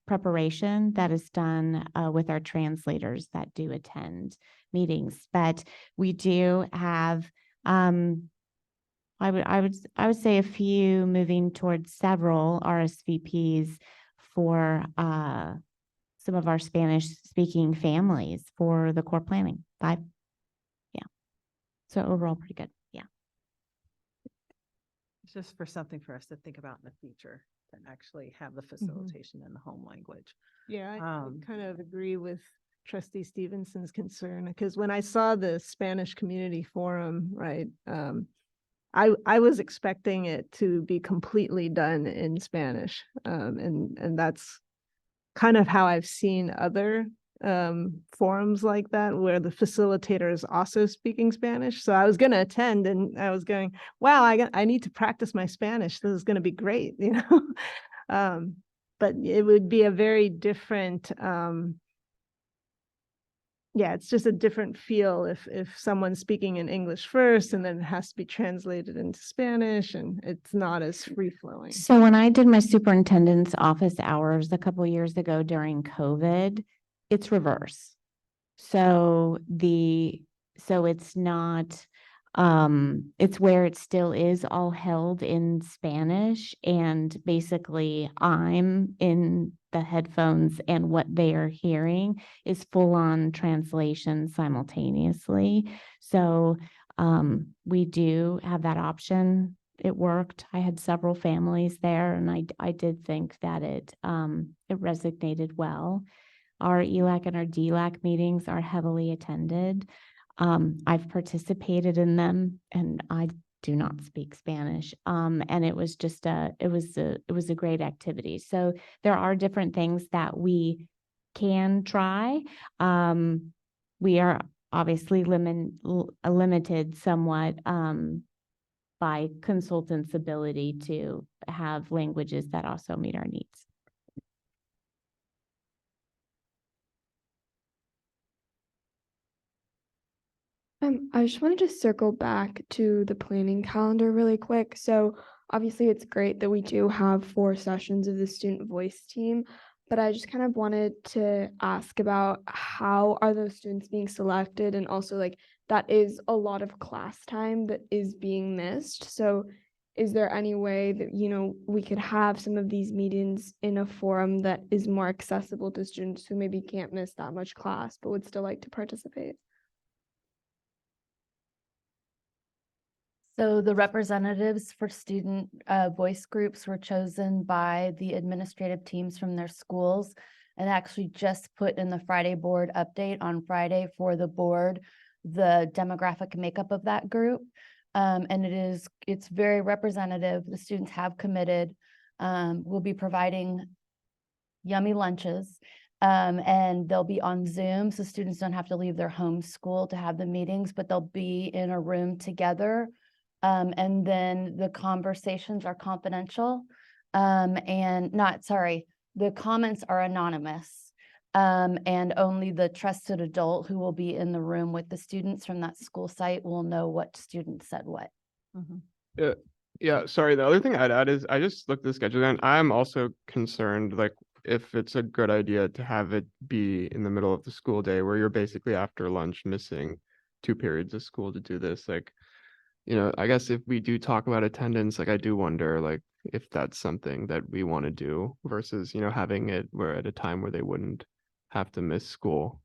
S6: preparation that is done with our translators that do attend meetings. But we do have, I would say a few, moving towards several RSVPs for some of our Spanish speaking families for the core planning 5. Yeah. So overall pretty good. Yeah.
S7: It's just for something for us to think about in the future, to actually have the facilitation in the home language.
S8: Yeah, I
S7: Um,
S8: kind of agree with Trustee Stevenson's concern, because when I saw the Spanish Community Forum, right, I was expecting it to be completely done in Spanish. And that's kind of how I've seen other forums like that, where the facilitator is also speaking Spanish. So I was going to attend, and I was going, wow, I need to practice my Spanish. This is going to be great, you know. But it would be a very different yeah, it's just a different feel if someone's speaking in English first and then it has to be translated into Spanish, and it's not as free flowing.
S6: So when I did my superintendent's office hours a couple years ago during COVID, it's reverse. So it's not, it's where it still is all held in Spanish, and basically I'm in the headphones and what they are hearing is full on translation simultaneously. So we do have that option. It worked. I had several families there, and I did think that it resonated well. Our ELAC and our DLAC meetings are heavily attended. I've participated in them, and I do not speak Spanish. And it was just it was a great activity. So there are different things that we can try. We are obviously limited somewhat by consultants' ability to have languages that also meet our needs.
S3: I just wanted to circle back to the planning calendar really quick. So obviously it's great that we do have 4 sessions of the student voice team, but I just kind of wanted to ask about how are those students being selected, and also like that is a lot of class time that is being missed. So is there any way that, you know, we could have some of these meetings in a forum that is more accessible to students who maybe can't miss that much class but would still like to participate?
S12: So the representatives for student voice groups were chosen by the administrative teams from their schools, and actually just put in the Friday board update on Friday for the board the demographic makeup of that group. And it's very representative. The students have committed. We'll be providing yummy lunches. And they'll be on Zoom, so students don't have to leave their home school to have the meetings, but they'll be in a room together. And then the conversations are confidential, the comments are anonymous. And only the trusted adult who will be in the room with the students from that school site will know what student said what.
S5: Yeah, sorry. The other thing I'd add is I just looked at the schedule and I'm also concerned, like, if it's a good idea to have it be in the middle of the school day where you're basically after lunch missing 2 periods of school to do this. Like, you know, I guess if we do talk about attendance, like I do wonder, like, if that's something that we want to do versus, you know, having it where at a time where they wouldn't have to miss school.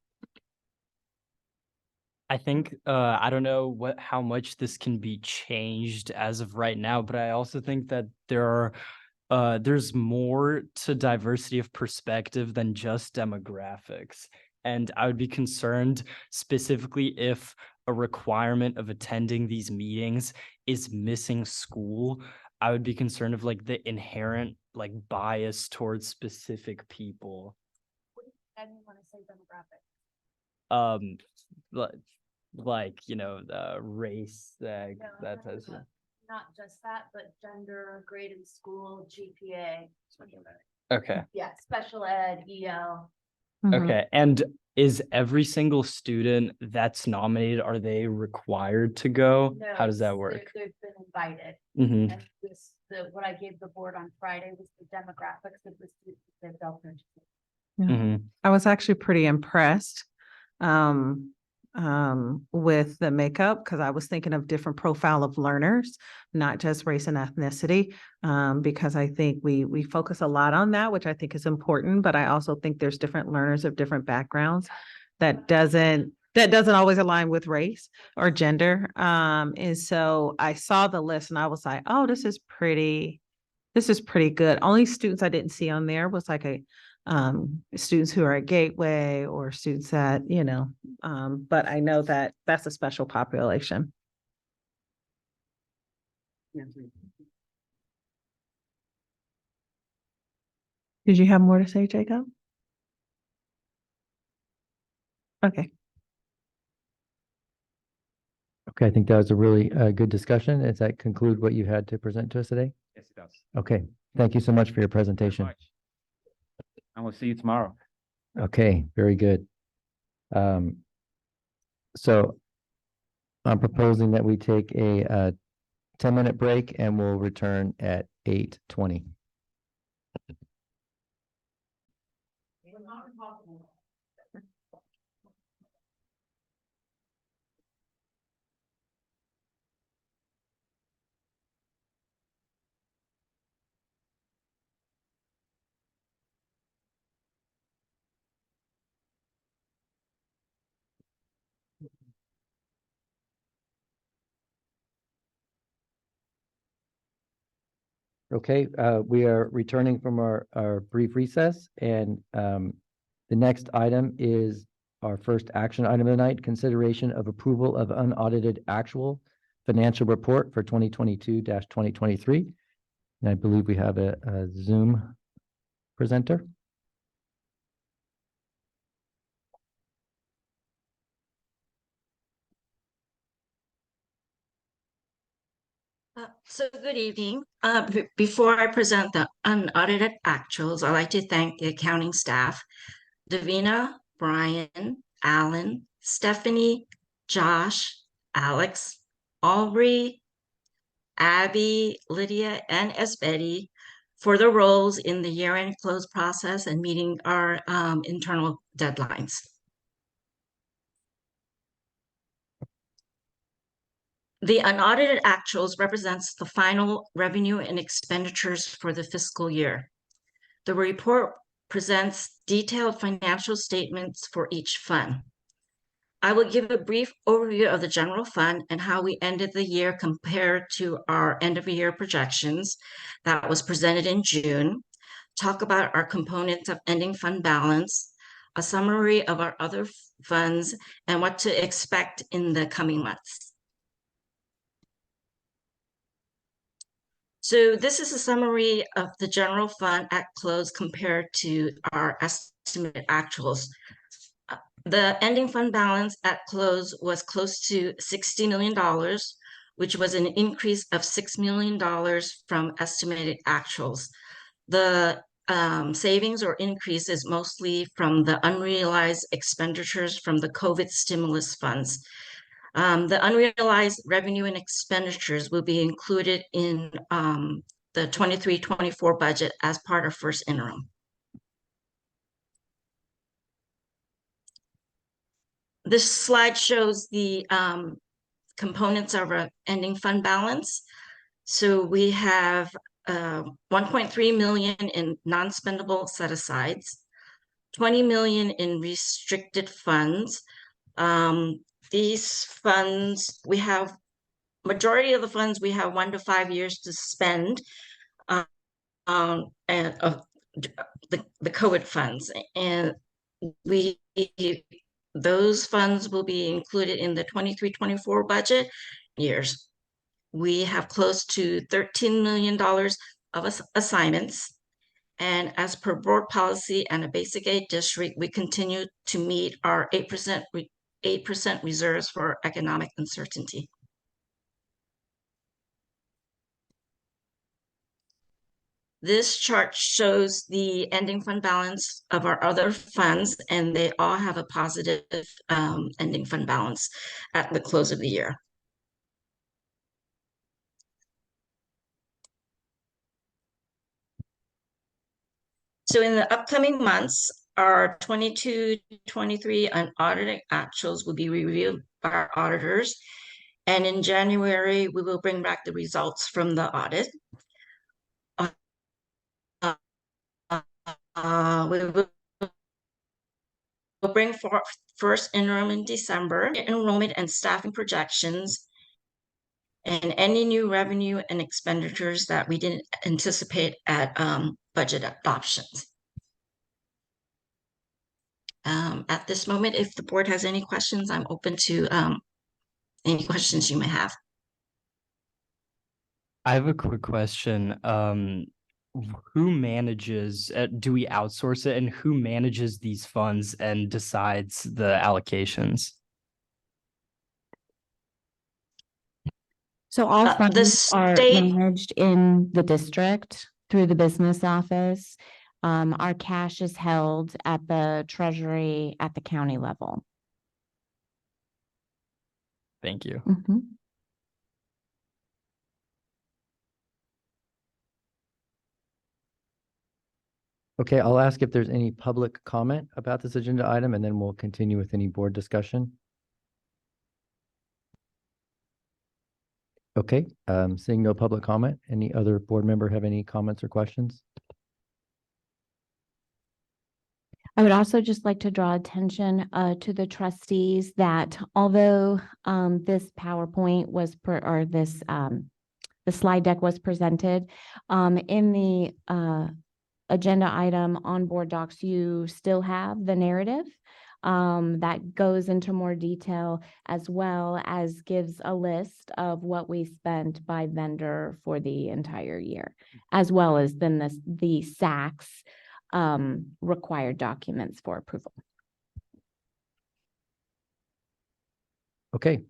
S9: I think I don't know how much this can be changed as of right now, but I also think that there's more to diversity of perspective than just demographics. And I would be concerned specifically if a requirement of attending these meetings is missing school. I would be concerned of like the inherent like bias towards specific people.
S12: I didn't want to say demographic.
S9: Like, you know, the race, that type of thing.
S12: Not just that, but gender, grade in school, GPA.
S9: Okay.
S12: Yeah, special ed, EL.
S9: Okay. And is every single student that's nominated, are they required to go?
S12: No,
S9: How does that work?
S12: They've been invited.
S9: Mhm.
S12: And what I gave the board on Friday was the demographics of the students they've dealt with.
S7: I was actually pretty impressed with the makeup, because I was thinking of different profile of learners, not just race and ethnicity, because I think we focus a lot on that, which I think is important, but I also think there's different learners of different backgrounds that doesn't always align with race or gender. And so I saw the list and I was like, oh, this is pretty good. Only students I didn't see on there was like a students who are at Gateway or students at, but I know that that's a special population. Did you have more to say, Jacob? Okay.
S2: Okay, I think that was a really good discussion. Does that conclude what you had to present to us today?
S22: Yes, it does.
S2: Okay, thank you so much for your presentation.
S22: And we'll see you tomorrow.
S2: Okay, very good. So I'm proposing that we take a 10-minute break and we'll return at 8:20. Okay, we are returning from our brief recess, and the next item is our first action item of the night, consideration of approval of unaudited actual financial report for 2022-2023. And I believe we have a Zoom presenter.
S10: So good evening. Before I present the unaudited actuals, I'd like to thank the accounting staff, Davina, Brian, Alan, Stephanie, Josh, Alex, Aubrey, Abby, Lydia, and Esbeti for their roles in the year-end close process and meeting our internal deadlines. The unaudited actuals represents the final revenue and expenditures for the fiscal year. The report presents detailed financial statements for each fund. I will give a brief overview of the general fund and how we ended the year compared to our end of year projections that was presented in June, talk about our components of ending fund balance, a summary of our other funds, and what to expect in the coming months. So this is a summary of the general fund at close compared to our estimated actuals. The ending fund balance at close was close to $60 million, which was an increase of $6 million from estimated actuals. The savings or increase is mostly from the unrealized expenditures from the COVID stimulus funds. The unrealized revenue and expenditures will be included in the 23-24 budget as part of first interim. This slide shows the components of our ending fund balance. So we have 1.3 million in non-spendable set-asides, 20 million in restricted funds. These funds, we have majority of the funds, we have 1 to 5 years to spend and of the COVID funds, and those funds will be included in the 23-24 budget years. We have close to $13 million of assignments, and as per board policy and a basic aid district, we continue to meet our 8% reserves for economic uncertainty. This chart shows the ending fund balance of our other funds, and they all have a positive ending fund balance at the close of the year. So in the upcoming months, our 22-23 unaudited actuals will be reviewed by our auditors. And in January, we will bring back the results from the audit. We will bring forth first interim in December, enrollment and staffing projections, and any new revenue and expenditures that we didn't anticipate at budget adoptions. At this moment, if the board has any questions, I'm open to any questions you may have.
S9: I have a quick question. Who manages, do we outsource it, and who manages these funds and decides the allocations?
S6: So all
S10: The
S6: funds are
S10: state,
S6: managed in the district through the business office. Our cash is held at the treasury at the county level.
S9: Thank you.
S6: Mhm.
S2: Okay, I'll ask if there's any public comment about this agenda item, and then we'll continue with any board discussion. Okay, seeing no public comment, any other board member have any comments or questions?
S6: I would also just like to draw attention to the trustees that although this PowerPoint was the slide deck was presented in the agenda item on board docs, you still have the narrative that goes into more detail, as well as gives a list of what we spent by vendor for the entire year, as well as then the SACs required documents for approval.
S2: Okay,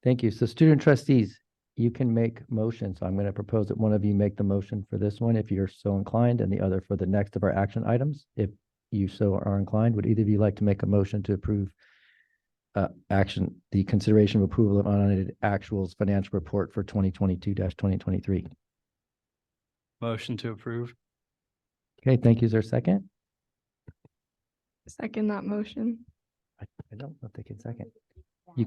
S2: thank you. So student trustees, you can make motions. So I'm going to propose that one of you make the motion for this one if you're so inclined, and the other for the next of our action items. If you so are inclined, would either of you like to make a motion to approve the consideration of approval of unaudited actuals financial report for 2022-2023?
S9: Motion to approve.
S2: Okay, thank you. Is there a second?
S3: Second that motion.
S2: I don't know if they can second. You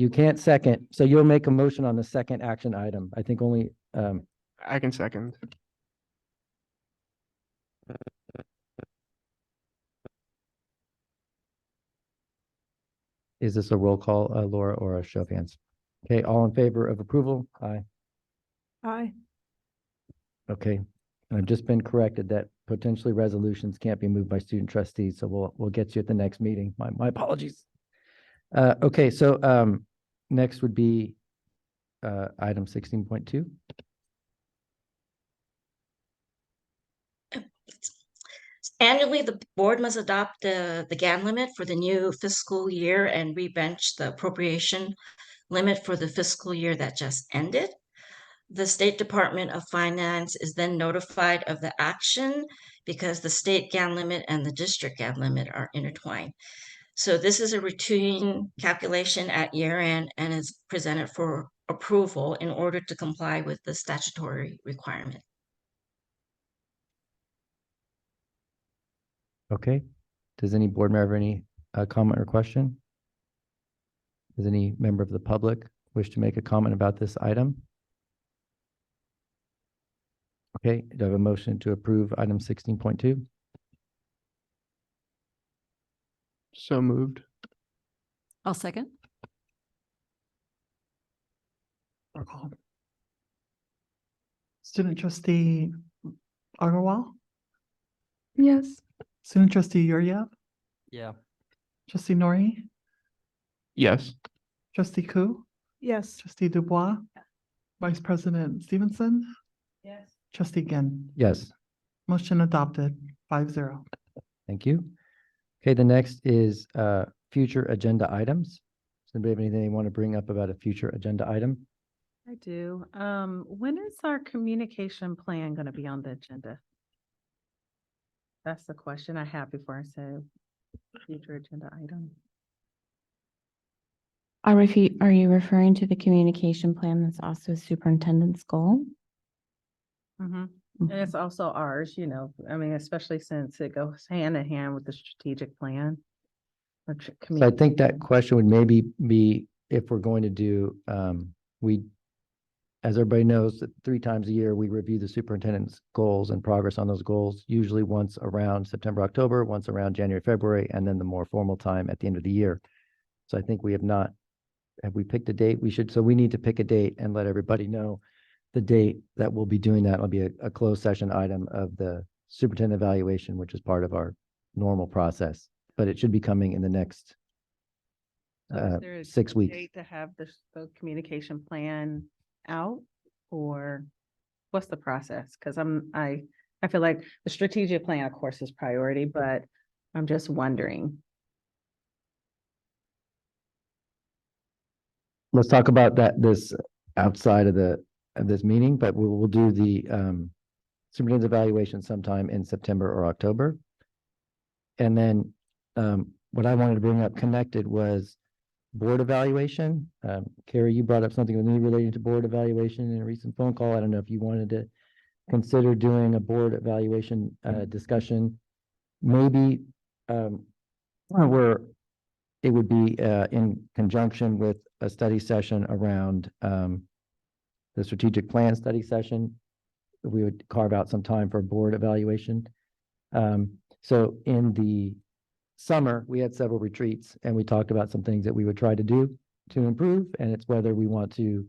S2: can't second. So you'll make a motion on the second action item. I think only,
S5: I can second.
S2: is this a roll call, Laura, or a show of hands? Okay, all in favor of approval? Aye.
S8: Aye.
S2: Okay, and I've just been corrected that potentially resolutions can't be moved by student trustees, so we'll get you at the next meeting. My apologies. Okay, so next would be item 16.2.
S10: annually, the board must adopt the GAN limit for the new fiscal year and rebench the appropriation limit for the fiscal year that just ended. The State Department of Finance is then notified of the action because the state GAN limit and the district GAN limit are intertwined. So this is a routine calculation at year end and is presented for approval in order to comply with the statutory requirement.
S2: Okay, does any board member have any comment or question? Does any member of the public wish to make a comment about this item? Okay, do I have a motion to approve item 16.2?
S5: So moved.
S1: I'll second.
S11: Roll call. Student trustee Agarwal,
S3: Yes.
S11: student trustee Yuryev,
S9: Yeah.
S11: trustee Nori,
S5: Yes.
S11: trustee Ku,
S8: Yes.
S11: trustee Dubois, vice president Stevenson,
S7: Yes.
S11: trustee Ginn.
S2: Yes.
S11: Motion adopted 5-0.
S2: Thank you. Okay, the next is future agenda items. Does anybody have anything they want to bring up about a future agenda item?
S7: I do. When is our communication plan going to be on the agenda? That's the question I have before I say future agenda item.
S6: Are you referring to the communication plan that's also superintendent's goal?
S7: And it's also ours, I mean, especially since it goes hand in hand with the strategic plan.
S2: So I think that question would maybe be if we're going to do, as everybody knows, that 3 times a year, we review the superintendent's goals and progress on those goals, usually once around September, October, once around January, February, and then the more formal time at the end of the year. So I think we have we picked a date? So we need to pick a date and let everybody know the date that we'll be doing that. Will be a closed session item of the superintendent evaluation, which is part of our normal process. but it should be coming in the next
S7: So is there a
S2: 6 weeks.
S7: date to have the communication plan out, or what's the process? Because I feel like the strategic plan, of course, is priority, but I'm just wondering.
S2: Let's talk about this outside of this meeting, but we'll do the superintendent's evaluation sometime in September or October. And then what I wanted to bring up connected was board evaluation. Carrie, you brought up something with me relating to board evaluation in a recent phone call. I don't know if you wanted to consider doing a board evaluation discussion, maybe where it would be in conjunction with a study session around the strategic plan study session. We would carve out some time for board evaluation. So in the summer, we had several retreats and we talked about some things that we would try to do to improve, and it's whether we want to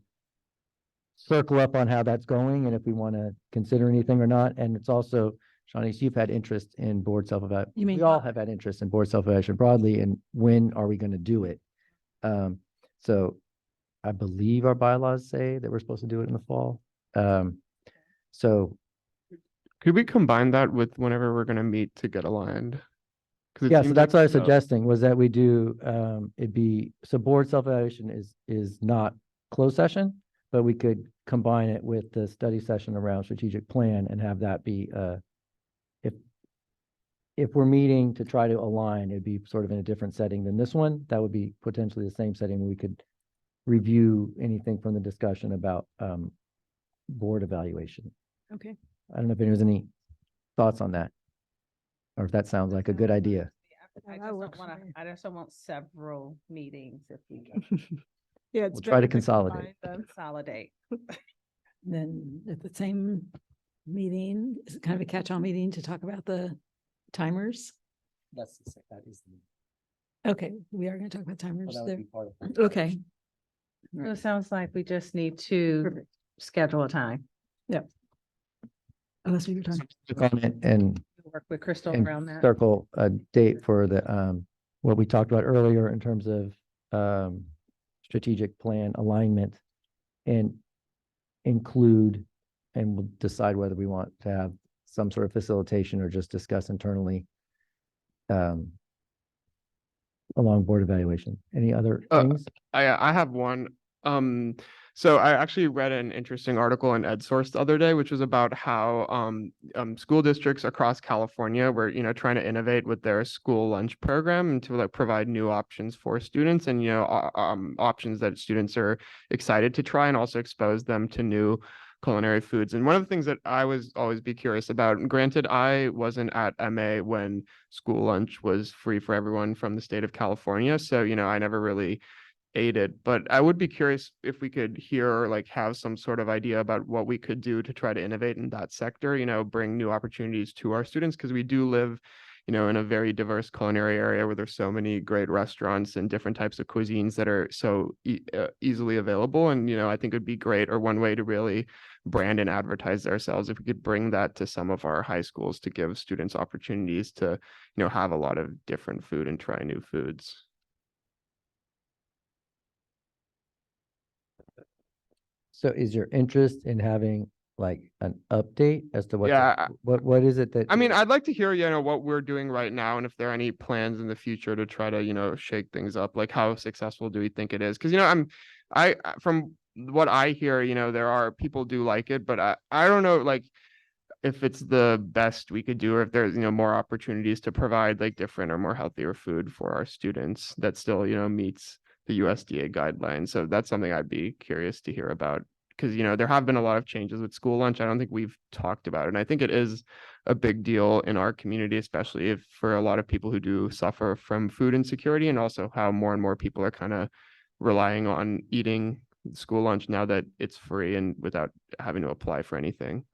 S2: circle up on how that's going and if we want to consider anything or not. And it's also, Shawnee's, you've had interest in board self-evaluation.
S1: You mean-
S2: We all have had interest in board self-evaluation broadly, and when are we going to do it? So I believe our bylaws say that we're supposed to do it in the fall. So
S5: Could we combine that with whenever we're gonna meet to get aligned? 'Cause it
S2: yeah, so
S5: seems
S2: that's
S5: like
S2: what I was
S5: the-
S2: suggesting, was that we do, so board self-evaluation is not closed session, but we could combine it with the study session around strategic plan and have that be, if we're meeting to try to align, it'd be sort of in a different setting than this one. That would be potentially the same setting. We could review anything from the discussion about, board evaluation.
S1: Okay.
S2: I don't know if there's any thoughts on that, or if that sounds like a good idea.
S7: I just don't want several meetings if we can
S8: Yeah,
S2: We'll try to consolidate.
S7: consolidate.
S1: Then at the same meeting, is it kind of a catch-all meeting to talk about the timers?
S2: That is.
S1: Okay, we are going to talk about timers
S2: Well, that would
S1: there.
S2: be part of it.
S1: Okay.
S7: So it sounds like we just need to
S1: Perfect.
S7: schedule a time.
S1: Yep. Oh, that's what you're talking.
S2: Click on it and
S7: Work with Crystal
S2: and
S7: around that.
S2: circle a date for the, what we talked about earlier in terms of, strategic plan alignment, and include, and we'll decide whether we want to have some sort of facilitation or just discuss internally, along board evaluation. Any other things?
S5: I have one. So I actually read an interesting article in EdSource the other day, which was about how school districts across California were, trying to innovate with their school lunch program and to like provide new options for students, and options that students are excited to try, and also expose them to new culinary foods. And one of the things that I was always be curious about, granted, I wasn't at MA when school lunch was free for everyone from the state of California, so I never really ate it, but I would be curious if we could hear or like have some sort of idea about what we could do to try to innovate in that sector, bring new opportunities to our students, because we do live, in a very diverse culinary area where there's so many great restaurants and different types of cuisines that are so easily available. And, I think it'd be great, or one way to really brand and advertise ourselves, if we could bring that to some of our high schools to give students opportunities to, have a lot of different food and try new foods.
S2: So is your interest in having like an update as to what,
S5: Yeah,
S2: what is it that?
S5: I mean, I'd like to hear, what we're doing right now, and if there are any plans in the future to try to, shake things up. Like, how successful do we think it is? Because, from what I hear, there are people do like it, but I don't know, like, if it's the best we could do, or if there's, more opportunities to provide like different or more healthier food for our students that still, meets the USDA guidelines. So that's something I'd be curious to hear about, because, there have been a lot of changes with school lunch. I don't think we've talked about it. And I think it is a big deal in our community, especially if for a lot of people who do suffer from food insecurity, and also how more and more people are kind of relying on eating school lunch now that it's free and without having to apply for anything.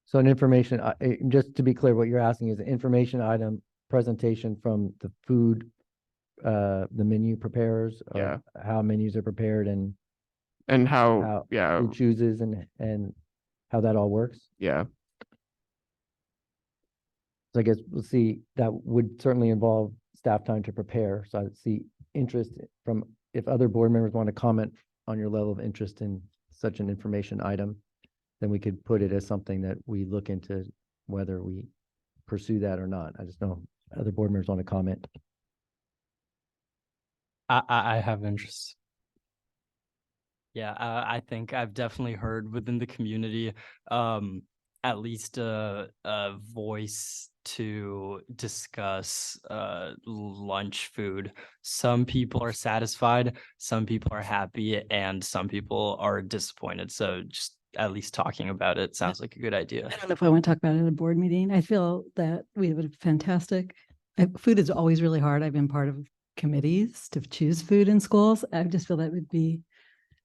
S2: So an information, just to be clear, what you're asking is an information item presentation from the food, the menu preparers, or how menus are prepared, and
S5: how
S2: who chooses, and how that all works.
S5: Yeah.
S2: So I guess we'll see, that would certainly involve staff time to prepare. So I see interest from, if other board members want to comment on your level of interest in such an information item, then we could put it as something that we look into whether we pursue that or not. I just know other board members want to comment.
S9: I have interest. Yeah, I think I've definitely heard within the community, at least a voice to discuss lunch food. Some people are satisfied, some people are happy, and some people are disappointed. So just at least talking about it sounds like a good idea.
S1: I don't know if I want to talk about it at a board meeting. I feel that we have a fantastic, food is always really hard. I've been part of committees to choose food in schools. I just feel that would be,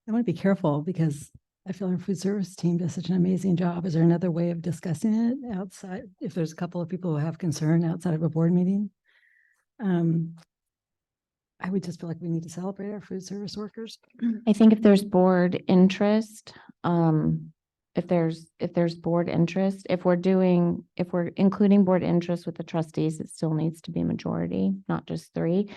S1: I want to be careful because I feel our food service team does such an amazing job. Is there another way of discussing it outside? If there's a couple of people who have concern outside of a board meeting, I would just feel like we need to celebrate our food service workers.
S6: I think if there's board interest, if there's board interest, if we're including board interest with the trustees, it still needs to be majority, not just 3.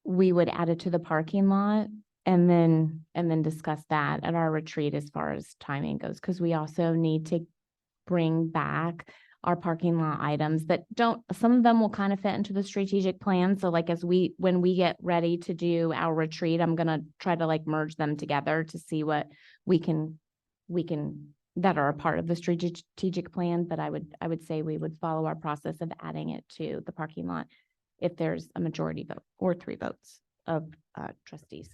S6: We would add it to the parking lot and then discuss that at our retreat as far as timing goes, because we also need to bring back our parking lot items that some of them will kind of fit into the strategic plan. So like when we get ready to do our retreat, I'm going to try to like merge them together to see what we can that are a part of the strategic plan. But I would say we would follow our process of adding it to the parking lot if there's a majority vote or 3 votes of trustees.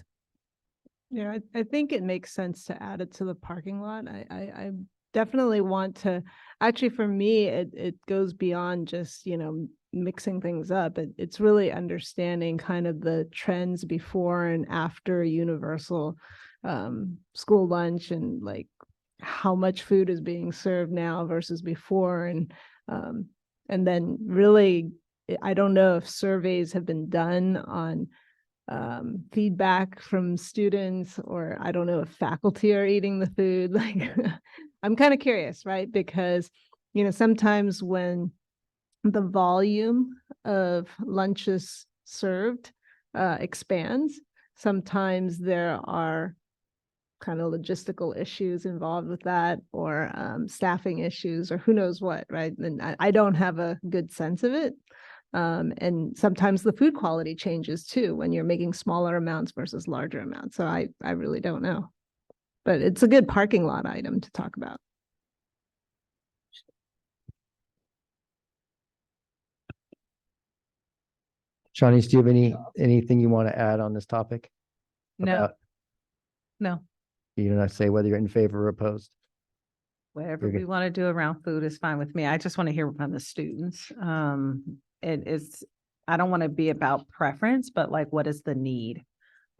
S8: Yeah, I think it makes sense to add it to the parking lot. I definitely want to, actually for me, it goes beyond just, mixing things up. It's really understanding kind of the trends before and after universal school lunch, and like how much food is being served now versus before. And then really, I don't know if surveys have been done on feedback from students, or I don't know if faculty are eating the food. Like, I'm kind of curious, right? Because, sometimes when the volume of lunches served expands, sometimes there are kind of logistical issues involved with that, or staffing issues, or who knows what, right? And I don't have a good sense of it. And sometimes the food quality changes too when you're making smaller amounts versus larger amounts. So I really don't know, but it's a good parking lot item to talk about.
S2: Shawneesh, do you have anything you want to add on this topic?
S7: No.
S2: You don't have to say whether you're in favor or opposed.
S7: Whatever we want to do around food is fine with me. I just want to hear from the students. I don't want to be about preference, but like, what is the need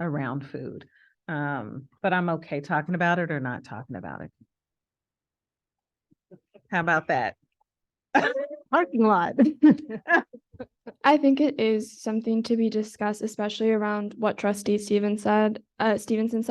S7: around food? But I'm okay talking about it or not talking about it. How about that?
S8: Parking lot.
S3: I think it is something to be discussed, especially around what Trustee Stevenson said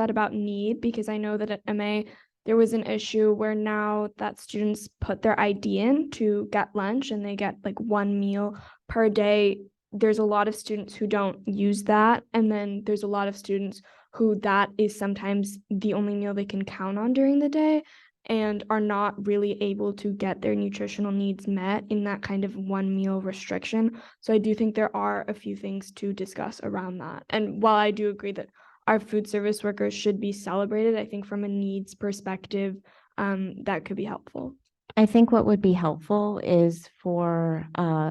S3: about need, because I know that at MA there was an issue where now that students put their ID in to get lunch and they get like 1 meal per day. There's a lot of students who don't use that, and then there's a lot of students who that is sometimes the only meal they can count on during the day, and are not really able to get their nutritional needs met in that kind of 1 meal restriction. So I do think there are a few things to discuss around that. And while I do agree that our food service workers should be celebrated, I think from a needs perspective, that could be helpful.
S6: I think what would be helpful is for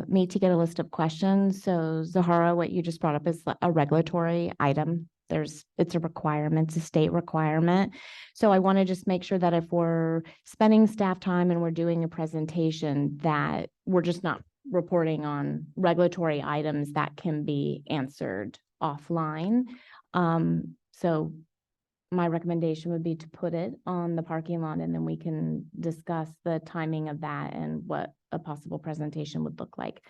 S6: me to get a list of questions. So Zahara, what you just brought up is a regulatory item. It's a requirement, it's a state requirement. So I want to just make sure that if we're spending staff time and we're doing a presentation, that we're just not reporting on regulatory items that can be answered offline. So my recommendation would be to put it on the parking lot, and then we can discuss the timing of that and what a possible presentation would look like.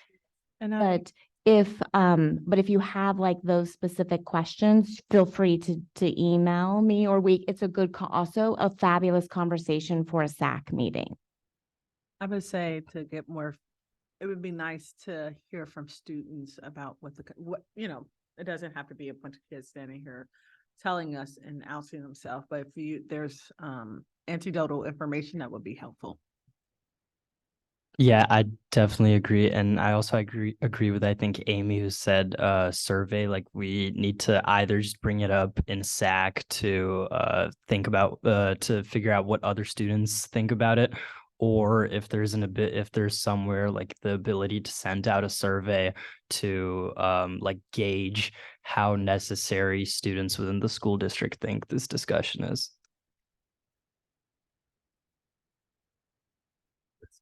S6: But if you have like those specific questions, feel free to email me, or it's a good, also a fabulous conversation for a SAC meeting.
S7: I would say to get more
S13: it would be nice to hear from students about what, it doesn't have to be a bunch of kids standing here telling us and ousting themselves, but if there's anecdotal information, that would be helpful.
S9: Yeah, I definitely agree. And I also agree with, I think, Amy, who said survey, like we need to either just bring it up in SAC to think about to figure out what other students think about it, or if there's somewhere like the ability to send out a survey to like gauge how necessary students within the school district think this discussion is.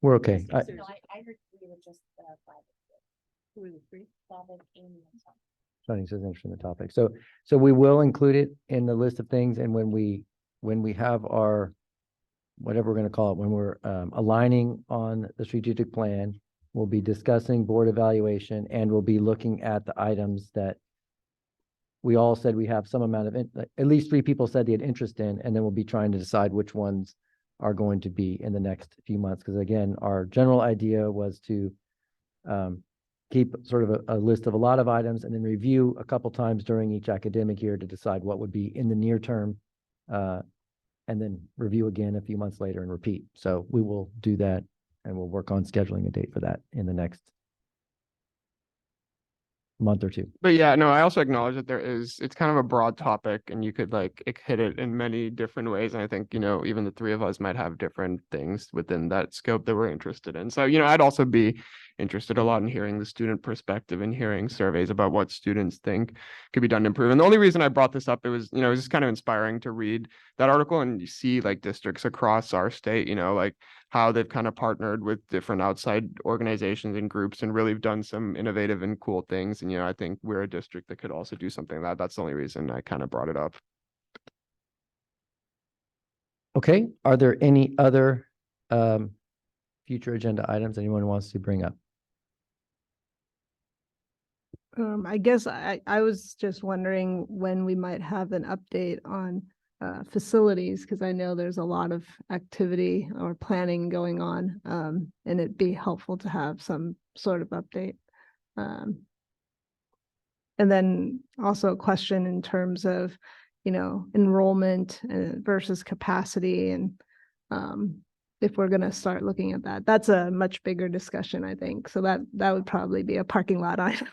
S2: We're okay.
S6: I heard three with just five.
S13: Who were the three?
S6: Bob and Amy and Tom.
S2: Johnny says interested in the topic. So we will include it in the list of things, and when we have our, whatever we're going to call it, when we're aligning on the strategic plan, we'll be discussing board evaluation, and we'll be looking at the items that we all said we have some amount of, at least 3 people said they had interest in, and then we'll be trying to decide which ones are going to be in the next few months. Because again, our general idea was to keep sort of a list of a lot of items and then review a couple times during each academic year to decide what would be in the near term, and then review again a few months later and repeat. So we will do that, and we'll work on scheduling a date for that in the next month or two.
S5: But yeah, no, I also acknowledge that it's kind of a broad topic, and you could like hit it in many different ways. And I think, even the 3 of us might have different things within that scope that we're interested in. So, I'd also be interested a lot in hearing the student perspective and hearing surveys about what students think could be done to improve. And the only reason I brought this up, it was just kind of inspiring to read that article and you see like districts across our state, like how they've kind of partnered with different outside organizations and groups and really done some innovative and cool things. And, I think we're a district that could also do something like that. That's the only reason I kind of brought it up.
S2: Okay, are there any other future agenda items anyone wants to bring up?
S8: I guess I was just wondering when we might have an update on facilities, because I know there's a lot of activity or planning going on, and it'd be helpful to have some sort of update. And then also a question in terms of, enrollment versus capacity, and if we're going to start looking at that. That's a much bigger discussion, I think. So that would probably be a parking lot item.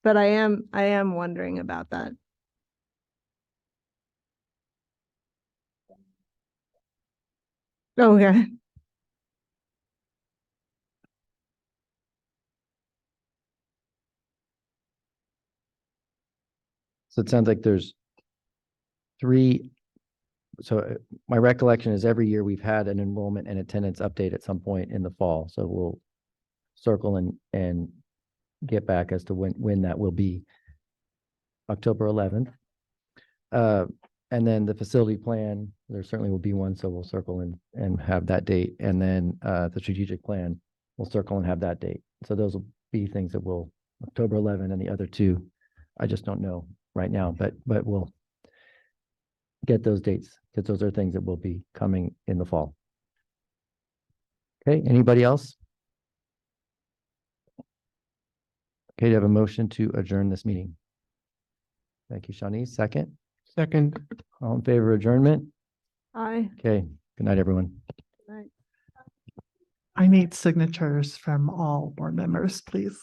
S8: But I am wondering about that. Okay.
S2: So it sounds like there's 3. So my recollection is every year we've had an enrollment and attendance update at some point in the fall. So we'll circle and get back as to when that will be. October 11th. And then the facility plan, there certainly will be one. So we'll circle and have that date. And then the strategic plan, we'll circle and have that date. So those will be things that will October 11 and the other 2. I just don't know right now, but we'll get those dates because those are things that will be coming in the fall. Okay, anybody else? Okay, to have a motion to adjourn this meeting. Thank you, Shawnee's. Second. All in favor of adjournment?
S8: Aye.
S2: Okay, good night, everyone.
S11: I need signatures from all board members, please.